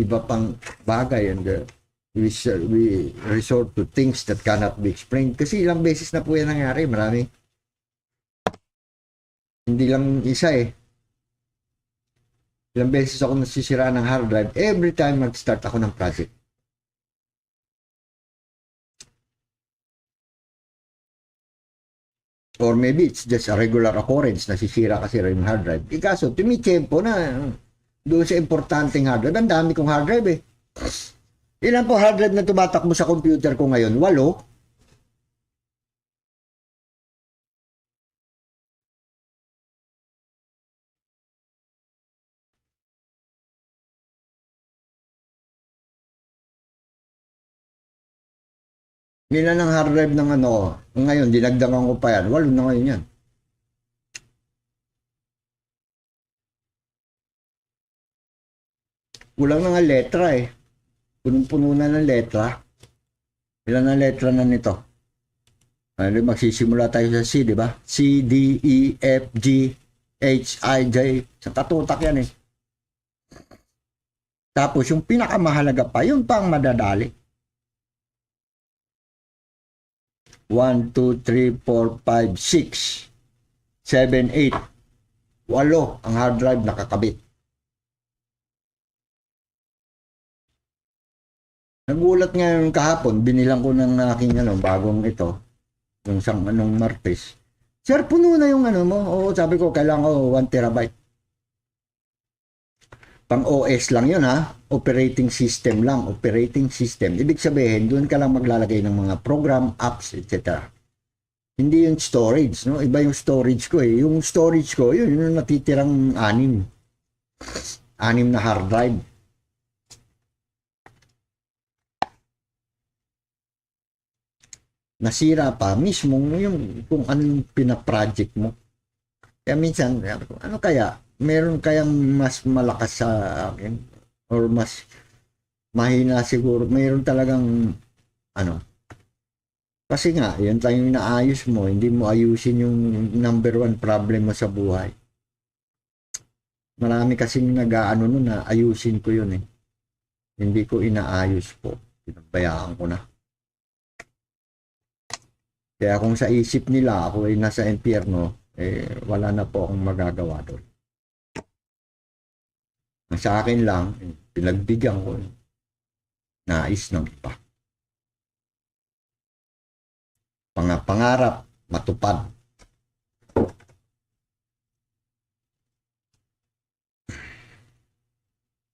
iba pang bagay and we resort to things that cannot be explained. Kasi ilang beses na po yan nangyari. Marami. Hindi lang isa eh. Ilang beses ako nasisira ng hard drive every time mag-start ako ng project. Or maybe it's just a regular occurrence, nasisira kasi rin yung hard drive. Kaso, tumitiyempo na doon sa importanteng hard drive. Ang dami kong hard drive eh. Ilan po hard drive na tumatakbo sa computer ko ngayon? 8. Ilan ang hard drive ng ngayon, dinagdagan ko pa yan. 8 na ngayon yan. Kulang na nga letra eh. Punong-puno na ng letra. Ilan na letra na nito? Magsisimula tayo sa C, di ba? C, D, E, F, G, H, I, J. Sa katutak yan eh. Tapos yung pinakamahalaga pa, yun pa ang madadali. 1, 2, 3, 4, 5, 6, 7, 8. 8 ang hard drive nakakabit. Nagulat ngayon kahapon, binilang ko ng aking bagong ito, yung nung Martes. Sir, puno na yung mo. Oo, sabi ko, kailangan ko 1 terabyte. Pang OS lang yun ha. Operating system lang. Operating system. Ibig sabihin, doon ka lang maglalagay ng mga program, apps, etc. Hindi yung storage, no? Iba yung storage ko eh. Yung storage ko, yun yung natitirang 6 na hard drive. Nasira pa mismo yung kung ano yung pina-project mo. Kaya minsan, ano kaya? Meron kayang mas malakas sa akin? Or mas mahina siguro? Meron talagang kasi nga, yun tayong inaayos mo. Hindi mo ayusin yung number 1 problem mo sa buhay. Marami kasing nag-aano nun na ayusin ko yun eh. Hindi ko inaayos po. Pinabayaan ko na. Kaya kung sa isip nila ako ay nasa impyerno, wala na po akong magagawa doon. Sa akin lang, pinagbigyan ko. Nais ng iba. Pangarap, matupad.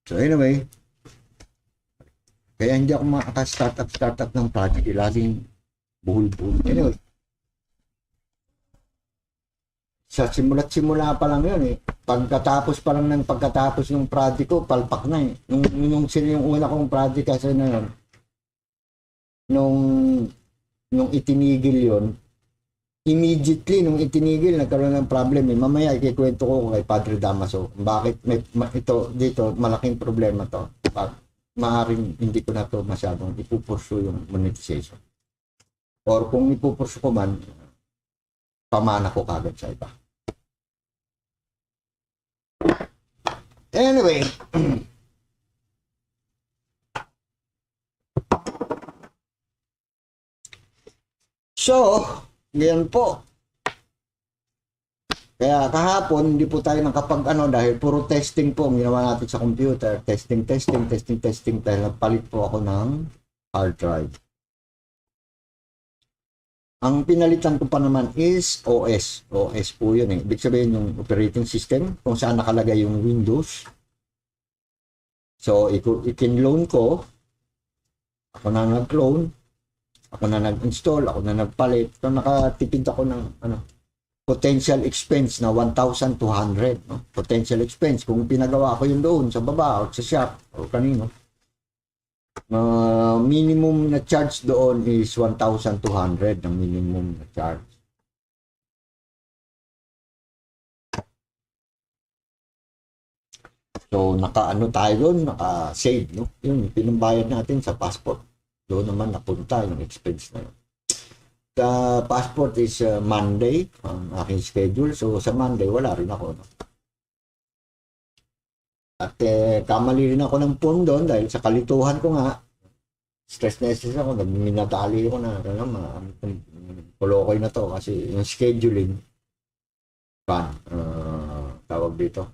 So anyway, kaya hindi ako makaka-startup ng project. Laging buhol-buhol. Anyway, sa simula pa lang yun eh. Pagkatapos ng project ko, palpak na eh. Yung una kong project kasi na yun, nung itinigil yun, immediately nung itinigil, nagkaroon ng problem. Mamaya ikikwento ko kay Padre Damaso bakit ito dito malaking problema to. Maaring hindi ko na to masyadong ipupursu yung monetization. Or kung ipupursu ko man, pamana ko kagad sa iba. Anyway, so, ganyan po. Kaya kahapon, hindi po tayo nakapag dahil puro testing po ang ginawa natin sa computer. Testing dahil nagpalit po ako ng hard drive. Ang pinalitan ko pa naman is OS. OS po yun eh. Ibig sabihin yung operating system kung saan nakalagay yung Windows. So, ikin-clone ko. Ako na nag-clone. Ako na nag-install. Ako na nagpalit. So, nakatipid ako ng potential expense na 1,200. No? Potential expense. Kung pinagawa ko yun doon sa baba o sa shop o kanino. Minimum na charge doon is 1,200 ang minimum na charge. So, tayo doon, naka-save, no? Yung pinambayad natin sa passport. Doon naman napunta yung expense na yun. The passport is Monday, ang aking schedule. So, sa Monday, wala rin ako, no? At kamali rin ako ng phone doon dahil sa kalituhan ko nga, stress na stress ako, minatali ko na, kulokoy na to kasi yung scheduling, tawag dito.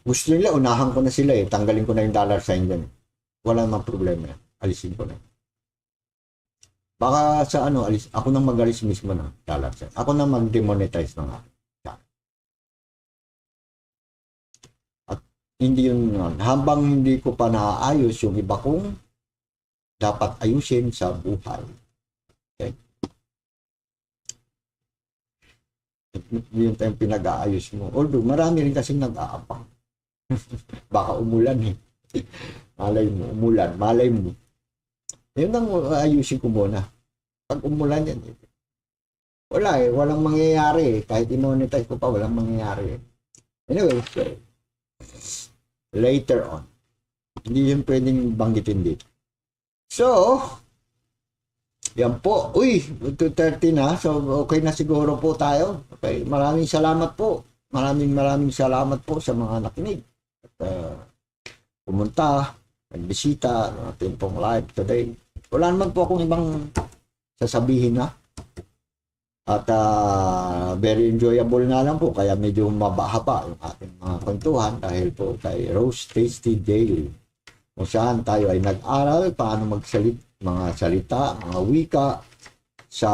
Gusto nila, unahan ko na sila eh, tanggalin ko na yung dollar sign dyan. Wala namang problema yan, alisin ko na. Baka sa ako nang mag-alis mismo na dollar sign. Ako nang mag-demonetize ng akin. Hindi yun, habang hindi ko pa naayos yung iba kong dapat ayusin sa buhay. Okay? Yun tayong pinag-aayos mo. Although, marami rin kasing nag-aabang. Baka umulan eh. Malay mo, umulan, malay mo. Yun ang ayusin ko muna. Pag umulan yan, wala eh, walang mangyayari eh. Kahit i-monetize ko pa, walang mangyayari eh. Anyway, later on. Hindi yun pwedeng banggitin dito. So, yan po. Uy, 2:30 na. So, okay na siguro po tayo. Okay, maraming salamat po. Maraming salamat po sa mga nakinig. At pumunta, nagbisita, natin pong live today. Wala naman po akong ibang sasabihin na. At very enjoyable nga lang po, kaya medyo mabahaba yung ating mga kwentuhan dahil po kay Rose Tasty Daily. Kung saan tayo ay nag-aral paano mga salita, mga wika sa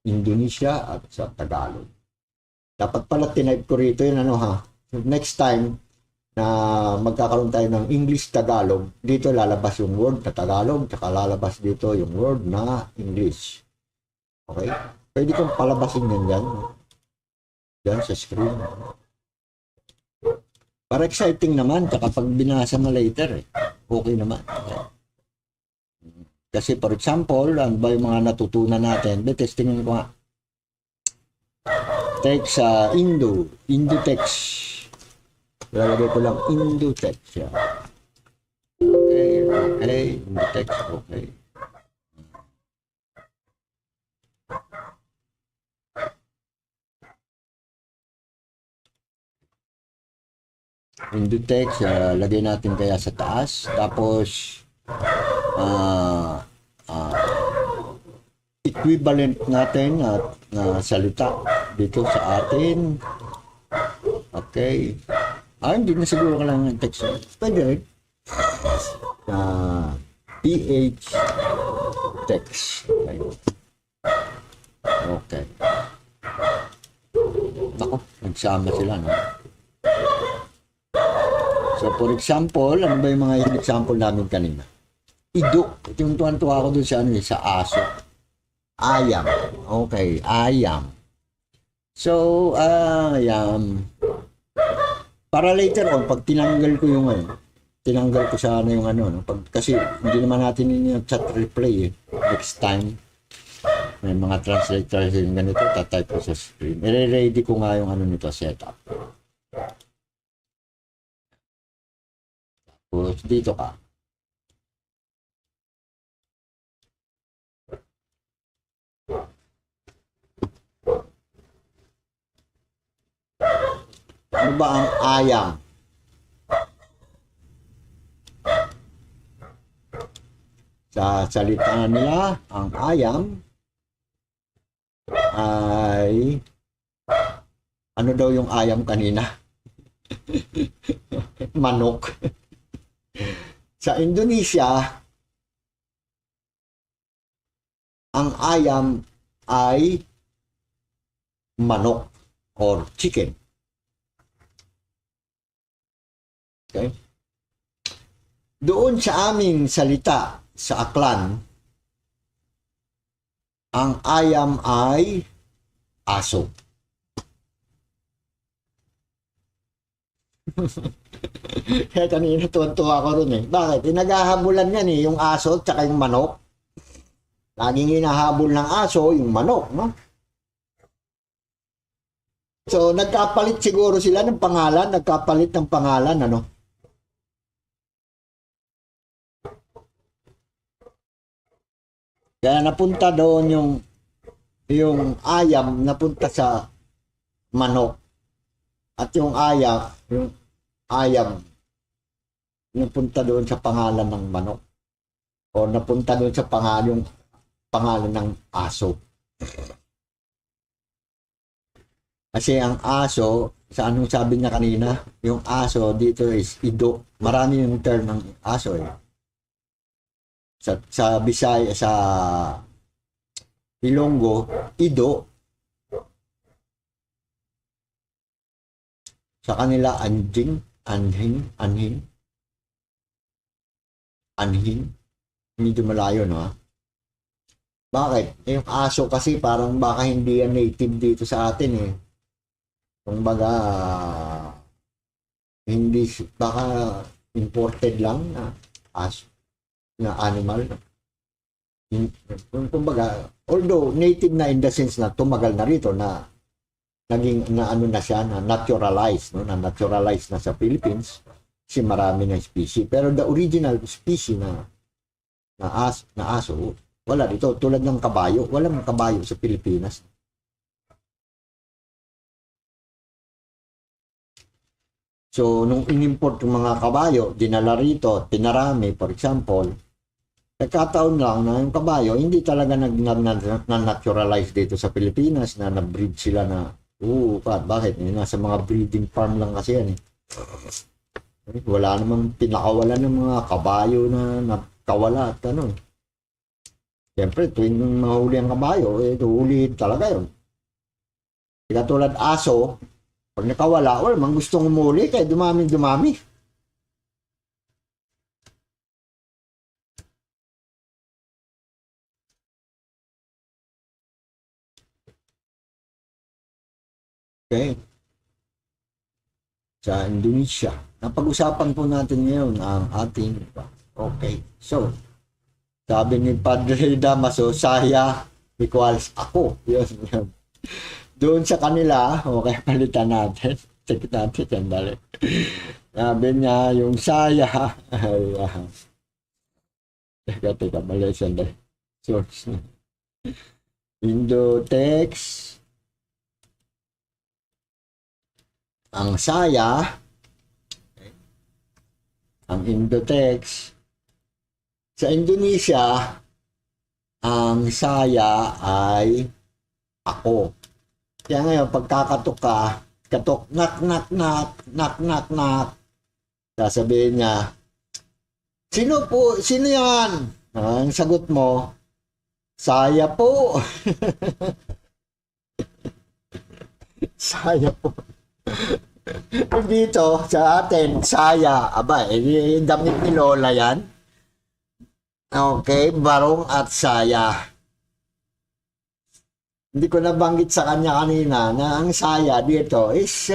Indonesia at sa Tagalog. Dapat pala tinype ko rito yun Next time na magkakaroon tayo ng English-Tagalog, dito lalabas yung word na Tagalog, tsaka lalabas dito yung word na English. Okay? Pwede kong palabasin yan dyan. Dyan sa screen. Para exciting naman. Tsaka pag binasa mo later, okay naman. Okay. Kasi for example, ano ba yung mga natutunan natin? Testingin ko nga. Text sa Indo-text. Lalagay ko lang Indo-text. Okay. Indo-text. Okay. Indo-text, lagay natin kaya sa taas. Tapos, equivalent natin at salita dito sa atin. Okay. Hindi na siguro kailangan ng text. Pwede rin. PH text. Okay. Okay. Ako, nagsama sila, no? So, for example, ano ba yung mga example namin kanina? Idok. Yung tuwan-tuwa ako dun sa aso. Ayam. Okay, ayam. So, ayam. Para later on, pag tinanggal ko yung tinanggal ko sana yung no? Kasi hindi naman natin yung chat replay eh. Next time. may mga translator yung ganito, tatype ko sa screen. I-ready ko nga yung ano nito, setup. Tapos dito ka. Ano ba ang ayam? Sa salita nila, ang ayam ay ano daw yung ayam kanina? Manok. Sa Indonesia, ang ayam ay manok or chicken. Okay? Doon sa aming salita sa Aklan, ang ayam ay aso. Kaya kanina tuwan-tuwa ko rin eh. Bakit? Naghahabulan yan eh, yung aso at saka yung manok. Laging hinahabol ng aso yung manok, no? So, nagkapalit siguro sila ng pangalan, nagkapalit ng pangalan, ano? Kaya napunta doon yung ayam napunta sa manok. At yung ayam napunta doon sa pangalan ng manok. O napunta doon sa pangalan ng aso. Kasi ang aso, sa anong sabi niya kanina, yung aso dito is ido. Marami yung term ng aso eh. Sa Bisaya, sa Ilonggo, ido. Sa kanila, anjing, anhin. Medyo malayo, no? Bakit? Yung aso kasi parang baka hindi yan native dito sa atin eh. Kung baga, hindi, baka imported lang na aso, na animal. Kumbaga, although native na in the sense na tumagal na rito na naging na ano na siya na naturalized, no, na naturalized na sa Philippines kasi marami na species, pero the original species na aso wala dito, tulad ng kabayo, walang kabayo sa Pilipinas. So nung inimport yung mga kabayo, dinala rito, pinarami, for example, nagkataon lang na yung kabayo hindi talaga na-naturalize dito sa Pilipinas, na na-breed sila na bakit? Nasa mga breeding farm lang kasi yan eh. Wala namang pinakawalan ng mga kabayo na nakawala at ano. Siyempre, tuwing mahuli ang kabayo, hulihin talaga yun. Katulad aso, pag nakawala, wala mang gustong umuli, kaya dumami. Okay. Sa Indonesia. Napag-usapan po natin ngayon ang ating, okay. So, sabi ni Padre Damaso, saya equals ako. Yun. Doon sa kanila, okay, palitan natin. Check natin, sandali. Sabi niya, yung saya, teka, mali, sandali. Source na. Indo-text. Ang saya, ang Indo-text, sa Indonesia, ang saya ay ako. Kaya ngayon, pagkakatok ka, knock, sasabihin niya, sino yan? Ang sagot mo, saya po. Saya po. Dito, sa atin, saya. Aba, damit ni Lola yan. Okay, barong at saya. Hindi ko nabanggit sa kanya kanina na ang saya dito is,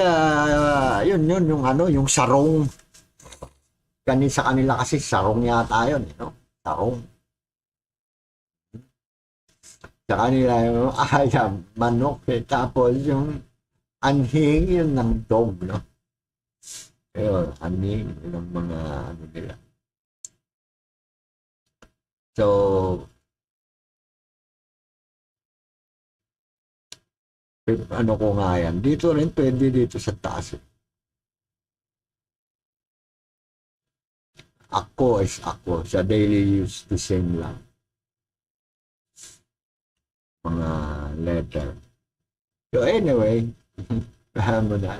yun, yung sarong. Sa kanila kasi sarong yata yun, no? Sarong. Sa kanila yung ayam, manok, tapos yung anhing, yun ng dog, no? Ayun, anhing, yun ang mga ano nila. So, ano ko nga yan, dito rin pwede dito sa taas. Ako is ako, sa daily use, the same lang. Mga letter. So anyway, mo na,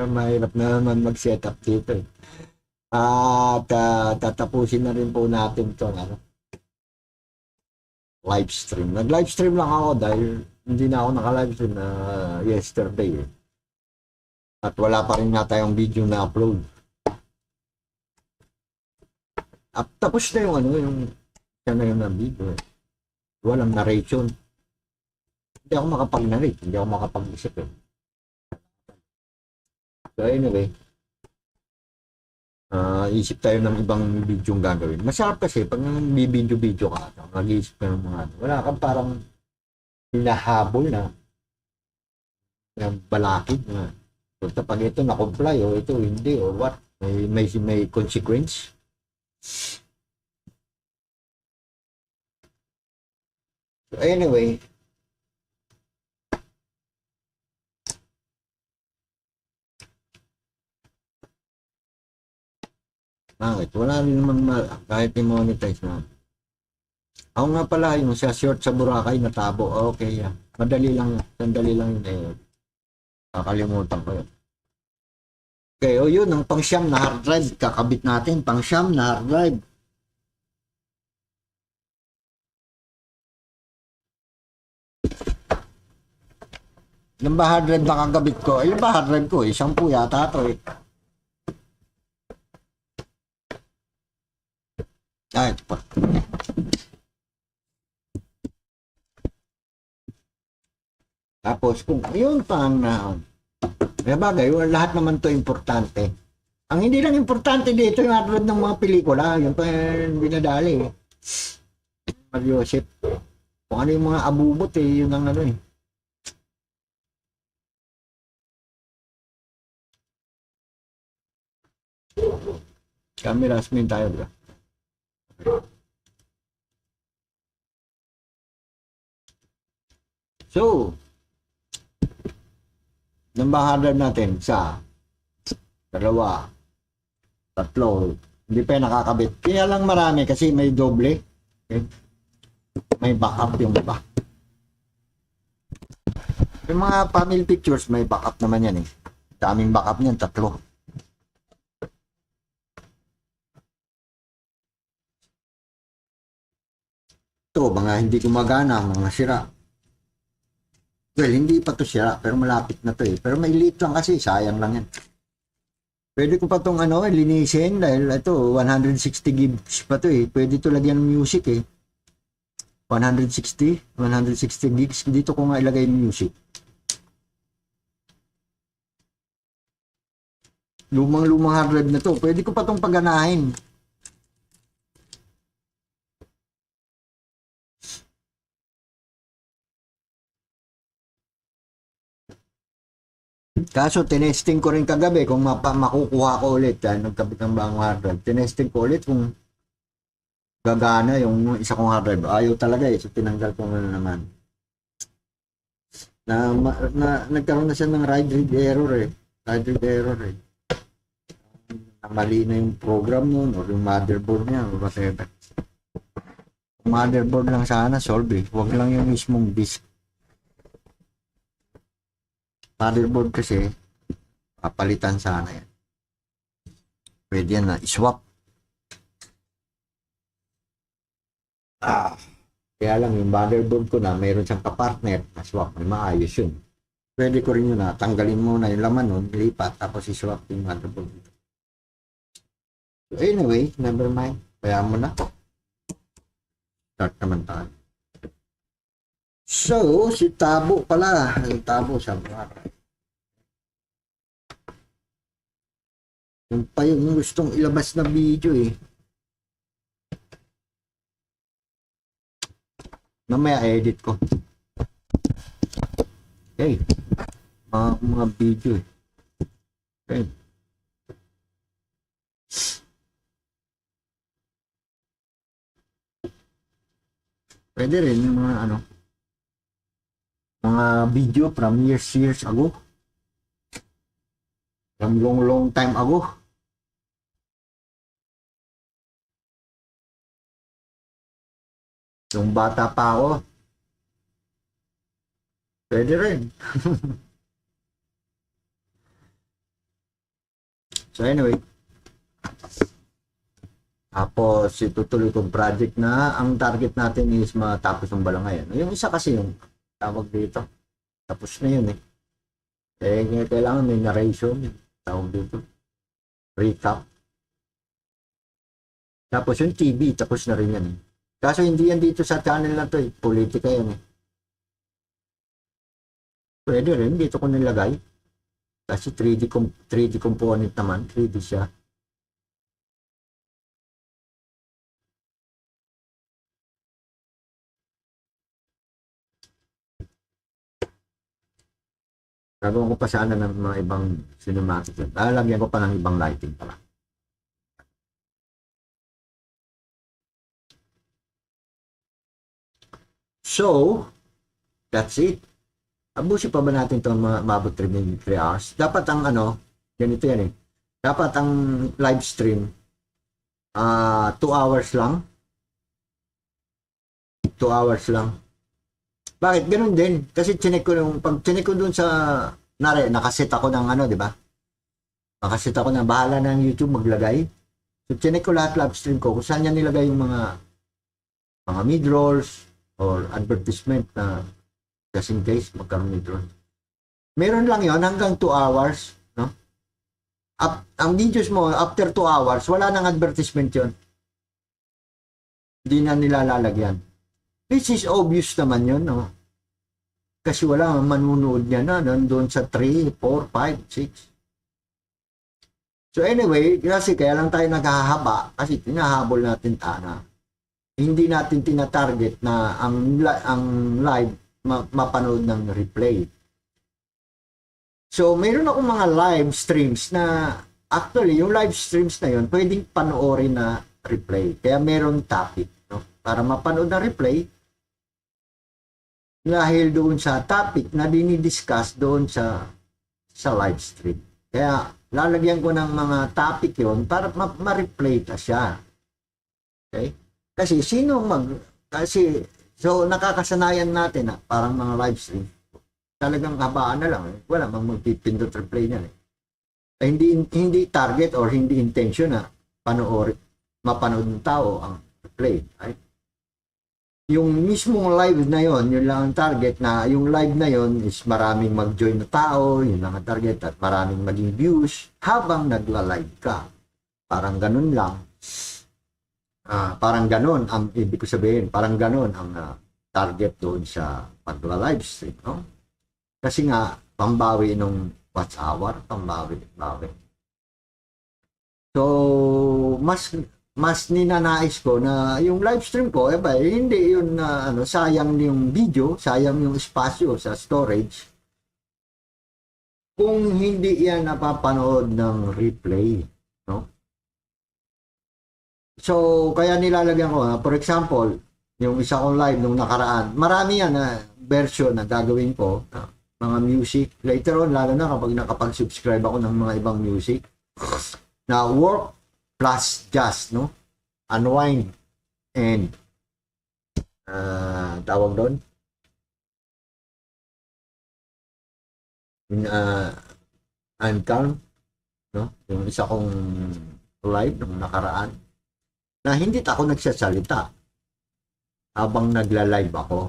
mahirap na naman mag-set up dito. At tatapusin na rin po natin itong live stream. Nag-live stream lang ako dahil hindi na ako naka-live stream na yesterday. At wala pa rin nga tayong video na upload. At tapos na yung yung na video. Walang narration. Hindi ako makapag-narrate. Hindi ako makapag-isip. So anyway, isip tayo ng ibang video gagawin. Masarap kasi pag nag-video ka, nag-iisip ka ng mga wala kang parang hinahabol na balakid na. So, pag ito na-comply o ito hindi o what, may consequence. So anyway, bakit? Wala rin naman kahit i-monetize na. Ako nga pala, yung sa short sa Boracay natabo. Okay, yan. Madali lang, sandali lang yun eh. Kakalimutan ko yun. Okay, o yun, ang pang-siyam na hard drive. Kakabit natin, pang-siyam na hard drive. Ilan ba hard drive na kakabit ko? Ilan ba hard drive ko? 10 yata ito eh. Ito pa. Tapos kung yun pang bagay, lahat naman to importante. Ang hindi lang importante dito yung upload ng mga pelikula, yung pa binadali. Mariosip. Kung ano yung mga abubot yun ang ano eh. Camera spin tayo bro. So, nambahadad natin sa 2, 3, hindi pa nakakabit. Kaya lang marami kasi may doble. Okay? May backup yung iba. Yung mga family pictures, may backup naman yan eh. Daming backup niyan, 3. Ito, mga hindi gumagana, mga sira. Well, hindi pa to sira, pero malapit na to eh. Pero may liit lang kasi, sayang lang yan. Pwede ko pa tong linisin dahil ito, 160 gigs pa to eh. Pwede to lagyan ng music eh. 160 gigs. Dito ko nga ilagay yung music. Lumang hard drive na to. Pwede ko pa tong paganahin. Kaso, tinesting ko rin kagabi kung makukuha ko ulit. Nagkabit ng bagong hard drive. Tinesting ko ulit kung gagana yung isa kong hard drive. Ayaw talaga eh. So, tinanggal ko na naman. Nagkaroon na siya ng ride error eh. Ride error eh. Mali na yung program nun or yung motherboard niya or whatever. Motherboard lang sana solve eh. Huwag lang yung mismong disk. Motherboard kasi papalitan sana yan. Pwede yan na iswap. Kaya lang yung motherboard ko na mayroon siyang kapartner na swap. May maayos yun. Pwede ko rin yun na tanggalin mo na yung laman nun, lipat tapos iswap yung motherboard. So anyway, never mind. Kaya mo na. Start naman tayo. So, si Tabo pala. Yung Tabo sa Boracay. Yung pa yung gustong ilabas na video eh. Mamaya edit ko. Okay. Mga video eh. Okay. Pwede rin yung mga ano, mga video from years ago. From long time ago. Nung bata pa ako. Pwede rin. So anyway. Tapos itutuloy kong project na ang target natin is matapos ng balangay. Yung isa kasi yung tawag dito. Tapos na yun eh. Kailangan may narration. Tawag dito. Recap. Tapos yung TV, tapos na rin yan eh. Kaso hindi yan dito sa channel na to eh. Politika yan eh. Pwede rin, dito ko nilagay. Kasi 3D component naman. 3D siya. Gagawin ko pa sana ng mga ibang cinematic. Lalagyan ko pa ng ibang lighting pala. So, that's it. Abusin pa ba natin itong mabot 3 hours? Dapat ang ano, ganito yan eh. Dapat ang live stream 2 hours lang. 2 hours lang. Bakit? Ganun din. Kasi chinek ko nung, pag chinek ko dun sa, nakaset ako ng ano, di ba? Nakaset ako na bahala ng YouTube maglagay. So, chinek ko lahat live stream ko kung saan niya nilagay yung mga mid-rolls or advertisement na just in case magkaroon mid-roll. Meron lang yon hanggang 2 hours. No? Ang videos mo, after 2 hours, wala nang advertisement yon. Hindi na nilalagyan. This is obvious naman yun, no? Kasi wala manunood niya na nandun sa 3, 4, 5, 6. So anyway, kasi kaya lang tayo naghahaba kasi tinahabol natin tana. Hindi natin tinatarget na ang live mapanood ng replay. So mayroon akong mga live streams na actually yung live streams na yun pwedeng panoorin na replay. Kaya meron topic, no? Para mapanood na replay dahil doon sa topic na dinidiscuss doon sa live stream. Kaya lalagyan ko ng mga topic yon para ma-replay ta siya. Okay? Kasi so nakakasanayan natin na parang mga live stream. Talagang habaan na lang. Wala mang magpipindot replay niyan eh. Hindi target or hindi intention na mapanood ng tao ang replay. Right? Yung mismong live na yon, yun lang ang target na yung live na yon is maraming mag-join na tao, yun lang ang target at maraming maging views habang nagla-live ka. Parang ganun lang. Parang ganun ang ibig ko sabihin, parang ganun ang target doon sa pagla-live stream, no? Kasi nga pambawi nung watch hour, pambawi. So, mas ninanais ko na yung live stream ko, hindi yun na sayang yung video, sayang yung espasyo sa storage. Kung hindi yan napapanood ng replay, no? So, kaya nilalagyan ko, for example, yung isa kong live nung nakaraan, marami yan na version na gagawin ko, mga music. Later on, lalo na kapag nakapag-subscribe ako ng mga ibang music, na work plus jazz, no? Unwind and tawag doon and calm, no? Yung isa kong live nung nakaraan na hindi ako nagsasalita habang nagla-live ako.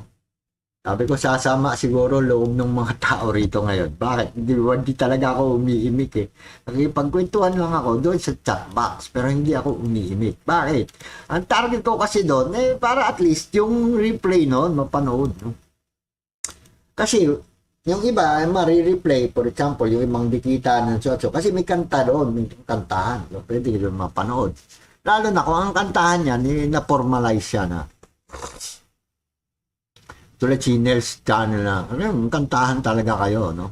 Sabi ko, sasama siguro loob ng mga tao rito ngayon. Bakit? Hindi talaga ako umiimik eh. Nakipagkwentuhan lang ako doon sa chat box, pero hindi ako umiimik. Bakit? Ang target ko kasi doon, para at least yung replay noon, mapanood. No? Kasi, yung iba, mari-replay, for example, yung ibang dikita ng so kasi may kanta doon, may kantahan. So, pwede doon mapanood. Lalo na kung ang kantahan niya, na-formalize siya na. tulad si Nels channel na, kantahan talaga kayo, no?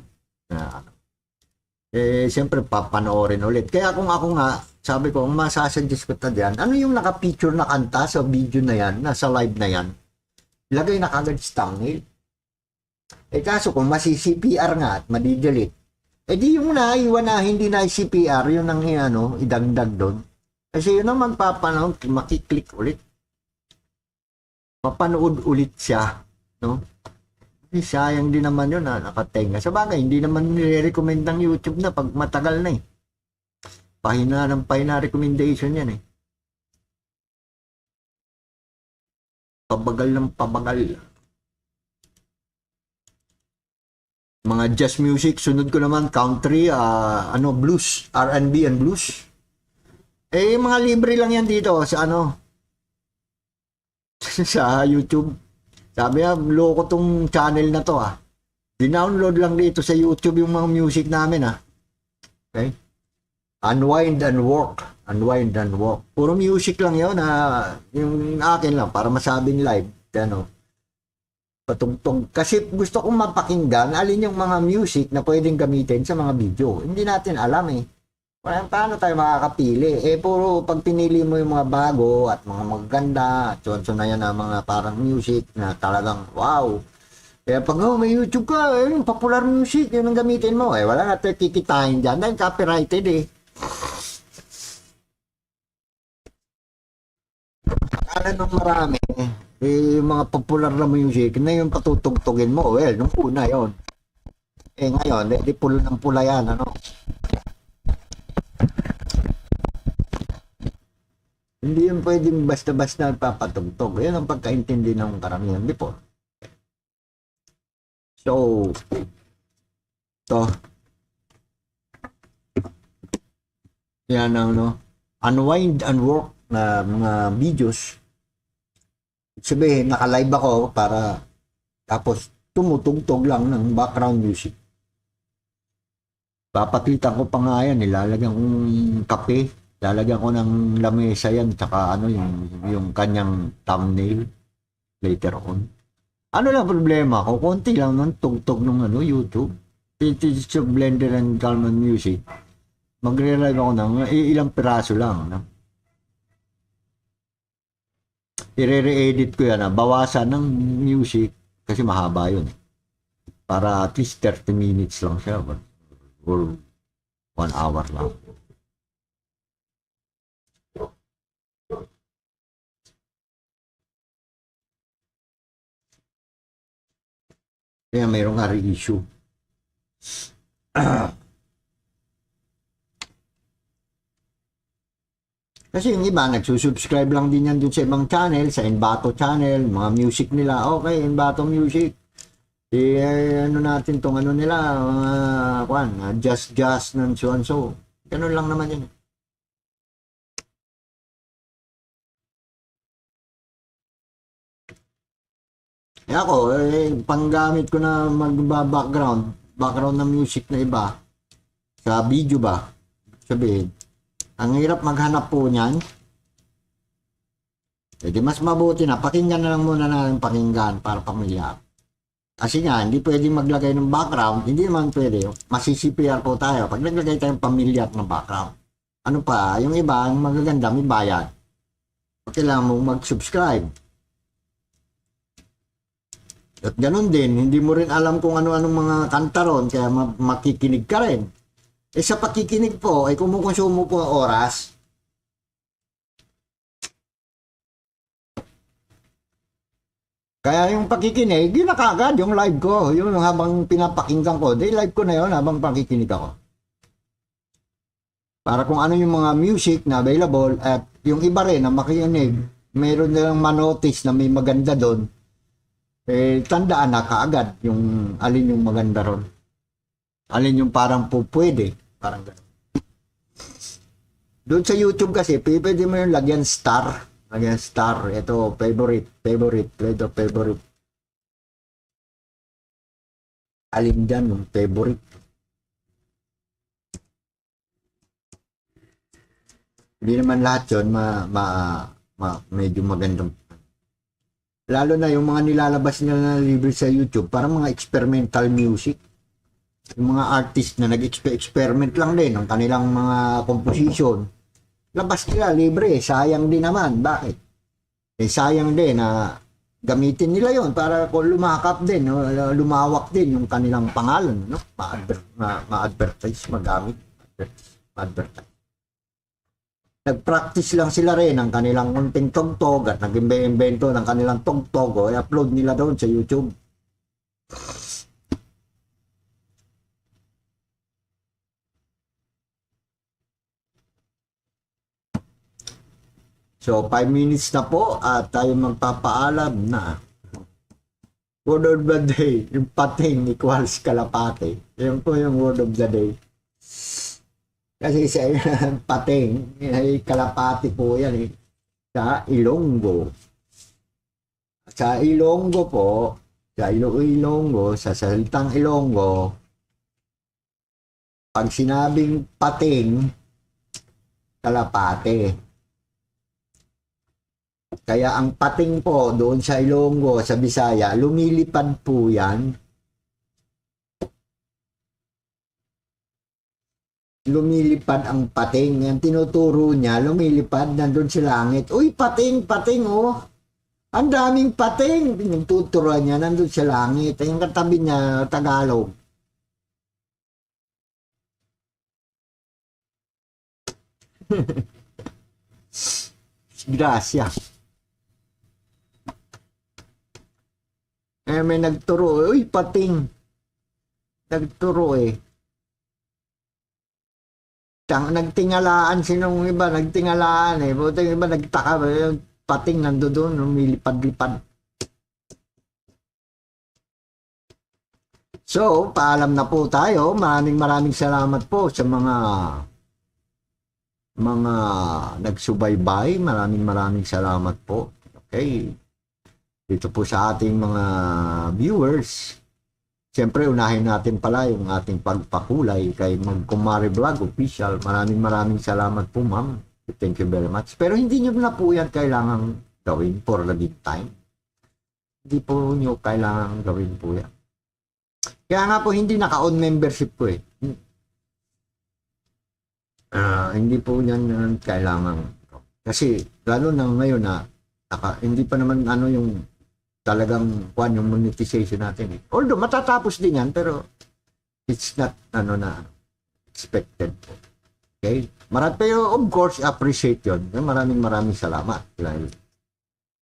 Siyempre, papanoorin ulit. Kaya kung ako nga, sabi ko, kung masasuggest ko ta dyan, ano yung naka-picture na kanta sa video na yan, nasa live na yan, ilagay na kagad sa thumbnail. Kaso kung masi-CPR nga at madidelete, di yung naiwan na hindi na CPR, yun ang idagdag doon. Kasi yun ang magpapanood, makiklik ulit. Mapanood ulit siya, no? Sayang din naman yun na nakatenga. Sa bagay, hindi naman nire-recommend ng YouTube na pag matagal na Pahina ng pahina recommendation yan Pabagal ng pabagal. Mga jazz music, sunod ko naman country, blues, R&B and blues. Mga libre lang yan dito sa sa YouTube. Sabi loko tong channel na to Dinownload lang dito sa YouTube yung mga music namin Okay? Unwind and work. Unwind and work. Puro music lang yun yung akin lang para masabing live. Patungtong. Kasi gusto kong mapakinggan alin yung mga music na pwedeng gamitin sa mga video. Hindi natin alam Paano tayo makakapili? Puro pag pinili mo yung mga bago at mga maganda, at so na yan mga parang music na talagang wow. Kaya pag may YouTube ka, yung popular music, yun ang gamitin mo. Wala na tayo kikitain dyan dahil copyrighted nung marami, yung mga popular na music na yung patutugtugin mo. Nung una yun. Ngayon, di pula ng pula yan, Hindi yun pwedeng basta-basta papatugtog. Yan ang pagkaintindi ng karamihan before. So, yan ang unwind and work na mga videos. Sabihin, naka-live ako para tapos tumutugtog lang ng background music. Papakita ko pa nga yan, nilalagyan kong kape, lalagyan ko ng lamesa yan, tsaka yung kanyang thumbnail later on. Ano lang problema ko, konti lang ng tugtog ng YouTube. It's a Blender and Halaman music. Magre-live ako ng ilang piraso lang. I-re-edit ko yan, bawasan ng music kasi mahaba yun. Para at least 30 minutes lang siya or 1 hour lang. Kaya mayroong issue. Kasi yung iba, nagsusubscribe lang din yan dun sa ibang channel, sa Envato channel, mga music nila. Okay, Envato music. Natin tong nila, just ng so and so. Ganun lang naman yun. Ako, panggamit ko na background ng music na iba, sa video ba, sabihin, ang hirap maghanap po niyan. Mas mabuti na, pakinggan na lang muna natin pakinggan para pamilyar. Kasi nga, hindi pwedeng maglagay ng background, hindi naman pwede. Masi-CPR po tayo pag naglagay tayong pamilyar ng background. Ano pa, yung iba, ang magaganda, may bayad. Kailangan mong mag-subscribe. At ganun din, hindi mo rin alam kung ano-anong mga kanta ron, kaya makikinig ka rin. Sa pakikinig po, kumukonsumo po ang oras. Kaya yung pakikinig, yun na kagad yung live ko. Yung habang pinapakinggan ko, live ko na yun habang pakikinig ako. Para kung ano yung mga music na available at yung iba rin na makikinig, mayroon nilang manotice na may maganda doon. Tandaan na kaagad yung alin yung maganda ron. Alin yung parang pwede. Parang gano'n. Doon sa YouTube kasi, pwede mo yung lagyan star. Lagyan star. Ito, favorite. Ito, favorite. Alin dyan yung favorite. Hindi naman lahat yun medyo magandang. Lalo na yung mga nilalabas nila na libre sa YouTube, parang mga experimental music. Yung mga artist na nag-experiment lang din ng kanilang mga composition. Labas nila libre, sayang din naman. Bakit? Sayang din na gamitin nila yon para kung lumakap din, no? Lumawak din yung kanilang pangalan, no? Ma-advertise, magamit, ma-advertise. Nag-practice lang sila rin ng kanilang kunting tugtog at nag-imbento ng kanilang tugtog o i-upload nila doon sa YouTube. So, 5 minutes na po at tayo magpapaalam na. Word of the day, yung pating equals kalapate. Yan po yung word of the day. Kasi sa pating, ay kalapate po yan eh. Sa Ilonggo. Sa Ilonggo po, sa Ilonggo, sa salitang Ilonggo, pag sinabing pating, kalapate. Kaya ang pating po doon sa Ilonggo, sa Bisaya, lumilipad po yan. Lumilipad ang pating. Yan tinuturo niya, lumilipad, nandun sa langit. Uy, pating, pating, oh. Ang daming pating. Tinuturuan niya, nandun sa langit. Yung katabi niya, Tagalog. Gracias. May nagturo. Uy, pating. Nagturo eh. Nagtingalaan sinong iba, nagtingalaan eh. Buti yung iba nagtaka, yung pating nando doon, lumilipad-lipad. So, paalam na po tayo. Maraming salamat po sa mga nagsubaybay. Maraming salamat po. Okay. Dito po sa ating mga viewers. Siyempre, unahin natin pala yung ating pagpakulay kay Kumari Vlog Official. Maraming salamat po, ma'am. Thank you very much. Pero hindi nyo na po yan kailangan gawin for the meantime. Hindi po nyo kailangan gawin po yan. Kaya nga po, hindi naka-on membership po eh. Hindi po yan kailangan. Kasi, lalo na ngayon na hindi pa naman yung talagang yung monetization natin eh. Although matatapos din yan pero it's not expected po. Okay? Pero of course appreciate yun. Maraming salamat dahil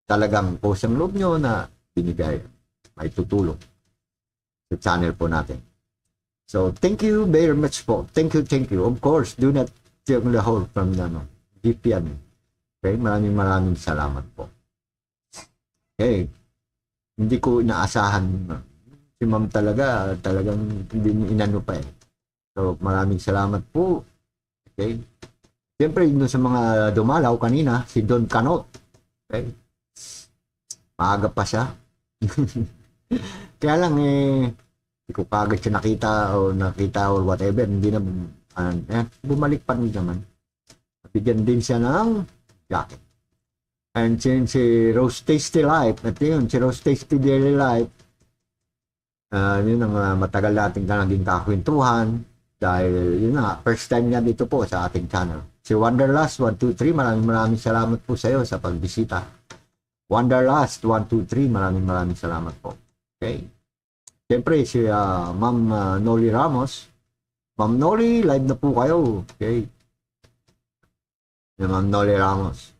talagang post ang loob nyo na binigay, may tutulong sa channel po natin. So thank you very much po. Thank you. Of course, do not take the whole from VPN. Okay? Maraming salamat po. Okay. Hindi ko inaasahan. Si ma'am talagang hindi inano pa eh. So, maraming salamat po. Okay. Siyempre, yun sa mga dumalaw kanina, si Don Canot. Okay. Maaga pa siya. Kaya lang hindi ko kagad siya nakita or whatever. Hindi na, bumalik pa rin naman. Bigyan din siya ng jacket. And since si Rose Tasty Life, at yun, si Rose Tasty Daily Life, yun ang matagal natin naging kakwentuhan dahil yun na, first time niya dito po sa ating channel. Si Wanderlust 123, maraming salamat po sa iyo sa pagbisita. Wanderlust 123, maraming salamat po. Okay. Siyempre, si Ma'am Noli Ramos. Ma'am Noli, live na po kayo. Okay. Si Ma'am Noli Ramos.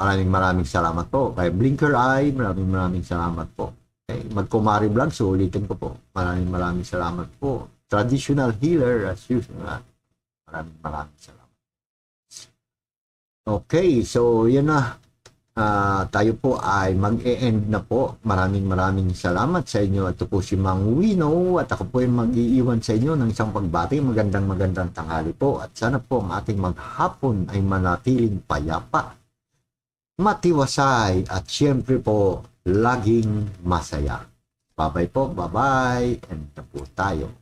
Maraming salamat po. Kay Blinker Eye, maraming salamat po. Okay. Magkumari Vlog, so ulitin ko po. Maraming salamat po. Traditional healer, as usual. Maraming salamat. Okay, so yun na. Tayo po ay mag-e-end na po. Maraming salamat sa inyo. Ito po si Mang Wino at ako po ay mag-iiwan sa inyo ng isang pagbati. Magandang tanghali po. At sana po ang ating maghapon ay manatiling payapa, matiwasay at siyempre po laging masaya. Bye-bye po, bye-bye, and na po tayo.